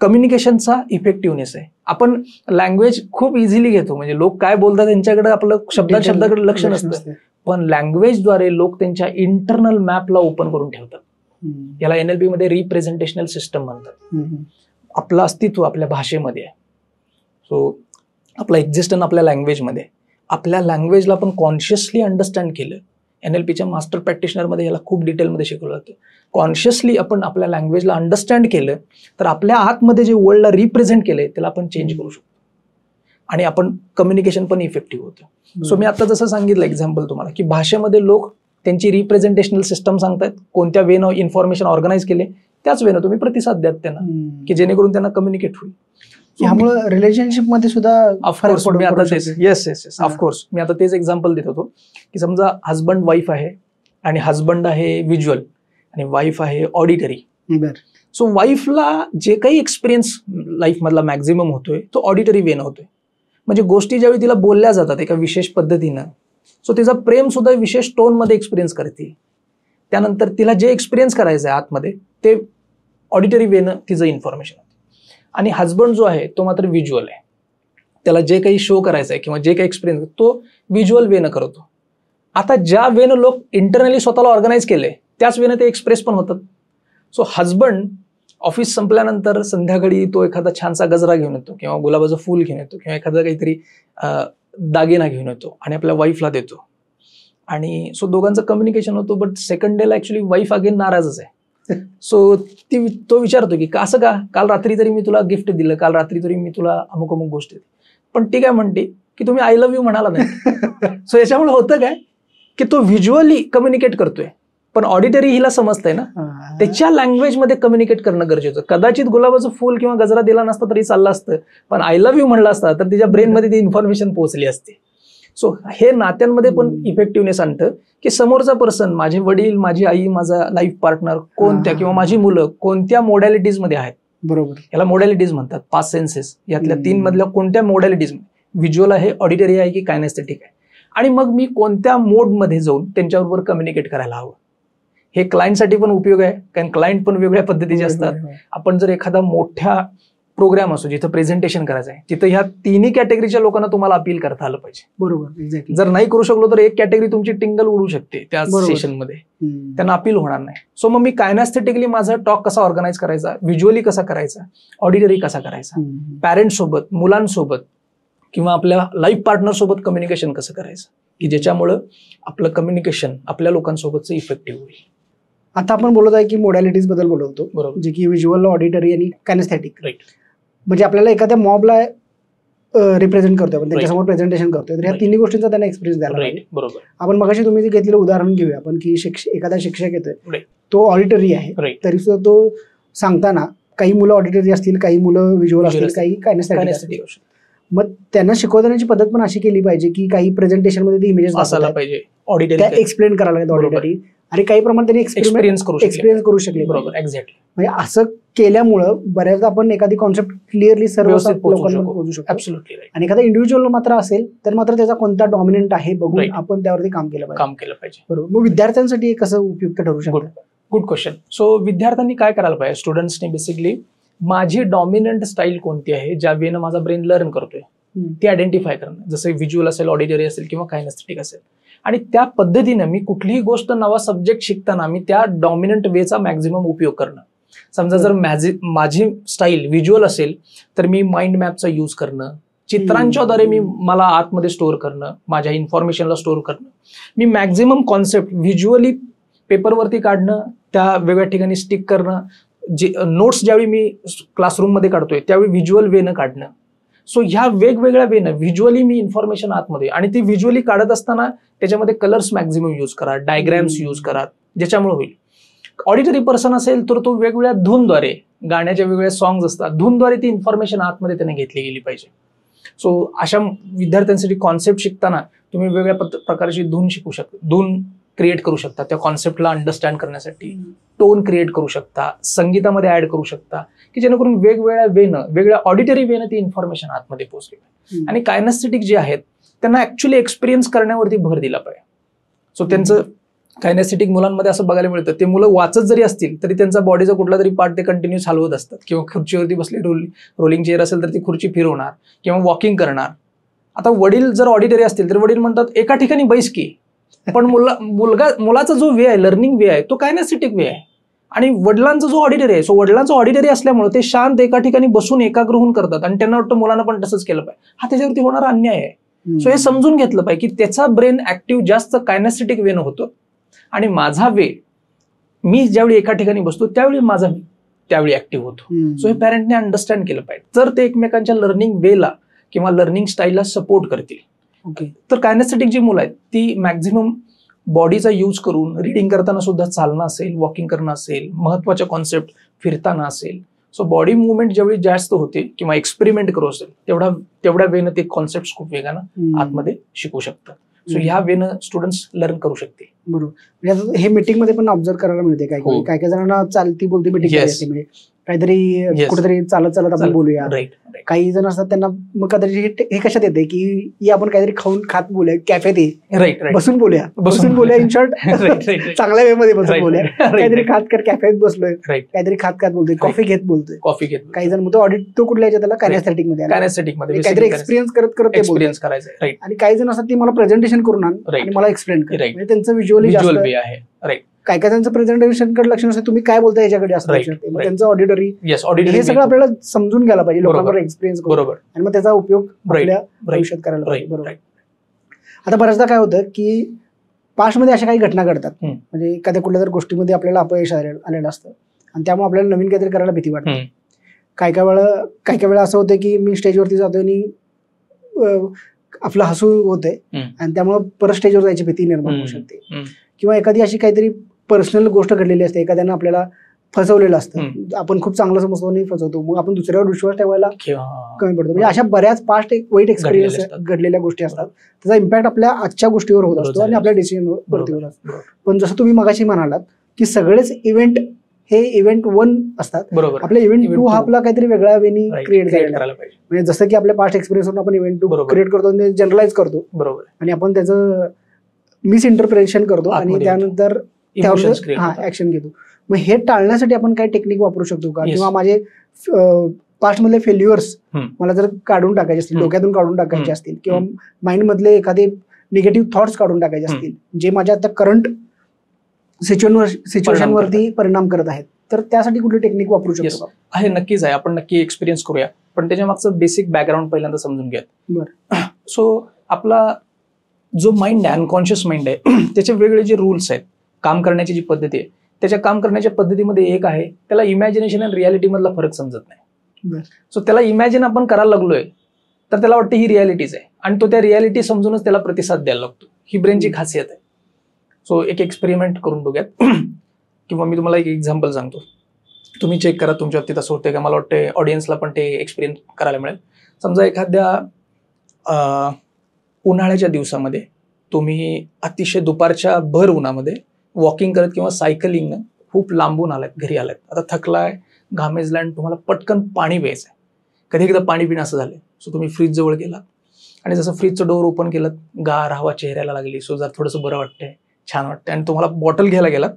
[SPEAKER 1] कम्युनिकेशनचा इफेक्टिव्हनेस आहे. आपण लँग्वेज खूप इझिली घेतो, म्हणजे लोक काय बोलतात त्यांच्याकडे आपलं शब्दाकडे लक्ष नसतं, पण लँग्वेजद्वारे लोक त्यांच्या इंटरनल मॅपला ओपन करून ठेवतात. याला NLP मध्ये रिप्रेझेंटेशनल सिस्टम म्हणतात. आपलं अस्तित्व आपल्या भाषेमध्ये आहे. सो आपला एक्झिस्टन्स आपल्या लँग्वेजमध्ये, आपल्या लँग्वेजला आपण कॉन्शियसली अंडरस्टँड केलं. NLPच्या मास्टर प्रॅक्टिशनरमध्ये याला खूप डिटेलमध्ये शिकवलं जातं. कॉन्शियसली आपण आपल्या लँग्वेजला अंडरस्टँड केलं तर आपल्या आतमध्ये जे वर्ल्डला रिप्रेझेंट केलंय त्याला आपण चेंज करू शकतो आणि आपण कम्युनिकेशन पण इफेक्टिव्ह होतं. सो मी आता जसं सांगितलं एक्झाम्पल तुम्हाला की भाषेमध्ये लोक त्यांची रिप्रेझेंटेशनल सिस्टम सांगतायत, कोणत्या वेनं इन्फॉर्मेशन ऑर्गनाईज केले त्याच वेनं तुम्ही प्रतिसाद द्यात त्यांना की जेणेकरून त्यांना कम्युनिकेट होईल.
[SPEAKER 2] त्यामुळे रिलेशनशिप मध्ये सुद्धा
[SPEAKER 1] ऑफकोर्स मी आता तेच ऑफकोर्स मी आता तेच एक्झाम्पल देत होतो की समजा हजबंड वाईफ आहे आणि हजबंड आहे व्हिज्युअल आणि वाईफ आहे ऑडिटरी. सो वाईफला जे काही एक्सपिरियन्स लाईफ मधला मॅक्झिमम होतोय तो ऑडिटरी वेनं होतोय. म्हणजे गोष्टी ज्यावेळी तिला बोलल्या जातात एका विशेष पद्धतीनं, सो तिचा प्रेम सुद्धा विशेष टोन मध्ये एक्सपिरियन्स करते. त्यानंतर तिला जे एक्सपिरियन्स करायचं आहे आतमध्ये ते ऑडिटरी वेनं तिचं इन्फॉर्मेशन. आणि हजबंड जो आहे तो मात्र व्हिज्युअल आहे, त्याला जे काही शो करायचं आहे किंवा जे काही एक्सपिरियन्स तो व्हिज्युअल वेनं करतो. आता ज्या वेनं लोक इंटरनली स्वतःला ऑर्गनाईज केले त्याच वेनं ते एक्सप्रेस पण होतात. सो हजबंड ऑफिस संपल्यानंतर संध्याकाळी तो एखादा छानसा गजरा घेऊन येतो किंवा गुलाबाचं फूल घेऊन येतो किंवा एखादा काहीतरी दागिना घेऊन येतो आणि आपल्या वाईफला देतो आणि सो दोघांचं कम्युनिकेशन होतो. बट सेकंड डेला ऍक्च्युली वाईफ अगेन नाराजच आहे. सो तो विचारतो की असं का, काल रात्री तरी मी तुला गिफ्ट दिलं, काल रात्री तरी मी तुला अमुक अमुक गोष्ट दिली, पण ती काय म्हणते की तुम्ही आय लव्ह यू म्हणाला नाही. सो याच्यामुळे होतं काय की तो व्हिज्युअली कम्युनिकेट करतोय पण ऑडिटरी हिला समजतंय ना, त्याच्या लँग्वेजमध्ये कम्युनिकेट करणं गरजेचं. कदाचित गुलाबाचं फुल किंवा गजरा दिला नसता तरी चाललं असतं, पण आय लव्ह यू म्हणलं असतं तर तिच्या ब्रेनमध्ये ती इन्फॉर्मेशन पोहोचली असते. सो हे नात्यांमध्ये पण इफेक्टिव्हनेस आणतं की समोरचा पर्सन, माझे वडील, माझी आई, माझा लाईफ पार्टनर कोणत्या किंवा माझी मुलं कोणत्या मोडॅलिटीज मध्ये आहेत.
[SPEAKER 2] बरोबर,
[SPEAKER 1] याला मोडॅलिटीज म्हणतात, 5 सेन्सेस. यातल्या 3 मधल्या कोणत्या मोडॅलिटीज, व्हिज्युअल आहे, ऑडिटरी आहे की कायनॅस्थेटिक आहे, आणि मग मी कोणत्या मोडमध्ये जाऊन त्यांच्याबरोबर कम्युनिकेट करायला हवं. हे क्लायंटसाठी पण उपयोग आहे, कारण क्लायंट पण वेगळ्या पद्धतीचे असतात. आपण जर एखादा मोठ्या प्रोग्राम असो जिथं प्रेझेंटेशन करायचं आहे, तिथं ह्या तिन्ही कॅटेगरीच्या लोकांना तुम्हाला अपील करता आलं पाहिजे.
[SPEAKER 2] बरोबर, एक्झॅक्टली.
[SPEAKER 1] जर नाही करू शकलो तर एक कॅटेगरी तुमची टिंगल उडू शकते त्या सेशनमध्ये, त्यांना अपील होणार नाही. सो मग मी कायनॅस्थेटिकली माझा टॉक कसा ऑर्गनाईज करायचा, व्हिज्युअली कसा करायचा, ऑडिटरी कसा करायचा, पॅरेंट्स सोबत, मुलांसोबत किंवा आपल्या लाईफ पार्टनर सोबत कम्युनिकेशन कसं करायचं की ज्याच्यामुळं आपलं कम्युनिकेशन आपल्या लोकांसोबतचं इफेक्टिव्ह होईल.
[SPEAKER 2] आता आपण बोलत आहे की मोडॅलिटीज बद्दल बोलत होतो,
[SPEAKER 1] बरोबर,
[SPEAKER 2] जे की व्हिज्युअल, ऑडिटरी आणि कायनॅस्थेटिक.
[SPEAKER 1] राईट.
[SPEAKER 2] म्हणजे आपल्याला एखाद्या मॉबला रिप्रेझेंट करतोय, आपण त्यांच्यासमोर प्रेझेंटेशन करतोय, तर ह्या तिन्ही गोष्टींचा त्यांना एक्सपिरियन्स द्यायला पाहिजे.
[SPEAKER 1] बरोबर.
[SPEAKER 2] आपण मगाशी तुम्ही जे घेतलेलं उदाहरण घेऊया आपण की एखादा शिक्षक येतोय, तो ऑडिटरी आहे, तरी सुद्धा तो सांगताना काही मुलं ऑडिटरी असतील, काही मुलं व्हिज्युअल असतील, काही कायनॅस्थेटिक असतील. मग त्यांना शिकवण्याची पद्धत पण अशी केली पाहिजे की काही प्रेझेंटेशन मध्ये इमेजेस
[SPEAKER 1] असायला पाहिजे, ऑडिटरी
[SPEAKER 2] एक्सप्लेन करायला लागेल ऑडिटरी, आणि काही प्रमाणात त्यांनी
[SPEAKER 1] एक्सपिरियन्स
[SPEAKER 2] करू शकले.
[SPEAKER 1] बरोबर, एक्झॅक्टली.
[SPEAKER 2] म्हणजे असं केल्यामुळं बऱ्याचदा आपण एखादी कॉन्सेप्ट क्लिअरली सर्व लोकांना पोहोचू शकतो.
[SPEAKER 1] Absolutely right.
[SPEAKER 2] आणि एखादा इंडिव्हिज्युअल मात्र असेल तर मात्र त्याचा कोणता डॉमिनंट आहे बघून आपण त्यावरती काम केलं पाहिजे. बरोबर. मग विद्यार्थ्यांसाठी हे कसं उपयुक्त ठरू शकतं?
[SPEAKER 1] Good question. सो विद्यार्थ्यांनी काय करायला पाहिजे, स्टुडंट्सनी बेसिकली माझी डॉमिनंट स्टाईल कोणती आहे, ज्या वेनं माझा ब्रेन लर्न करतोय ती आयडेंटिफाय करणं. जसं व्हिज्युअल असेल, ऑडिटरी असेल किंवा कायनेस्थेटिक असेल, आणि त्या पद्धतीने मी कुठलीही गोष्ट नवा सब्जेक्ट शिकताना मी त्या डॉमिनंट वेचा मॅक्झिमम उपयोग करणं. समजा जर माझी स्टाईल व्हिज्युअल असेल तर मी माइंड मॅपचा यूज करणं, चित्रांच्याद्वारे मला आतमध्ये स्टोअर करणं, माझ्या इन्फॉर्मेशनला स्टोअर करणं. मी मॅक्झिमम कॉन्सेप्ट व्हिज्युअली पेपरवरती काढणं, त्या वेगळ्या ठिकाणी स्टिक करणं. जे नोट्स ज्यावेळी मी क्लासरूममध्ये काढतोय त्यावेळी व्हिज्युअल वेनं काढणं. सो ह्या वेगवेगळ्या वेनं व्हिज्युअली मी इन्फॉर्मेशन आतमध्ये, आणि ती व्हिज्युअली काढत असताना त्याच्यामध्ये कलर्स मॅक्झिमम यूज करा, डायग्रॅम्स यूज करा, ज्याच्यामुळे होईल. ऑडिटरी पर्सन असेल तर तो वेगवेगळ्या धूनद्वारे, गाण्याच्या वेगवेगळ्या सॉंग्स असतात, धूनद्वारे ती इन्फॉर्मेशन आतमध्ये त्याने घेतली गेली पाहिजे. सो अशा विद्यार्थ्यांसाठी कॉन्सेप्ट शिकताना तुम्ही वेगवेगळ्या प्रकारची धून शिकू शकता, धून क्रिएट करू शकता त्या कॉन्सेप्टला अंडरस्टँड करण्यासाठी, टोन क्रिएट करू शकता, संगीतामध्ये ऍड करू शकता, की जेणेकरून वेगवेगळ्या वेनं, वेगळ्या ऑडिटरी वेनं ती इन्फॉर्मेशन आतमध्ये पोहोचली. आणि कायनेस्थेटिक जे आहेत त्यांना ऍक्च्युअली एक्सपिरियन्स करण्यावरती भर दिला पाहिजे. सो त्यांचं कायनेस्थेटिक मुलांमध्ये असं बघायला मिळतं, ते मुलं वाचत जरी असतील तरी त्यांचा बॉडीचा कुठला तरी पार्ट ते कंटिन्यूस हलवत असतात, किंवा खुर्चीवरती बसले, रोलिंग चेअर असेल तर ती खुर्ची फिरवणार किंवा वॉकिंग करणार. आता वडील जर ऑडिटरी असतील तर वडील म्हणतात एका ठिकाणी बैस की, पण मुलाचा जो वे आहे, लर्निंग वे आहे, तो कायनेस्थेटिक वे आहे. आणि वडिलांचा जो ऑडिटरी आहे, सो वडिलांचा ऑडिटरी असल्यामुळे ते शांत एका ठिकाणी बसून एकाग्र होऊन करतात, आणि त्यांना वाटतं मुलांना पण तसंच केलं पाहिजे. हा त्याच्यावरती होणारा अन्याय आहे. सो हे समजून घेतलं पाहिजे की त्याचा ब्रेन ऍक्टिव्ह जास्त कायनेस्थेटिक वेनं होतो, आणि माझा वे, मी ज्यावेळी एका ठिकाणी बसतो त्यावेळी माझा त्यावेळी ऍक्टिव्ह होतो. सो हे पॅरेंटने अंडरस्टँड केलं पाहिजे. तर ते एकमेकांच्या लर्निंग वेला किंवा लर्निंग स्टाईलला सपोर्ट करतील. तर कायनेस्थेटिक जी मुलं आहेत ती मॅक्झिमम बॉडीचा यूज करून रिडिंग करताना सुद्धा चालणं असेल, वॉकिंग करणं असेल, महत्वाच्या कॉन्सेप्ट फिरताना असेल. सो बॉडी मुवमेंट जेवढी जास्त होते किंवा एक्सपेरिमेंट करू असेल तेवढ्या वेनं ते कॉन्सेप्ट खूप वेगानं आतमध्ये शिकू शकतात. सो ह्या वेनं स्टुडंट्स लर्न करू शकते.
[SPEAKER 2] बरोबर. हे मीटिंग मध्ये पण ऑब्झर्व करायला मिळते, काय जणांना चालती बोलती मीटिंग, काहीतरी कुठेतरी चालत आपण बोलूया. काही जण असतात त्यांना मग कदाचित हे कशात येते की आपण काहीतरी खात बोलूया, कॅफेत बसून बोलूया इन शॉर्ट चांगल्या वे मध्ये बसून बोलूया, काहीतरी खात कॅफेत बसलोय, काहीतरी खात बोलतोय, कॉफी घेत. काही जण म्हणतो ऑडिट तो कुठल्या त्याला कायनेस्थेटिक मध्ये काहीतरी एक्सपिरियन्स करत करायचं. आणि काही जण असतात ती मला प्रेझेंटेशन करून आणि मला एक्सप्लेन कर, म्हणजे त्यांचं व्हिज्युअली आहे. काय त्यांचं प्रेझेंटेशन कडे लक्ष नसतं, तुम्ही काय बोलताय याच्याकडे असतं, त्यांचं ऑडिटरी हे सगळं आपल्याला समजून घ्यायला पाहिजे, लोकांवर एक्सपिरियन्स करून, आणि मग त्याचा उपयोग आपल्या आयुष्यात करायला पाहिजे. बरोबर. आता बऱ्याचदा काय होतं की पास्टमध्ये अशा काही घटना घडतात, म्हणजे एखाद्या कुठल्या जर गोष्टीमध्ये आपल्याला अपयश आलेलं असतं, आणि त्यामुळे आपल्याला नवीन काहीतरी करायला भीती वाटते. काही वेळा असं होतं की मी स्टेजवरती जातोय आणि आपलं हसू होतंय, आणि त्यामुळे परत स्टेजवर जायची भीती निर्माण होऊ शकते. किंवा एखादी अशी काहीतरी पर्सनल गोष्ट घडलेली असते, एखाद्यानं आपल्याला फसवलेलं असतं, आपण खूप चांगलं समजतो आणि फसवतो, मग आपण दुसऱ्यावर विश्वास ठेवायला कमी पडतो. म्हणजे अशा बऱ्याच पास्ट वाईट एक्सपिरियन्स घडलेल्या गोष्टी असतात, त्याचा इम्पॅक्ट आपल्या आजच्या गोष्टीवर होत असतो आणि आपल्या डिसिजनवरती होत असतो. पण जसं तुम्ही मगाशी म्हणालात की सगळेच इव्हेंट हे इव्हेंट 1 असतात, आपला इव्हेंट 2 हा आपला काहीतरी वेगळ्या वेनी क्रिएट करायला पाहिजे. म्हणजे जसं की आपल्या पास्ट एक्सपिरियन्स आपण इव्हेंट 2 क्रिएट करतो, जनरलाइज करतो, आणि आपण त्याचं मिसइंटरप्रिटेशन करतो आणि त्यानंतर ऍक्शन घेतो. मग हे टाळण्यासाठी आपण काय टेक्निक वापरू शकतो का? किंवा माझे पास्ट मधले फेल्युअर्स मला जर काढून टाकायचे असतील, डोक्यातून काढून टाकायचे असतील, किंवा माइंड मधले एखादे निगेटिव्ह थॉट्स काढून टाकायचे असतील, जे माझ्या आता करंट सिच्युएशनवरती परिणाम करत आहेत, तर त्यासाठी कुठली टेक्निक वापरू शकतो?
[SPEAKER 1] आहे, नक्कीच आहे. आपण नक्की एक्सपिरियन्स करूया, पण त्याच्या मागचं बेसिक बॅकग्राऊंड पहिल्यांदा समजून घ्या. बरं. सो आपला जो माइंड आहे, अनकॉन्शियस माइंड आहे, त्याचे वेगळे जे रूल्स आहेत, काम करण्याची जी पद्धती आहे, त्याच्या काम करण्याच्या पद्धतीमध्ये एक आहे, त्याला इमॅजिनेशन आणि रियालिटी मधला फरक समजत नाही. सो त्याला इमॅजिन आपण करायला लागलोय तर त्याला वाटतं ही रियालिटीज आहे, आणि तो त्या रियालिटी समजूनच त्याला प्रतिसाद द्यायला लागतो. ही ब्रेनची खासियत आहे. सो एक एक्सपेरिमेंट करून बघूयात, किंवा मी तुम्हाला एक एक्झाम्पल सांगतो, तुम्ही चेक करा तुमच्या बाबतीत असं होतंय का. मला वाटतं ऑडियन्सला पण ते एक्सपिरियन्स करायला मिळेल. समजा एखाद्या उन्हाळ्याच्या दिवसामध्ये तुम्ही अतिशय दुपारच्या भर उन्हामध्ये वॉकिंग करत किंवा सायकलिंग खूप लांबून आलात, घरी आलात, आता थकलाय, घामेजला आणि तुम्हाला पटकन पाणी प्यायचं आहे. कधी एकदा पाणी पिणं असं झालं, सो तुम्ही फ्रीज जवळ गेलात आणि जसं फ्रीजचं डोअर ओपन केलं, गार हवा चेहऱ्याला लागली, सो जर थोडंसं बरं वाटतंय, छान वाटतंय आणि तुम्हाला बॉटल घ्यायला गेलात,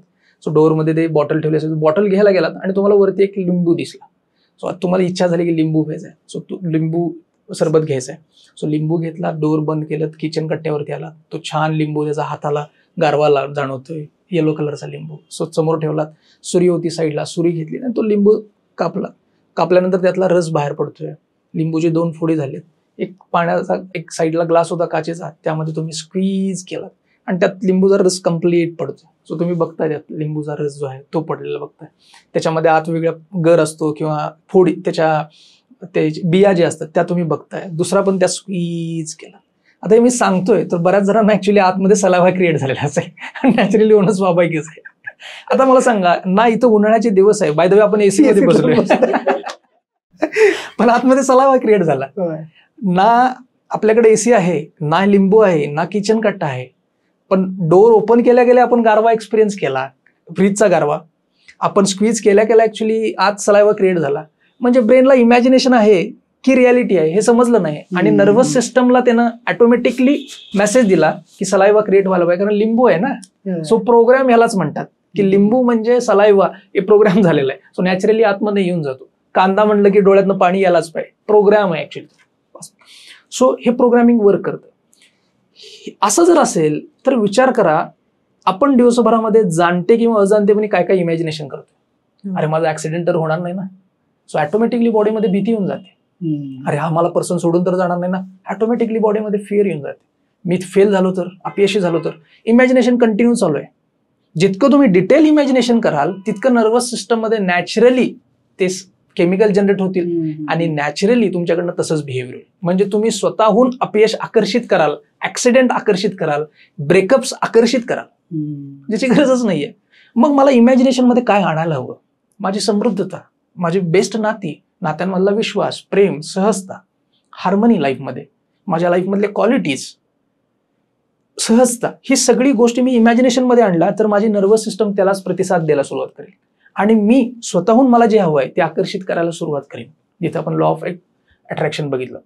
[SPEAKER 1] सो डोअरमध्ये ते बॉटल ठेवली असेल, बॉटल घ्यायला गेलात आणि तुम्हाला वरती एक लिंबू दिसला, सो आता तुम्हाला इच्छा झाली की लिंबू घ्यायचा आहे, सो लिंबू सरबत घ्यायचा आहे. सो लिंबू घेतला, डोअर बंद केलं, किचन कट्ट्यावरती आला, तो छान लिंबू त्याचा हाताला गारवा जाणवतोय, येलो कलरचा लिंबू, सो समोर ठेवलात, सुरी होती साईडला, सुरी घेतली आणि तो लिंबू कापल्यानंतर त्यातला रस बाहेर पडतोय, लिंबूचे 2 फोडी झालेत, एक पाण्याचा एक साईडला ग्लास होता काचेचा, त्यामध्ये तुम्ही स्क्वीज केला आणि त्यात लिंबूचा रस कम्प्लीट पडतो. सो तुम्ही बघताय त्यात लिंबूचा रस जो आहे तो पडलेला बघताय, त्याच्यामध्ये आत वेगळा गर असतो किंवा फोडी, त्याच्या ते बिया जे असतात त्या तुम्ही बघताय, दुसरा पण त्या स्क्वीज केला. आता हे मी सांगतोय तर बऱ्याच जणांना ऍक्च्युली आतमध्ये सलावा क्रिएट झालेला असेल, नॅचरली होणं स्वाभाविकच आहे. आता मला सांगा ना, इथं उन्हाळ्याचे दिवस आहे, बाय द वे आपण एसी मध्ये बसलोय, पण आतमध्ये सलावा क्रिएट झाला ना, आपल्याकडे एसी आहे ना, लिंबू आहे ना, किचन कट्टा आहे, पण डोअर ओपन केल्या गेल्या आपण गारवा एक्सपिरियन्स केला, फ्रीजचा गारवा आपण स्क्वीज केल्या केल्या ऍक्च्युली आत सलावा क्रिएट झाला. म्हणजे ब्रेनला इमॅजिनेशन आहे की रियालिटी आहे हे समजलं नाही आणि नर्व्हस सिस्टमला त्यानं ऑटोमॅटिकली मेसेज दिला की सलाइवा क्रिएट व्हायला पाहिजे, कारण लिंबू आहे ना. सो प्रोग्राम ह्यालाच म्हणतात की लिंबू म्हणजे सलाइवा, हे प्रोग्राम झालेला आहे. सो नॅचरली आतमध्ये येऊन जातो. कांदा म्हणलं की डोळ्यातनं पाणी यायलाच पाहिजे, प्रोग्राम आहे ऍक्च्युली. सो हे प्रोग्रामिंग वर्क करतं. असं जर असेल तर विचार करा, आपण दिवसभरामध्ये जाणते किंवा अजाणतेपणे काय काय इमॅजिनेशन करतो. अरे माझा ऍक्सिडेंट तर होणार नाही ना, सो ऑटोमॅटिकली बॉडीमध्ये भीती येऊन जाते. अरे हा मला पर्सन सोडून तर जाणार नाही ना, ऑटोमॅटिकली बॉडीमध्ये फिअर येऊन जाते. मी फेल झालो तर, अपयशी झालो तर, इमॅजिनेशन कंटिन्यू चालू आहे. जितकं तुम्ही डिटेल इमॅजिनेशन कराल तितकं नर्वस सिस्टम मध्ये नॅचरली ते केमिकल जनरेट होतील आणि नॅचरली तुमच्याकडनं तसंच बिहेव्हिअर होईल. म्हणजे तुम्ही स्वतःहून अपयश आकर्षित कराल, ऍक्सिडेंट आकर्षित कराल, ब्रेकअप्स आकर्षित कराल, ज्याची गरजच नाहीये. मग मला इमॅजिनेशन मध्ये काय आणायला हवं? माझी समृद्धता, माझी बेस्ट नाती, नात्यांमधला विश्वास, प्रेम, सहजता, हार्मनी लाईफमध्ये, माझ्या लाईफमधले क्वालिटीज, सहजता, ही सगळी गोष्टी मी इमॅजिनेशन मध्ये आणला तर माझी नर्वस सिस्टम त्यालाच प्रतिसाद द्यायला सुरुवात करेल आणि मी स्वतःहून मला जे हवं आहे ते आकर्षित करायला सुरुवात करेन. जिथे आपण लॉ ऑफ अट्रॅक्शन बघितलं.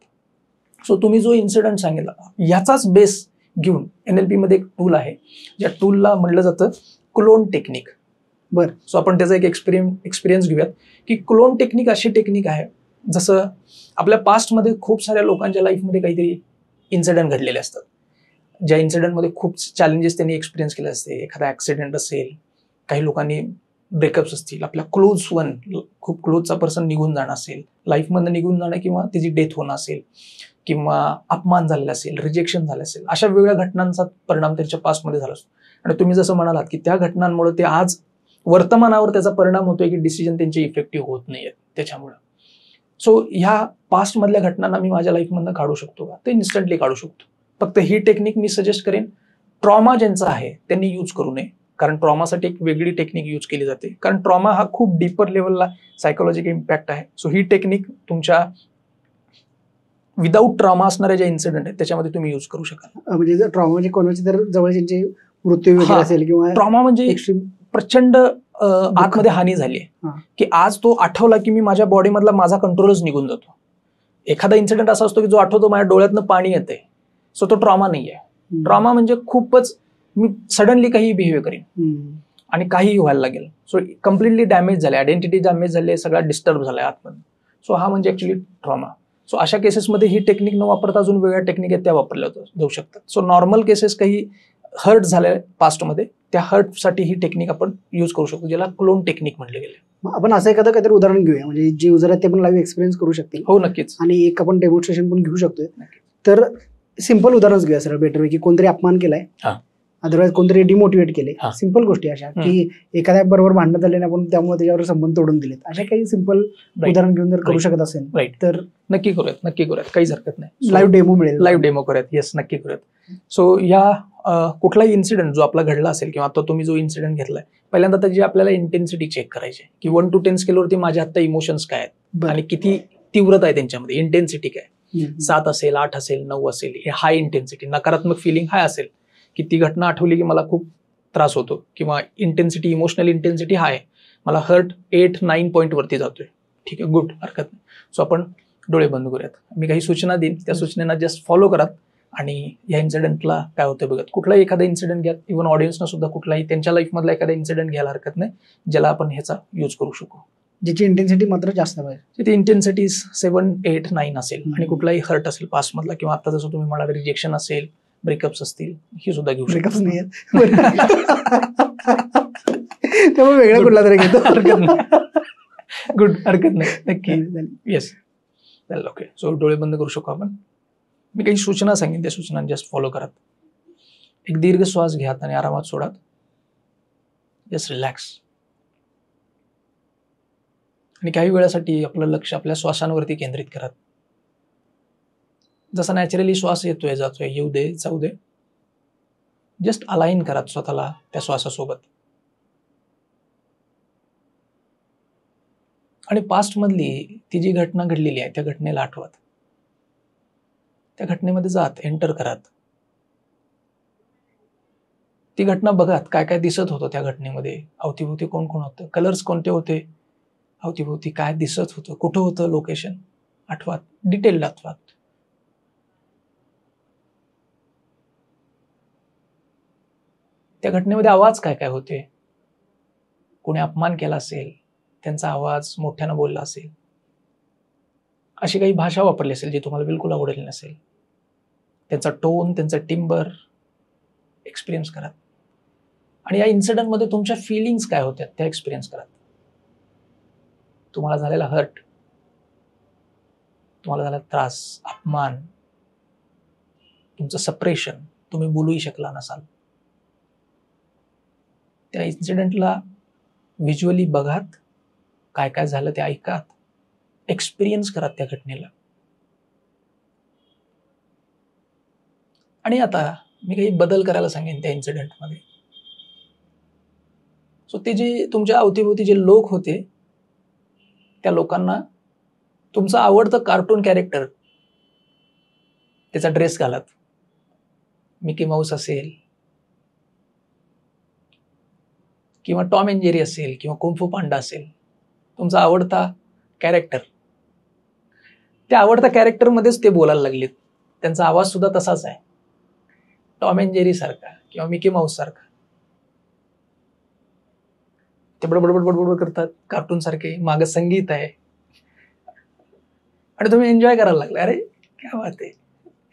[SPEAKER 1] सो तुम्ही जो इन्सिडेंट सांगितला याचाच बेस घेऊन NLP मध्ये एक टूल आहे, ज्या टूलला म्हणलं जातं क्लोन टेक्निक.
[SPEAKER 2] बरं.
[SPEAKER 1] सो आपण त्याचा एक एक्सपिरियन्स घेऊयात की क्लोन टेक्निक अशी टेक्निक आहे, जसं आपल्या पास्टमध्ये खूप साऱ्या लोकांच्या लाईफमध्ये काहीतरी इन्सिडेंट घडलेले असतात, ज्या इन्सिडेंटमध्ये खूप चॅलेंजेस त्यांनी एक्सपिरियन्स केले असते. एखादा ऍक्सिडेंट असेल, काही लोकांनी ब्रेकअप्स असतील, आपल्या क्लोज वन, खूप क्लोजचा पर्सन निघून जाणं असेल, लाईफमधनं निघून जाणं किंवा त्याची डेथ होणं असेल, किंवा अपमान झालेला असेल, रिजेक्शन झालं असेल, अशा वेगळ्या घटनांचा परिणाम त्यांच्या पास्टमध्ये झाला असतो. आणि तुम्ही जसं म्हणालात की त्या घटनांमुळे ते आज वर्तमानावर त्याचा परिणाम होतोय की डिसिजन त्यांचे इफेक्टिव्ह होत नाहीयेत त्याच्यामुळे. सो ह्या पास्टमधल्या घटनांना मी माझ्या लाईफमधनं काढू शकतो का? ते इन्स्टंटली काढू शकतो. फक्त ही टेक्निक मी सजेस्ट करेन ट्रॉमा ज्यांचा आहे त्यांनी यूज करू नये, कारण ट्रॉमासाठी एक वेगळी टेक्निक यूज केली जाते, कारण ट्रॉमा हा खूप डीपर लेवलला सायकोलॉजिकल इम्पॅक्ट आहे. सो ही टेक्निक तुमच्या विदाऊट ट्रॉमा असणाऱ्या ज्या इन्सिडेंट आहेत त्याच्यामध्ये तुम्ही यूज करू शकाल.
[SPEAKER 2] म्हणजे जर ट्रॉमा म्हणजे कोणाची तर जवळचे मृत्यू वगैरे असेल किंवा
[SPEAKER 1] ट्रॉमा म्हणजे प्रचंड आतमध्ये हानी झाली आहे की आज तो आठवला की मी माझ्या बॉडीमधला माझा कंट्रोलच निघून जातो. एखादा इन्सिडेंट असा असतो की जो आठवतो माझ्या डोळ्यातनं पाणी येते, सो तो ट्रॉमा नाही आहे. ट्रॉमा म्हणजे खूपच मी सडनली काही बिहेव्हिअर करेन आणि काहीही व्हायला लागेल. सो कम्प्लिटली डॅमेज झाले, आयडेंटिटी डॅमेज झाली, सगळा डिस्टर्ब झालाय आतमध्ये. सो हा म्हणजे ऍक्च्युली ट्रॉमा. सो अशा केसेसमध्ये ही टेक्निक न वापरता अजून वेगळ्या टेक्निक आहेत त्या वापरल्या जाऊ शकतात. सो नॉर्मल केसेस काही हर्ट झाल्या पास्टमध्ये, त्या हर्टसाठी ही टेक्निक आपण यूज करू शकतो, ज्याला क्लोन टेक्निक म्हटले गेले.
[SPEAKER 2] आपण असं एखादं काहीतरी उदाहरण घेऊया, म्हणजे जे युजर आहेत ते पण लाईव्ह एक्सपिरियन्स करू शकतील.
[SPEAKER 1] हो नक्कीच.
[SPEAKER 2] आणि एक आपण डेमॉन्स्ट्रेशन पण घेऊ शकतोय. तर सिंपल उदाहरणच घेऊया सर, बेटर की कोणतरी अपमान केलाय, अदरवाईज कोणतरी डिमोटिवेट केले. सिंपल गोष्टी अशा की एखाद्या बरोबर भांडण झाले आपण त्यामुळे त्याच्यावर संबंध तोडून दिलेत, अशा काही सिंपल उदाहरण घेऊन जर करू शकत असेल तर
[SPEAKER 1] नक्की करूयात, काहीच हरकत नाही.
[SPEAKER 2] लाईव्ह डेमो मिळेल,
[SPEAKER 1] लाईव्ह डेमो करूयात. येस, नक्की करूयात. सो या कुठलाही इन्सिडेंट जो आपला घडला असेल किंवा आता तुम्ही जो इन्सिडेंट घेतलाय, पहिल्यांदा त्याची आपल्याला इंटेन्सिटी चेक करायची की 1 to 10 स्केलवरती माझ्या आता इमोशन्स काय आहेत आणि किती तीव्रता आहे त्यांच्यामध्ये, इंटेन्सिटी काय. 7 असेल, 8 असेल, 9 असेल, हे हाय इंटेन्सिटी, नकारात्मक फिलिंग हाय असेल, की ती घटना आठवली की मला खूप त्रास होतो, किंवा इंटेन्सिटी, इमोशनल इंटेन्सिटी हाय, मला हर्ट 8-9 पॉईंट वरती जातोय. ठीक आहे, गुड, हरकत नाही. सो आपण डोळे बंद करूयात. मी काही सूचना देईन, त्या सूचनेना जस्ट फॉलो करा आणि या इन्सिडेंटला काय होतं बघत. कुठलाही एखादा इन्सिडेंट घ्या, इव्हन ऑडियन्सना सुद्धा कुठलाही त्यांच्या लाईफमधला एखादा इन्सिडेंट घ्यायला हरकत नाही, ज्याला आपण ह्याचा यूज करू शकू,
[SPEAKER 2] ज्याची इंटेन्सिटी मात्र जास्त पाहिजे.
[SPEAKER 1] ती इंटेन्सिटी 7, 8, 9 असेल आणि कुठलाही हर्ट असेल पास्ट मधला, किंवा आता जसं तुम्ही म्हणाला रिजेक्शन असेल, ब्रेकअप्स असतील, ही सुद्धा घेऊ
[SPEAKER 2] ब्रेकअप्स
[SPEAKER 1] शकतो.
[SPEAKER 2] नाही त्यामुळे वेगळा कुठला तरी घेतो.
[SPEAKER 1] हरकत नाही, गुड, हरकत नाही, नक्की. येस, चालेल, ओके. सो डोळे बंद करू शकू आपण. मी काही सूचना सांगेन, त्या सूचना जस्ट फॉलो करा. एक दीर्घ श्वास घ्या आणि आरामात सोडा. Just relax. आणि काही वेळासाठी आपलं लक्ष आपल्या श्वासांवरती केंद्रित करा. जसा नॅचरली श्वास येतोय, जातोय, येऊ दे, जाऊ दे, जस्ट अलाइन करा स्वतःला त्या श्वासासोबत. आणि पास्ट मधली ती जी घटना घडलेली आहे त्या घटनेला आठवत, त्या घटनेमध्ये जात, एंटर करात, ती घटना बघात, काय काय दिसत होतं त्या घटनेमध्ये, अवतीभोवती कोण कोण होतं, कलर्स कोणते होते, अवतीभोवती काय दिसत होतं, कुठं होतं लोकेशन, आठवात, डिटेल आठवात. त्या घटनेमध्ये आवाज काय काय होते, कोणी अपमान केला असेल, त्यांचा आवाज मोठ्यानं बोलला असेल, अशी काही भाषा वापरली असेल जी तुम्हाला बिलकुल आवडली नसेल, त्यांचा टोन, त्यांचा टिंबर एक्सपिरियन्स करा. आणि या इन्सिडेंटमध्ये तुमच्या फिलिंग्स काय होत्या त्या एक्सपिरियन्स करा. तुम्हाला झालेला हर्ट, तुम्हाला झालेला त्रास, अपमान, तुमचं सप्रेशन, तुम्ही बोलूही शकला नसाल, त्या इन्सिडेंटला व्हिज्युअली बघात, काय काय झालं ते ऐकात, एक्सपिरियन्स करा त्या घटनेला. आणि आता मी काही बदल करायला सांगेन त्या इन्सिडेंटमध्ये. सो ते जे तुमच्या अवतीभोवती जे लोक होते, त्या लोकांना तुमचं आवडतं कार्टून कॅरेक्टर त्याचा ड्रेस घालत, मिकी माऊस असेल किंवा टॉम अँड जेरी असेल किंवा कुंफू पांडा असेल, तुमचा आवडता कॅरेक्टर, त्या आवडत्या कॅरेक्टरमध्येच ते बोलायला लागलेत. त्यांचा आवाज सुद्धा तसाच आहे, टॉम अँड जेरी सारखा किंवा मिकी माऊस सारखा. ते बडबड बडबड करतात कार्टून सारखे, मागं संगीत आहे आणि तुम्ही एन्जॉय करायला लागले. अरे क्या बात आहे,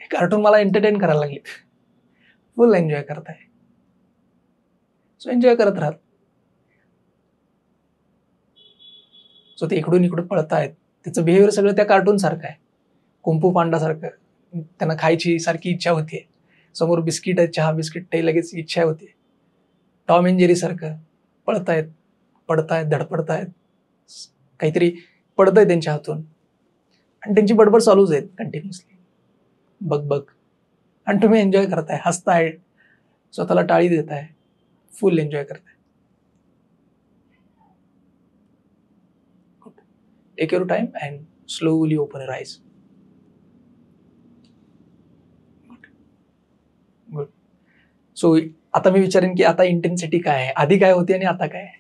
[SPEAKER 1] हे कार्टून मला एंटरटेन करायला लागले, फुल एन्जॉय करताय. सो एन्जॉय करत राहत. सो ते इकडून इकडून पळतायत, त्याचं बिहेवियर सगळं त्या कार्टून सारखं आहे, कुंफू पांडा सारखं. त्यांना खायची सारखी इच्छा होती, समोर बिस्किट आहे, चहा बिस्किट, ते लगेच इच्छा होती. टॉम अँड जेरी सारखं पळतायत, पडतायत, धडपडतायत, काहीतरी पडतंय त्यांच्या हातून आणि त्यांची बडबड चालूच आहे कंटिन्युअसली, बघ बघ. आणि तुम्ही एन्जॉय करताय, हसताय, स्वतःला टाळी देताय, फुल एन्जॉय करताय. Take your time and slowly open your eyes. Good. So आता मी विचारेन की आता इंटेन्सिटी काय आहे, आधी काय होती आणि आता काय आहे?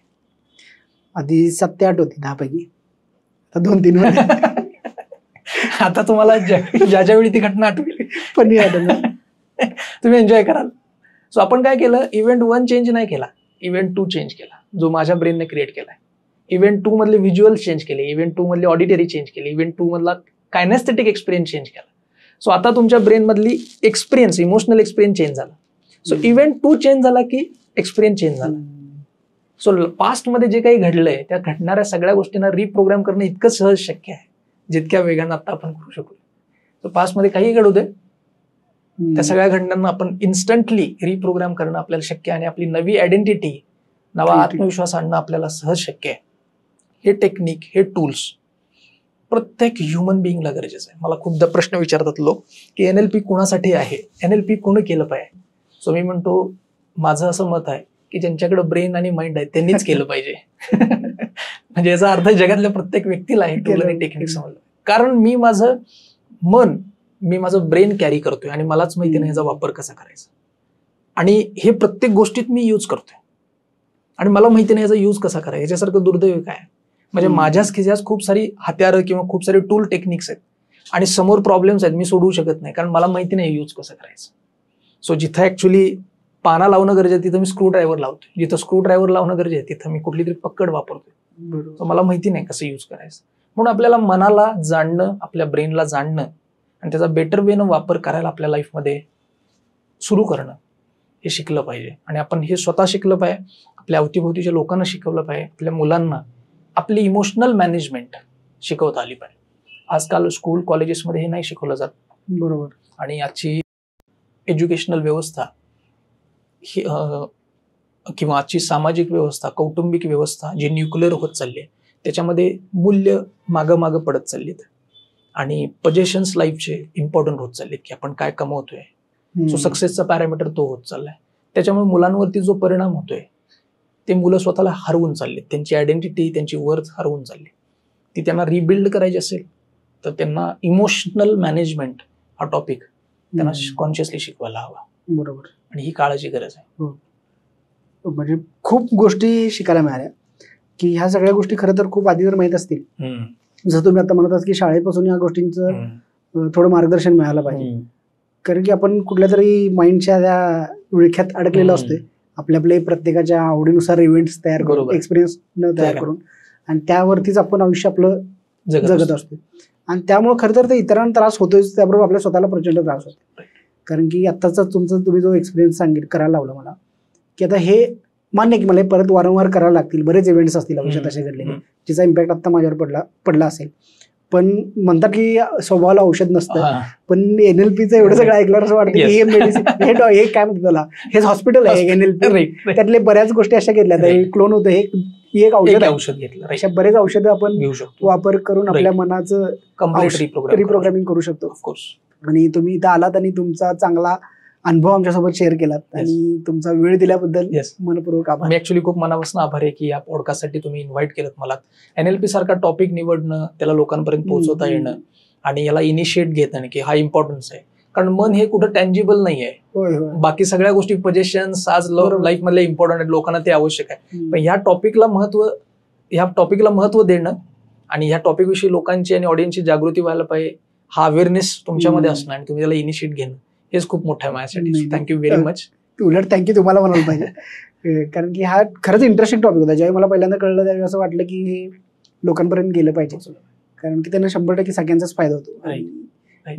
[SPEAKER 2] आधी 7 ते 8 होती 10 पैकी, आता 2-3
[SPEAKER 1] आता तुम्हाला ज्या वेळी ती घटना आठवली
[SPEAKER 2] पण
[SPEAKER 1] तुम्ही एन्जॉय कराल. सो आपण काय केलं, इव्हेंट 1 चेंज नाही केला, इव्हेंट 2 चेंज केला, जो माझ्या ब्रेनने क्रिएट केलाय. इव्हेंट 2 मधले व्हिज्युअल चेंज केले, इव्हेंट 2 मधले ऑडिटरी चेंज केले, इव्हेंट 2 मधला कायनेस्थेटिक एक्सपिरियन्स चेंज केला. सो आता तुमच्या ब्रेन मधली एक्सपिरियन्स, इमोशनल एक्सपिरियन्स चेंज झाला. सो इव्हेंट 2 चेंज झाला की एक्सपिरियन्स चेंज झाला. सो पास्ट मध्ये जे काही घडलंय त्या घडणाऱ्या सगळ्या गोष्टींना रिप्रोग्राम करणं इतकं सहज शक्य आहे जितक्या वेगानं आता आपण करू शकू. सो पास्ट मध्ये काही घडू दे, त्या सगळ्या घटनांना आपण इन्स्टंटली रिप्रोग्राम करणं आपल्याला शक्य आहे आणि आपली नवी आयडेंटिटी, नवा आत्मविश्वास आणणं आपल्याला सहज शक्य आहे. हे टेक्निक, हे टूल्स प्रत्येक ह्युमन बिईंगला गरजेचं आहे. मला खूपदा प्रश्न विचारतात लोक की एनएलपी कोणासाठी आहे, एनएलपी कोण केलं पाहिजे. सो मी म्हणतो, माझं असं मत आहे की ज्यांच्याकडे ब्रेन आणि माइंड आहे त्यांनीच केलं पाहिजे. म्हणजे याचा अर्थ जगातल्या प्रत्येक व्यक्तीला हे टूल आणि टेक्निक समजलं. कारण मी माझं मन मी माझं ब्रेन कॅरी करतोय आणि मलाच माहिती नाही याचा वापर कसा करायचा, आणि हे प्रत्येक गोष्टीत मी यूज करतोय आणि मला माहिती नाही याचा यूज कसा करायचा. याच्यासारखं दुर्दैव काय? म्हणजे माझ्याच खिशात खूप सारी हत्यारं किंवा खूप सारे टूल टेक्निक्स आहेत आणि समोर प्रॉब्लेम्स आहेत, मी सोडवू शकत नाही कारण मला माहिती नाही यूज कसं करायचं. सो जिथं ऍक्च्युली पाना लावणं गरजेचं तिथं मी स्क्रू ड्रायव्हर लावतोय, जिथं स्क्रू ड्रायव्हर लावणं गरजेचं तिथं मी कुठली तरी पक्कड वापरतोय. सो मला माहिती नाही कसं यूज करायचं. म्हणून आपल्याला मनाला जाणणं, आपल्या ब्रेनला जाणणं आणि त्याचा बेटर वेनं वापर करायला आपल्या लाईफमध्ये सुरू करणं हे शिकलं पाहिजे. आणि आपण हे स्वतः शिकलं पाहिजे, आपल्या अवतीभोवतीच्या लोकांना शिकवलं पाहिजे, आपल्या मुलांना आपली इमोशनल मॅनेजमेंट शिकवता आली पाहिजे. आजकाल स्कूल कॉलेजेसमध्ये हे नाही शिकवलं जात.
[SPEAKER 2] बरोबर.
[SPEAKER 1] आणि आजची एज्युकेशनल व्यवस्था ही किंवा आजची सामाजिक व्यवस्था, कौटुंबिक व्यवस्था जी न्यूक्लिअर होत चालली आहे त्याच्यामध्ये मूल्य मागं पडत चाललीत आणि पजेशन्स लाईफचे इम्पॉर्टंट होत चाललेत की आपण काय कमवतोय. सो सक्सेसचा पॅरामीटर तो होत चाललाय. त्याच्यामुळे मुलांवरती जो परिणाम होतोय ते मुलं स्वतःला हरवून चाललेत, त्यांची आयडेंटिटी, त्यांची वर्थ हरवून चालली. ती त्यांना रिबिल्ड करायची असेल तर त्यांना इमोशनल मॅनेजमेंट हा टॉपिक त्यांना कॉन्शियसली शिकवायला हवा.
[SPEAKER 2] बरोबर.
[SPEAKER 1] आणि ही काळाची गरज आहे.
[SPEAKER 2] म्हणजे खूप गोष्टी शिकायला मिळाल्या की ह्या सगळ्या गोष्टी खरं तर खूप आधी जर माहीत असतील, जसं तुम्ही आता म्हणत आहात की शाळेपासून या गोष्टींचं थोडं मार्गदर्शन मिळालं पाहिजे. कारण की आपण कुठल्या तरी माइंडच्या त्या विळख्यात अडकलेलो असतोय, आपल्या प्रत्येकाच्या आवडीनुसार इव्हेंट्स तयार करून, एक्सपिरियन्स तयार करून, आणि त्यावरतीच आपण आयुष्य आपलं जगत असतो. आणि त्यामुळे खरं तर ते इतरांना त्रास होतोच, त्याबरोबर आपल्या स्वतःला प्रचंड त्रास होतो. कारण की आत्ताचा तुम्ही जो एक्सपिरियन्स करायला लावला मला, की आता हे मान्य की मला परत वारंवार करायला लागतील, बरेच इव्हेंट्स असतील आयुष्यात असे घडलेले जिचा इम्पॅक्ट आता माझ्यावर पडला असेल. पण म्हणतात की स्वभावाला औषध नसतं, पण NLPचं एवढं सगळं ऐकल्यावर असं वाटतं की हे मेडिसिन, हे काय म्हणतात त्याला, हेच हॉस्पिटल आहे NLP. त्यातले बऱ्याच गोष्टी अशा घेतल्या, क्लोन होतं, हे एक औषध घेतलं. अशा बरेच औषधं आपण घेऊ शकतो, वापर करून आपल्या मनाचं रिप्रोग्रामिंग करू शकतो. आणि तुम्ही इथं आलात आणि तुमचा चांगला अनुभव आमच्यासोबत शेअर केलात आणि तुमचा वेळ दिल्याबद्दल मनपूर्वक आभार.
[SPEAKER 1] मी ऍक्च्युली खूप मनापासून आभार आहे की या पॉडकास्टसाठी तुम्ही इन्व्हाइट केलं मला. NLP सारखा टॉपिक निवडणं, त्याला लोकांपर्यंत पोहोचवता येणं आणि याला इनिशिएट घेणं की हा इम्पॉर्टन्स आहे. कारण मन हे कुठं टँजिबल नाही आहे. बाकी सगळ्या गोष्टी पजेशन्स आज लाईफ मधले इम्पॉर्टंट आहेत, लोकांना ते आवश्यक आहे. पण ह्या टॉपिकला महत्व देणं आणि ह्या टॉपिक विषयी लोकांची आणि ऑडियन्सची जागृती व्हायला पाहिजे, हा अवेअरनेस तुमच्यामध्ये असणं आणि तुम्ही त्याला इनिशिएट घेणं हेच खूप मोठं आहे माझ्यासाठी. Thank you very much.
[SPEAKER 2] उलट थँक्यू तुम्हाला म्हणायला पाहिजे. कारण की हा खरंच इंटरेस्टिंग टॉपिक होता. ज्यावेळी मला पहिल्यांदा कळलं त्यावेळी असं वाटलं की हे लोकांपर्यंत गेलं पाहिजे, कारण की त्यांना 100% सगळ्यांचाच फायदा होतो.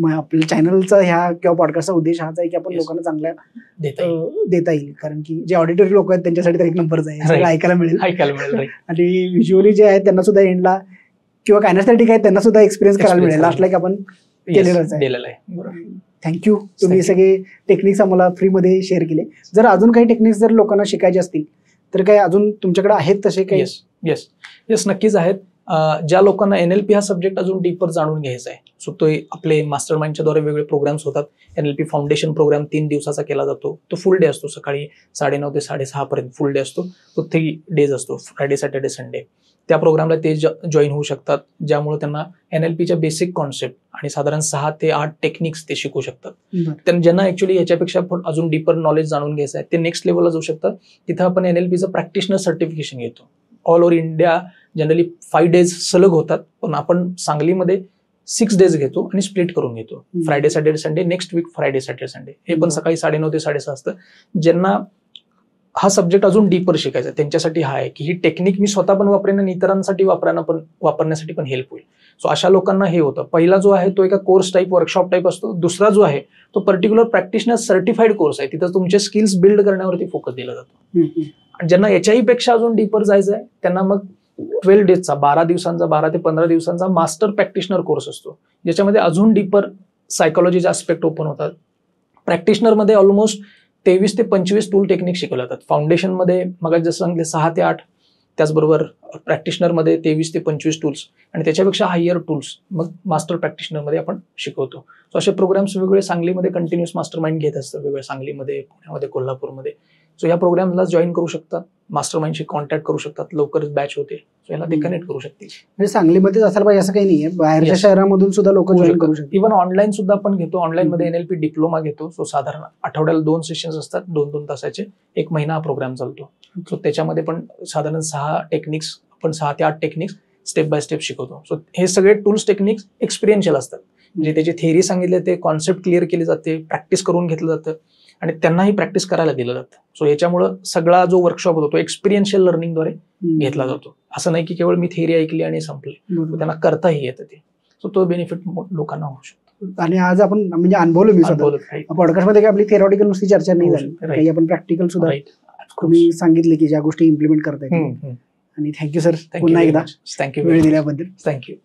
[SPEAKER 2] आपल्या चॅनलचा ह्या किंवा पॉडकास्टचा उद्देश हाच आहे की आपण लोकांना चांगल्या देता येईल. कारण की जे ऑडिटरी लोक आहेत त्यांच्यासाठी तर एक नंबरच आहे, सगळं ऐकायला मिळेल. आणि व्हिज्युअली जे आहेत त्यांना सुद्धा एंडला किंवा कायनेस्थेटिक आहेत त्यांना सुद्धा एक्सपिरियन्स करायला मिळेल. लास्टला की आपण केलेलं आहे. थँक्यू. तुम्ही सगळे टेक्निक्स आम्हाला फ्रीमध्ये शेअर केले. जर अजून काही टेक्निक्स जर लोकांना शिकायचे असतील तर काय अजून तुमच्याकडे आहेत तसे काही?
[SPEAKER 1] येस नक्कीच आहेत. ज्या लोकांना NLP हा सब्जेक्ट अजून डीपर जाणून घ्यायचा आहे, सो तो आपले मास्टर माइंडच्या द्वारे वेगळे प्रोग्राम्स होतात. NLP फाउंडेशन प्रोग्राम 3 दिवसाचा केला जातो. तो फुल डे असतो, सकाळी 9:30 ते 6:30 पर्यंत फुल डे असतो. तो 3 डेज असतो, फ्रायडे, सॅटर्डे, संडे. त्या प्रोग्रामला ते जॉईन होऊ शकतात, ज्यामुळे त्यांना NLPच्या बेसिक कॉन्सेप्ट आणि साधारण 6 ते 8 टेक्निक्स ते शिकू शकतात. त्यांना ज्यांना ऍक्च्युली याच्यापेक्षा अजून डीपर नॉलेज जाणून घ्यायचं आहे ते नेक्स्ट लेवलला जाऊ शकतात. तिथं आपण NLPचं प्रॅक्टिशनर सर्टिफिकेशन घेतो. All over India generally 5 days सलग होतात, पण आपण सांगलीमध्ये 6 डेज घेतो आणि स्प्लिट करून घेतो. Friday, Saturday, Sunday, next week Friday, Saturday, Sunday. हे पण सकाळी 9:30 ते 6:30 असतं. ज्यांना हा सब्जेक्ट अजून डीपर शिकायचा त्यांच्यासाठी हा आहे की ही टेक्निक मी स्वतः पण वापरेन आणि इतरांसाठी वापरण्यासाठी पण हेल्प होईल. सो अशा लोकांना हे होतं. पहिला जो आहे तो एका कोर्स टाईप, वर्कशॉप टाईप असतो. दुसरा जो आहे तो पर्टिक्युलर प्रॅक्टिशनर सर्टिफाईड कोर्स आहे. तिथं तुमचे स्किल्स बिल्ड करण्यावरती फोकस दिला जातो. आणि ज्यांना याच्याही पेक्षा अजून डीपर जायचं आहे त्यांना मग 12 डेजचा, 12 दिवसांचा, 12 ते 15 दिवसांचा मास्टर प्रॅक्टिशनर कोर्स असतो, ज्याच्यामध्ये अजून डीपर सायकोलॉजीचे ऍस्पेक्ट ओपन होतात. प्रॅक्टिशनरमध्ये ऑलमोस्ट 23 ते 25 टूल टेक्निक शिकवले जातात. फाउंडेशनमध्ये मग जसं सांगितले 6 ते 8, त्याचबरोबर प्रॅक्टिशनरमध्ये 23 ते 25 टूल्स आणि त्याच्यापेक्षा हायर टूल्स मग मास्टर प्रॅक्टिशनरमध्ये आपण शिकवतो. सो असे प्रोग्राम्स वेगवेगळे सांगलीमध्ये कंटिन्युअस मास्टर माइंड घेत असतात, वेगवेगळे सांगलीमध्ये, पुण्यामध्ये, कोल्हापूरमध्ये. सो या प्रोग्रामला जॉईन करू शकतात, मास्टर माइंडशी कॉन्टॅक्ट करू शकतात, लवकरच बॅच होते, सो याला ते कनेक्ट करू शकतील.
[SPEAKER 2] म्हणजे सांगलीमध्येच असायला पाहिजे असं काही नाहीये, बाहेरच्या शहरामधून सुद्धा लोक जॉईन करू शकतात.
[SPEAKER 1] इव्हन ऑनलाईन सुद्धा आपण घेतो, ऑनलाईन मध्ये NLP डिप्लोमा घेतो. सो साधारण आठवड्याला 2 सेशन्स असतात, 2-2 तासाचे, 1 महिना हा प्रोग्राम चालतो. सो त्याच्यामध्ये पण साधारण 6 टेक्निक्स, आपण 6 ते 8 टेक्निक्स स्टेप बाय स्टेप शिकवतो. सो हे सगळे टूल्स टेक्निक्स एक्सपिरियन्शियल असतात, म्हणजे त्याची थेअरी सांगितले, ते कॉन्सेप्ट क्लिअर केली जाते, प्रॅक्टिस करून घेतलं जातं आणि त्यांनाही प्रॅक्टिस करायला दिलं जातं. सो याच्यामुळं सगळा जो वर्कशॉप होतो तो एक्सपिरियन्शियल लर्निंगद्वारे घेतला जातो. असं नाही की केवळ मी थेअरी ऐकली आणि संपले, त्यांना करताही येतं ते. सो तो बेनिफिट लोकांना होऊ शकतो.
[SPEAKER 2] आणि आज आपण म्हणजे अनुभवलो मी पॉडकास्टमध्ये काय आपली थेरॉटिकल नुसती चर्चा नाही झाली, काही आपण प्रॅक्टिकल सुद्धा तुम्ही सांगितले की ज्या गोष्टी इम्प्लिमेंट करता येतील. आणि थँक्यू सर पुन्हा एकदा वेळ दिल्याबद्दल.
[SPEAKER 1] थँक्यू.